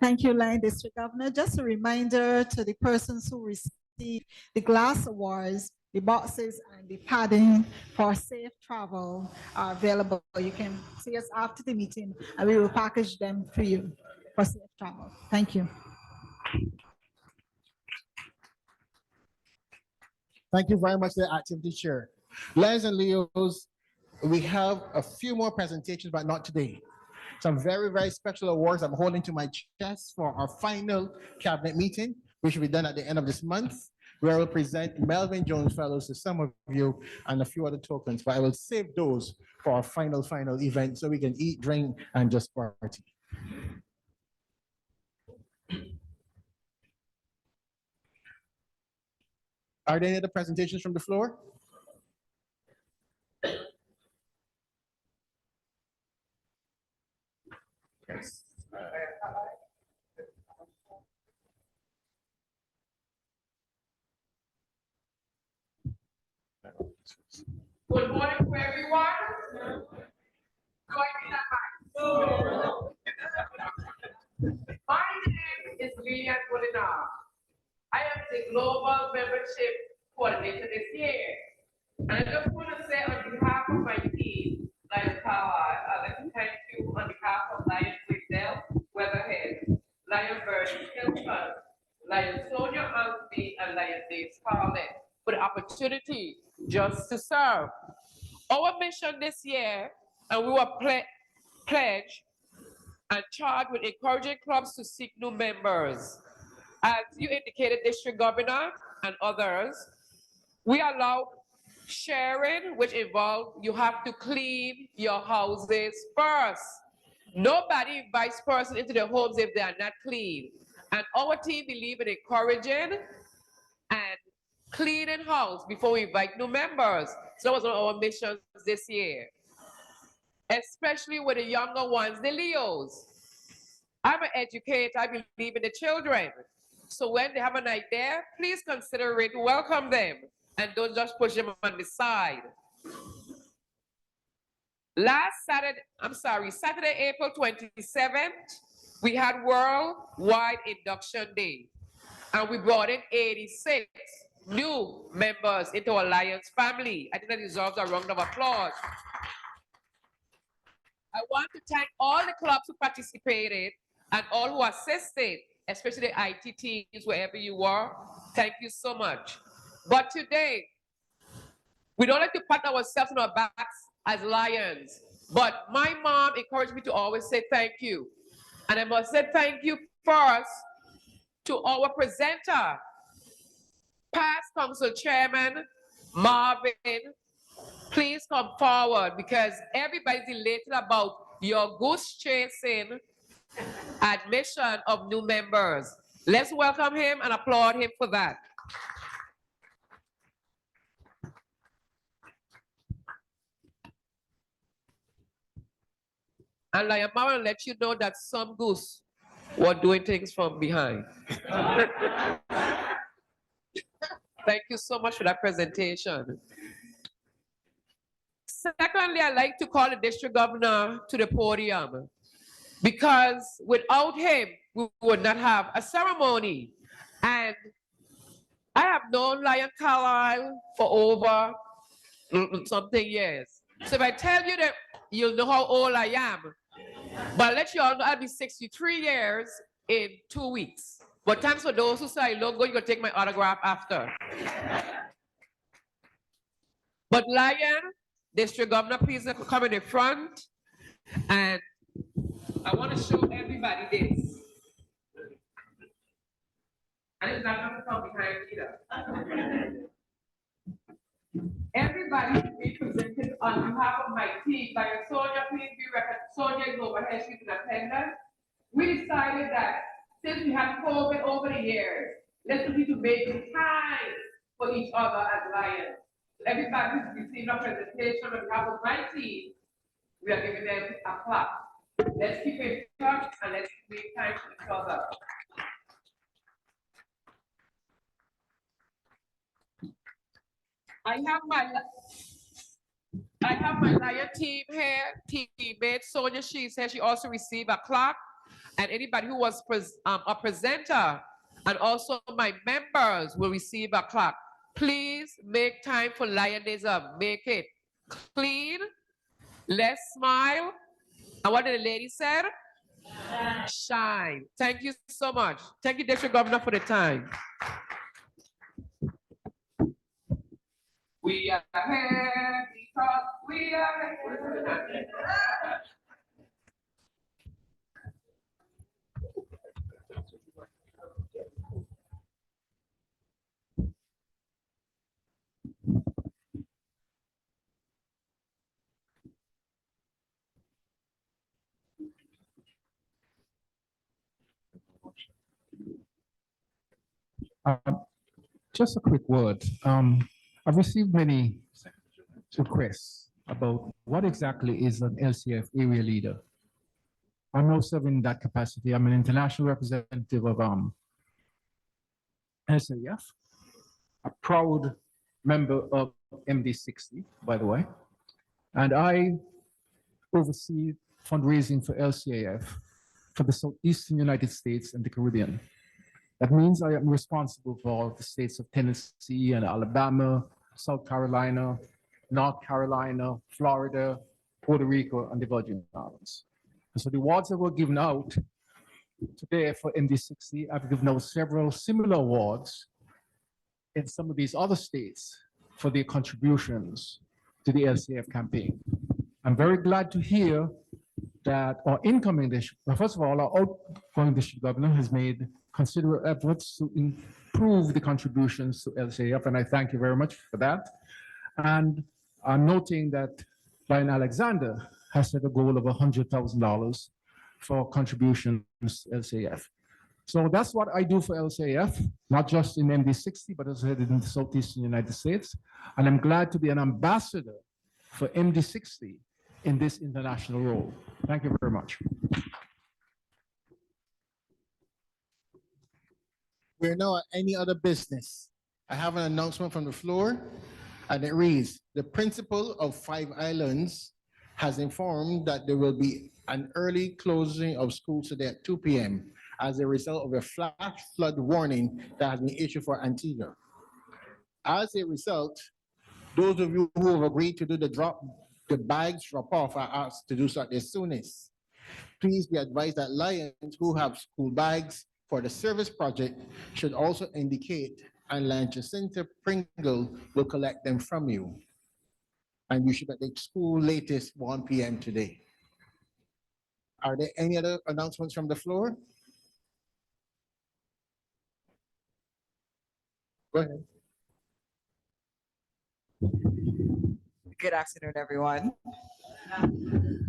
Thank you, Lion District Governor. Just a reminder to the persons who received the glass awards, the boxes and the padding for safe travel are available. You can see us after the meeting and we will package them for you for safe travel. Thank you. Thank you very much, the activity chair. Lions and Leos, we have a few more presentations, but not today. Some very, very special awards I'm holding to my chest for our final cabinet meeting, which will be done at the end of this month, where I will present Melvin Jones Fellows to some of you and a few other tokens, but I will save those for our final event so we can eat, drink, and just party. Are there any other presentations from the floor? Yes. Good morning to everyone. My name is Lillian Godinov. I am the Global Membership Coordinator this year. And I just want to say on behalf of my team, Lion Power, I'd like to thank you on behalf of Lion Whitdale, Weatherhead, Lion Bird Hilton, Lion Sonia Ansby, and Lion Dave Scarlett for the opportunity just to serve. Our mission this year, and we were pledged and charged with encouraging clubs to seek new members. As you indicated, District Governor and others, we allow sharing, which involves you have to clean your houses first. Nobody invites person into their homes if they are not clean. And our team believe in encouraging and cleaning house before we invite new members. So that was one of our missions this year, especially with the younger ones, the Leos. I'm an educator, I believe in the children. So when they have an idea, please consider it, welcome them, and don't just push them on the side. Saturday, April 27th, we had Worldwide Induction Day, and we brought in 86 new members into our Lions family. I think that deserves a round of applause. I want to thank all the clubs who participated and all who assisted, especially the IT teams, wherever you are. Thank you so much. But today, we don't like to pat ourselves on our backs as Lions, but my mom encouraged me to always say thank you. And I must say thank you first to our presenter, past council chairman, Marvin. Please come forward because everybody's elated about your goose chasing admission of new members. Let's welcome him and applaud him for that. And Lion Mara will let you know that some goose were doing things from behind. Thank you so much for that presentation. Secondly, I'd like to call the district governor to the podium because without him, we would not have a ceremony. And I have known Lion Carlisle for over something years. So if I tell you that, you'll know how old I am. But I'll let you all know I'll be 63 years in 2 weeks. But thanks for those who say I look good, you can take my autograph after. But Lion, District Governor, please come in the front. And I want to show everybody this. And it's not going to come behind either. Everybody is represented on behalf of my team by Sonia. Please be recognized. Sonia is over here, she's in attendance. We decided that since we have COVID over the years, let's need to make time for each other as Lions. Everybody who's received a presentation on behalf of my team, we are giving them a clap. Let's keep in touch and let's make time for each other. I have my Lion team here, teammate Sonia. She said she also received a clock. And anybody who was a presenter and also my members will receive a clock. Please make time for Lionism. Make it clean. Let's smile. And what did the lady said? Shine. Thank you so much. Thank you, District Governor, for the time. We are here because we are here. Just a quick word. I've received many requests about what exactly is an LCF area leader. I'm now serving in that capacity. I'm an international representative of LCF, a proud member of MD60, by the way. And I oversee fundraising for LCAF for the Southeastern United States and the Caribbean. That means I am responsible for the states of Tennessee and Alabama, South Carolina, North Carolina, Florida, Puerto Rico, and the Virgin Islands. And so the awards that were given out today for MD60, I've given out several similar awards in some of these other states for their contributions to the LCF campaign. I'm very glad to hear that our incoming district, well, first of all, our outgoing district governor has made considerable efforts to improve the contributions to LCF, and I thank you very much for that. And I'm noting that Lion Alexander has set a goal of $100,000 for contributions to LCF. So that's what I do for LCF, not just in MD60, but as I said in the Southeastern United States. And I'm glad to be an ambassador for MD60 in this international role. Thank you very much. We're now at any other business. I have an announcement from the floor, and it reads, the principal of Five Islands has informed that there will be an early closing of schools today at 2 p.m. as a result of a flash flood warning that has been issued for Antigua. As a result, those of you who have agreed to do the bags drop off are asked to do so at the soonest. Please be advised that Lions who have school bags for the service project should also indicate, and Lion Jacinta Pringle will collect them from you. And you should be at the school latest 1 p.m. today. Are there any other announcements from the floor? Go ahead. Good afternoon, everyone.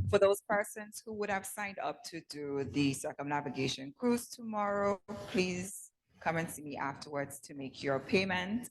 For those persons who would have signed up to do the circumnavigation cruise tomorrow, please come and see me afterwards to make your payment.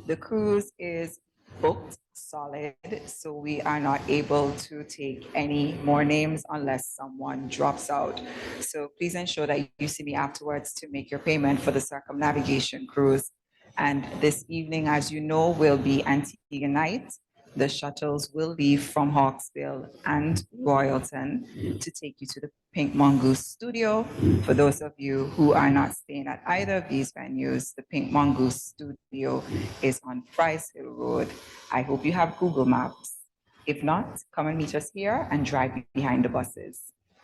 The cruise is booked solid, so we are not able to take any more names unless someone drops out. So please ensure that you see me afterwards to make your payment for the circumnavigation cruise. And this evening, as you know, will be Antigua night. The shuttles will leave from Hawksbill and Royalton to take you to the Pink Mongoose Studio. For those of you who are not staying at either of these venues, the Pink Mongoose Studio is on Price Hill Road. I hope you have Google Maps. If not, come and meet us here and drive behind the buses.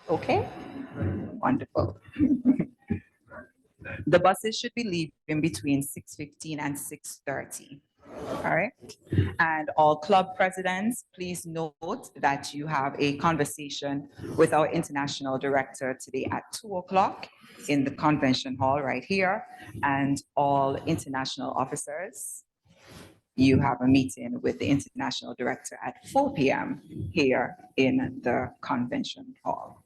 Okay? Wonderful. The buses should be leaving between 6:15 and 6:30. All right. And all club presidents, please note that you have a conversation with our international director today at 2 o'clock in the convention hall right here. And all international officers, you have a meeting with the international director at 4 p.m. here in the convention hall.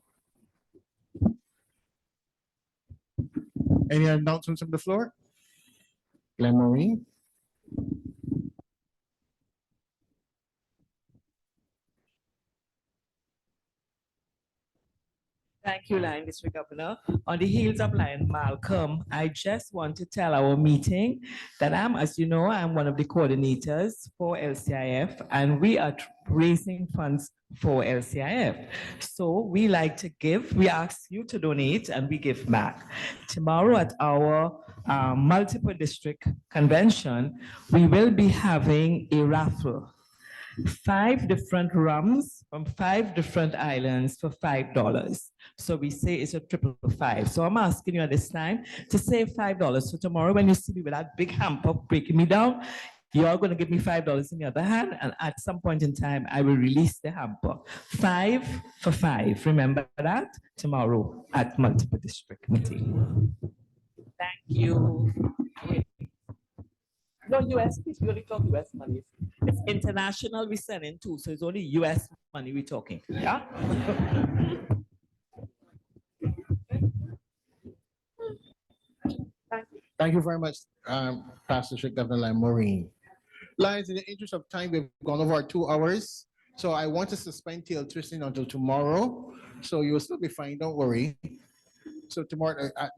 Any announcements from the floor? Glenn Maureen? Thank you, Lion District Governor. On the heels of Lion Malcolm, I just want to tell our meeting that as you know, I'm one of the coordinators for LCIF, and we are raising funds for LCIF. So we like to give, we ask you to donate and we give back. Tomorrow at our multiple district convention, we will be having a raffle. 5 different rums from 5 different islands for $5. So we say it's a 555. So I'm asking you at this time to save $5. So tomorrow when you see me with that big hamper breaking me down, you're going to give me $5 in the other hand, and at some point in time, I will release the hamper. 5 for 5. Remember that tomorrow at multiple district meeting. Thank you. No, US, please, we only talk US money. It's international we're sending too, so it's only US money we're talking. Yeah? Thank you very much, Past District Governor Lion Maureen. Lions, in the interest of time, we've gone over our 2 hours. So I want to suspend tail twisting until tomorrow. So you'll still be fine, don't worry. So tomorrow at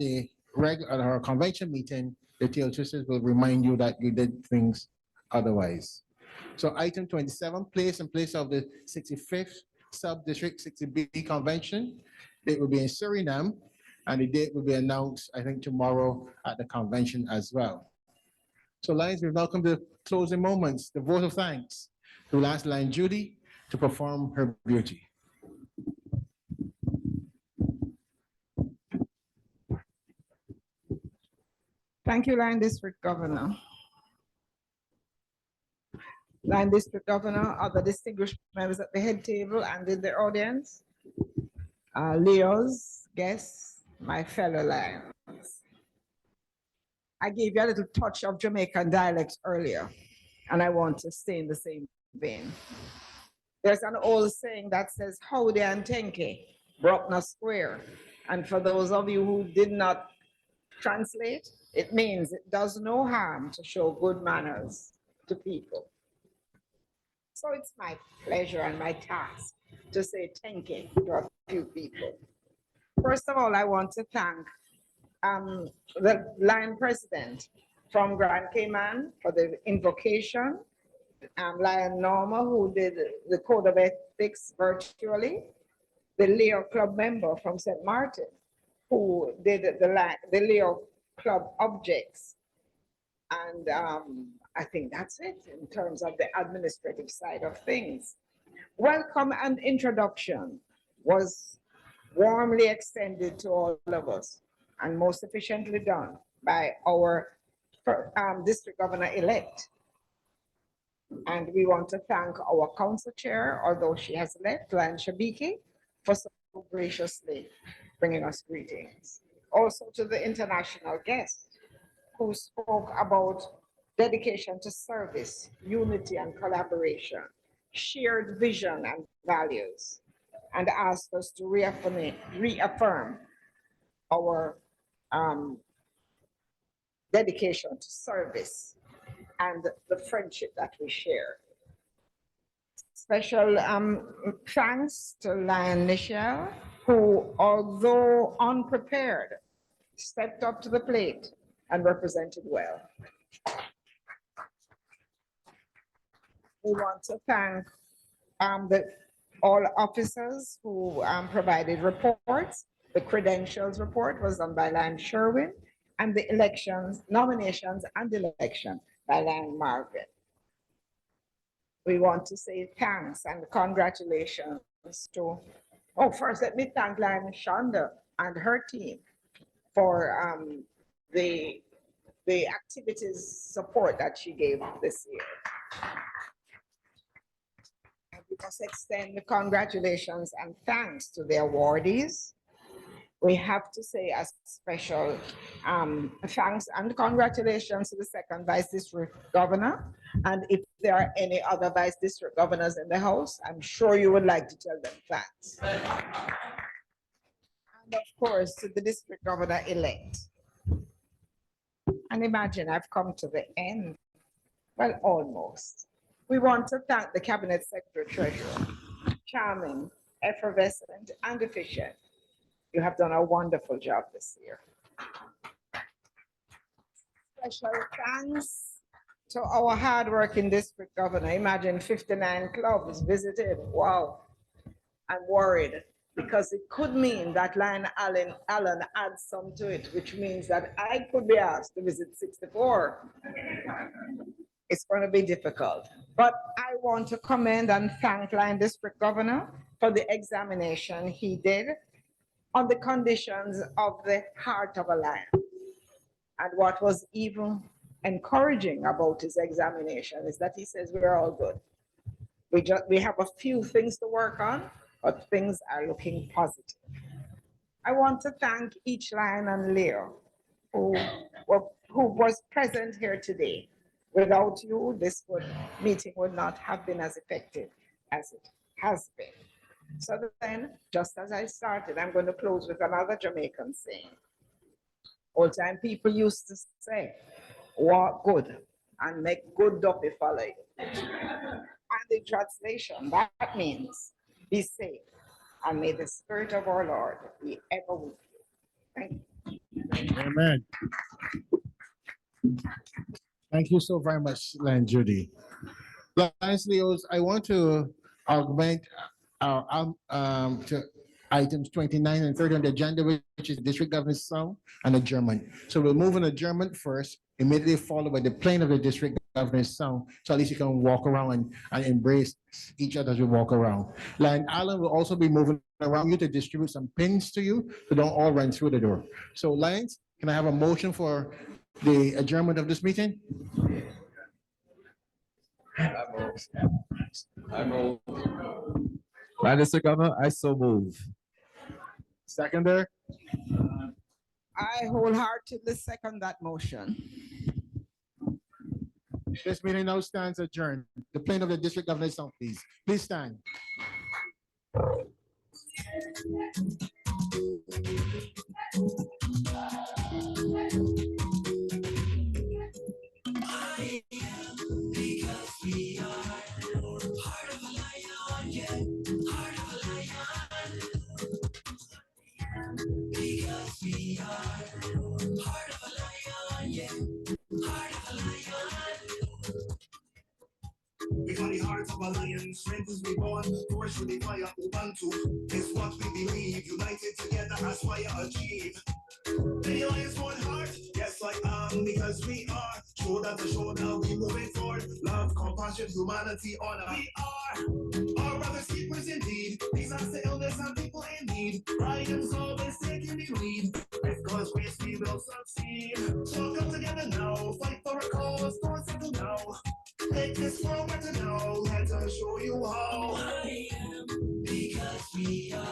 our convention meeting, the tail twisters will remind you that you did things otherwise. So item 27, place and place of the 65th Sub-District 60B Convention. It will be in Suriname, and the date will be announced, I think, tomorrow at the convention as well. So Lions, we welcome the closing moments, the vote of thanks. We'll ask Lion Judy to perform her beauty. Thank you, Lion District Governor. Lion District Governor, other distinguished members at the head table and in the audience, Leo's guests, my fellow Lions. I gave you a little touch of Jamaican dialect earlier, and I want to stay in the same vein. There's an old saying that says, howdy and tenke, Brockner Square. And for those of you who did not translate, it means it does no harm to show good manners to people. So it's my pleasure and my task to say thank you to a few people. First of all, I want to thank the Lion President from Grand Cayman for the invocation, Lion Norma, who did the Code of Ethics virtually, the Leo Club member from St. Martin, who did the Leo Club objects. And I think that's it in terms of the administrative side of things. Welcome and introduction was warmly extended to all of us and most efficiently done by our district governor-elect. And we want to thank our council chair, although she has left, Lion Shabiki, for so graciously bringing us greetings. Also to the international guests who spoke about dedication to service, unity and collaboration, shared vision and values, and asked us to reaffirm our dedication to service and the friendship that we share. Special thanks to Lion Michelle, who, although unprepared, stepped up to the plate and represented well. We want to thank all officers who provided reports. The credentials report was done by Lion Sherwin, and the elections, nominations and election by Lion Margaret. We want to say thanks and congratulations to, first let me thank Lion Shonda and her team for the activities support that she gave this year. And we must extend the congratulations and thanks to the awardees. We have to say a special thanks and congratulations to the second Vice District Governor. And if there are any other Vice District Governors in the House, I'm sure you would like to tell them thanks. And of course, to the District Governor-elect. And imagine I've come to the end. Well, almost. We want to thank the Cabinet Secretary Treasurer, charming, effervescent, and efficient. You have done a wonderful job this year. Special thanks to our hardworking district governor. Imagine 59 clubs visited. Wow. I'm worried because it could mean that Lion Allen adds some to it, which means that I could be asked to visit 64. It's going to be difficult. But I want to commend and thank Lion District Governor for the examination he did on the conditions of the heart of a lion. And what was even encouraging about his examination is that he says we're all good. We have a few things to work on, but things are looking positive. I want to thank each Lion and Leo who was present here today. Without you, this meeting would not have been as effective as it has been. So then, just as I started, I'm going to close with another Jamaican saying. Old time people used to say, walk good and make good duppy follow you. And in translation, that means be safe and may the Spirit of our Lord be ever with you. Thank you. Amen. Thank you so very much, Lion Judy. Lions Leos, I want to augment to items 29 and 30 on the agenda, which is district governor's song and adjournment. So we'll move on adjournment first, immediately followed by the playing of the district governor's song. So at least you can walk around and embrace each other as we walk around. Lion Allen will also be moving around you to distribute some pins to you, so don't all run through the door. So Lions, can I have a motion for the adjournment of this meeting? I move. Mr. Governor, I so move. Seconder? I wholeheartedly second that motion. This meeting now stands adjourned. The playing of the district governor's song, please. Please stand. Because we are part of a lion, yeah, part of a lion. Because we are part of a lion, yeah, part of a lion. We got the heart of a lion, strength is reborn, force through the fire, Ubuntu is what we believe, united together, aspire, achieve. Many lions, one heart, yes I am, because we are shoulder to shoulder, we moving forward, love, compassion, humanity, honor. We are our brothers keepers indeed, disaster, illness, and people in need. Lions always taking the lead, with God's grace we will succeed. So come together now, fight for a cause, don't settle now. Take this forward to now, let us show you how. I am, because we are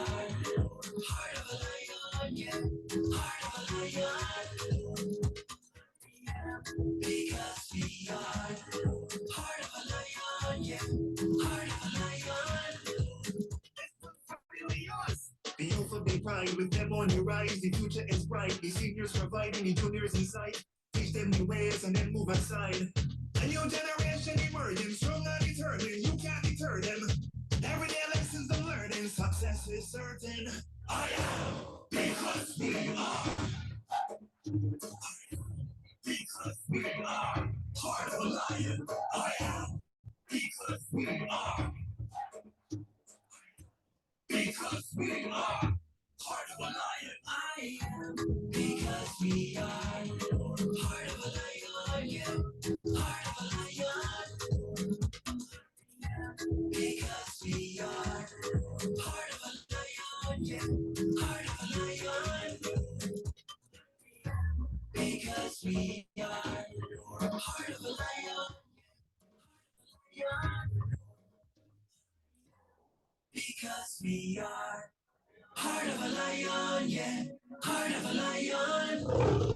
heart of a lion, yeah, heart of a lion. Because we are heart of a lion, yeah, heart of a lion. Really yours. The youth will be pride with them on the rise. The future is bright. The seniors providing the juniors inside. Teach them new ways and then move aside. A new generation emerging, strong and determined. You can't deter them. Every day lessons of learning, success is certain. I am because we are. Because we are part of a lion. I am because we are. Because we are part of a lion. I am because we are part of a lion. Yeah, part of a lion. Because we are part of a lion. Yeah, part of a lion. Because we are part of a lion. Because we are part of a lion, yeah, part of a lion.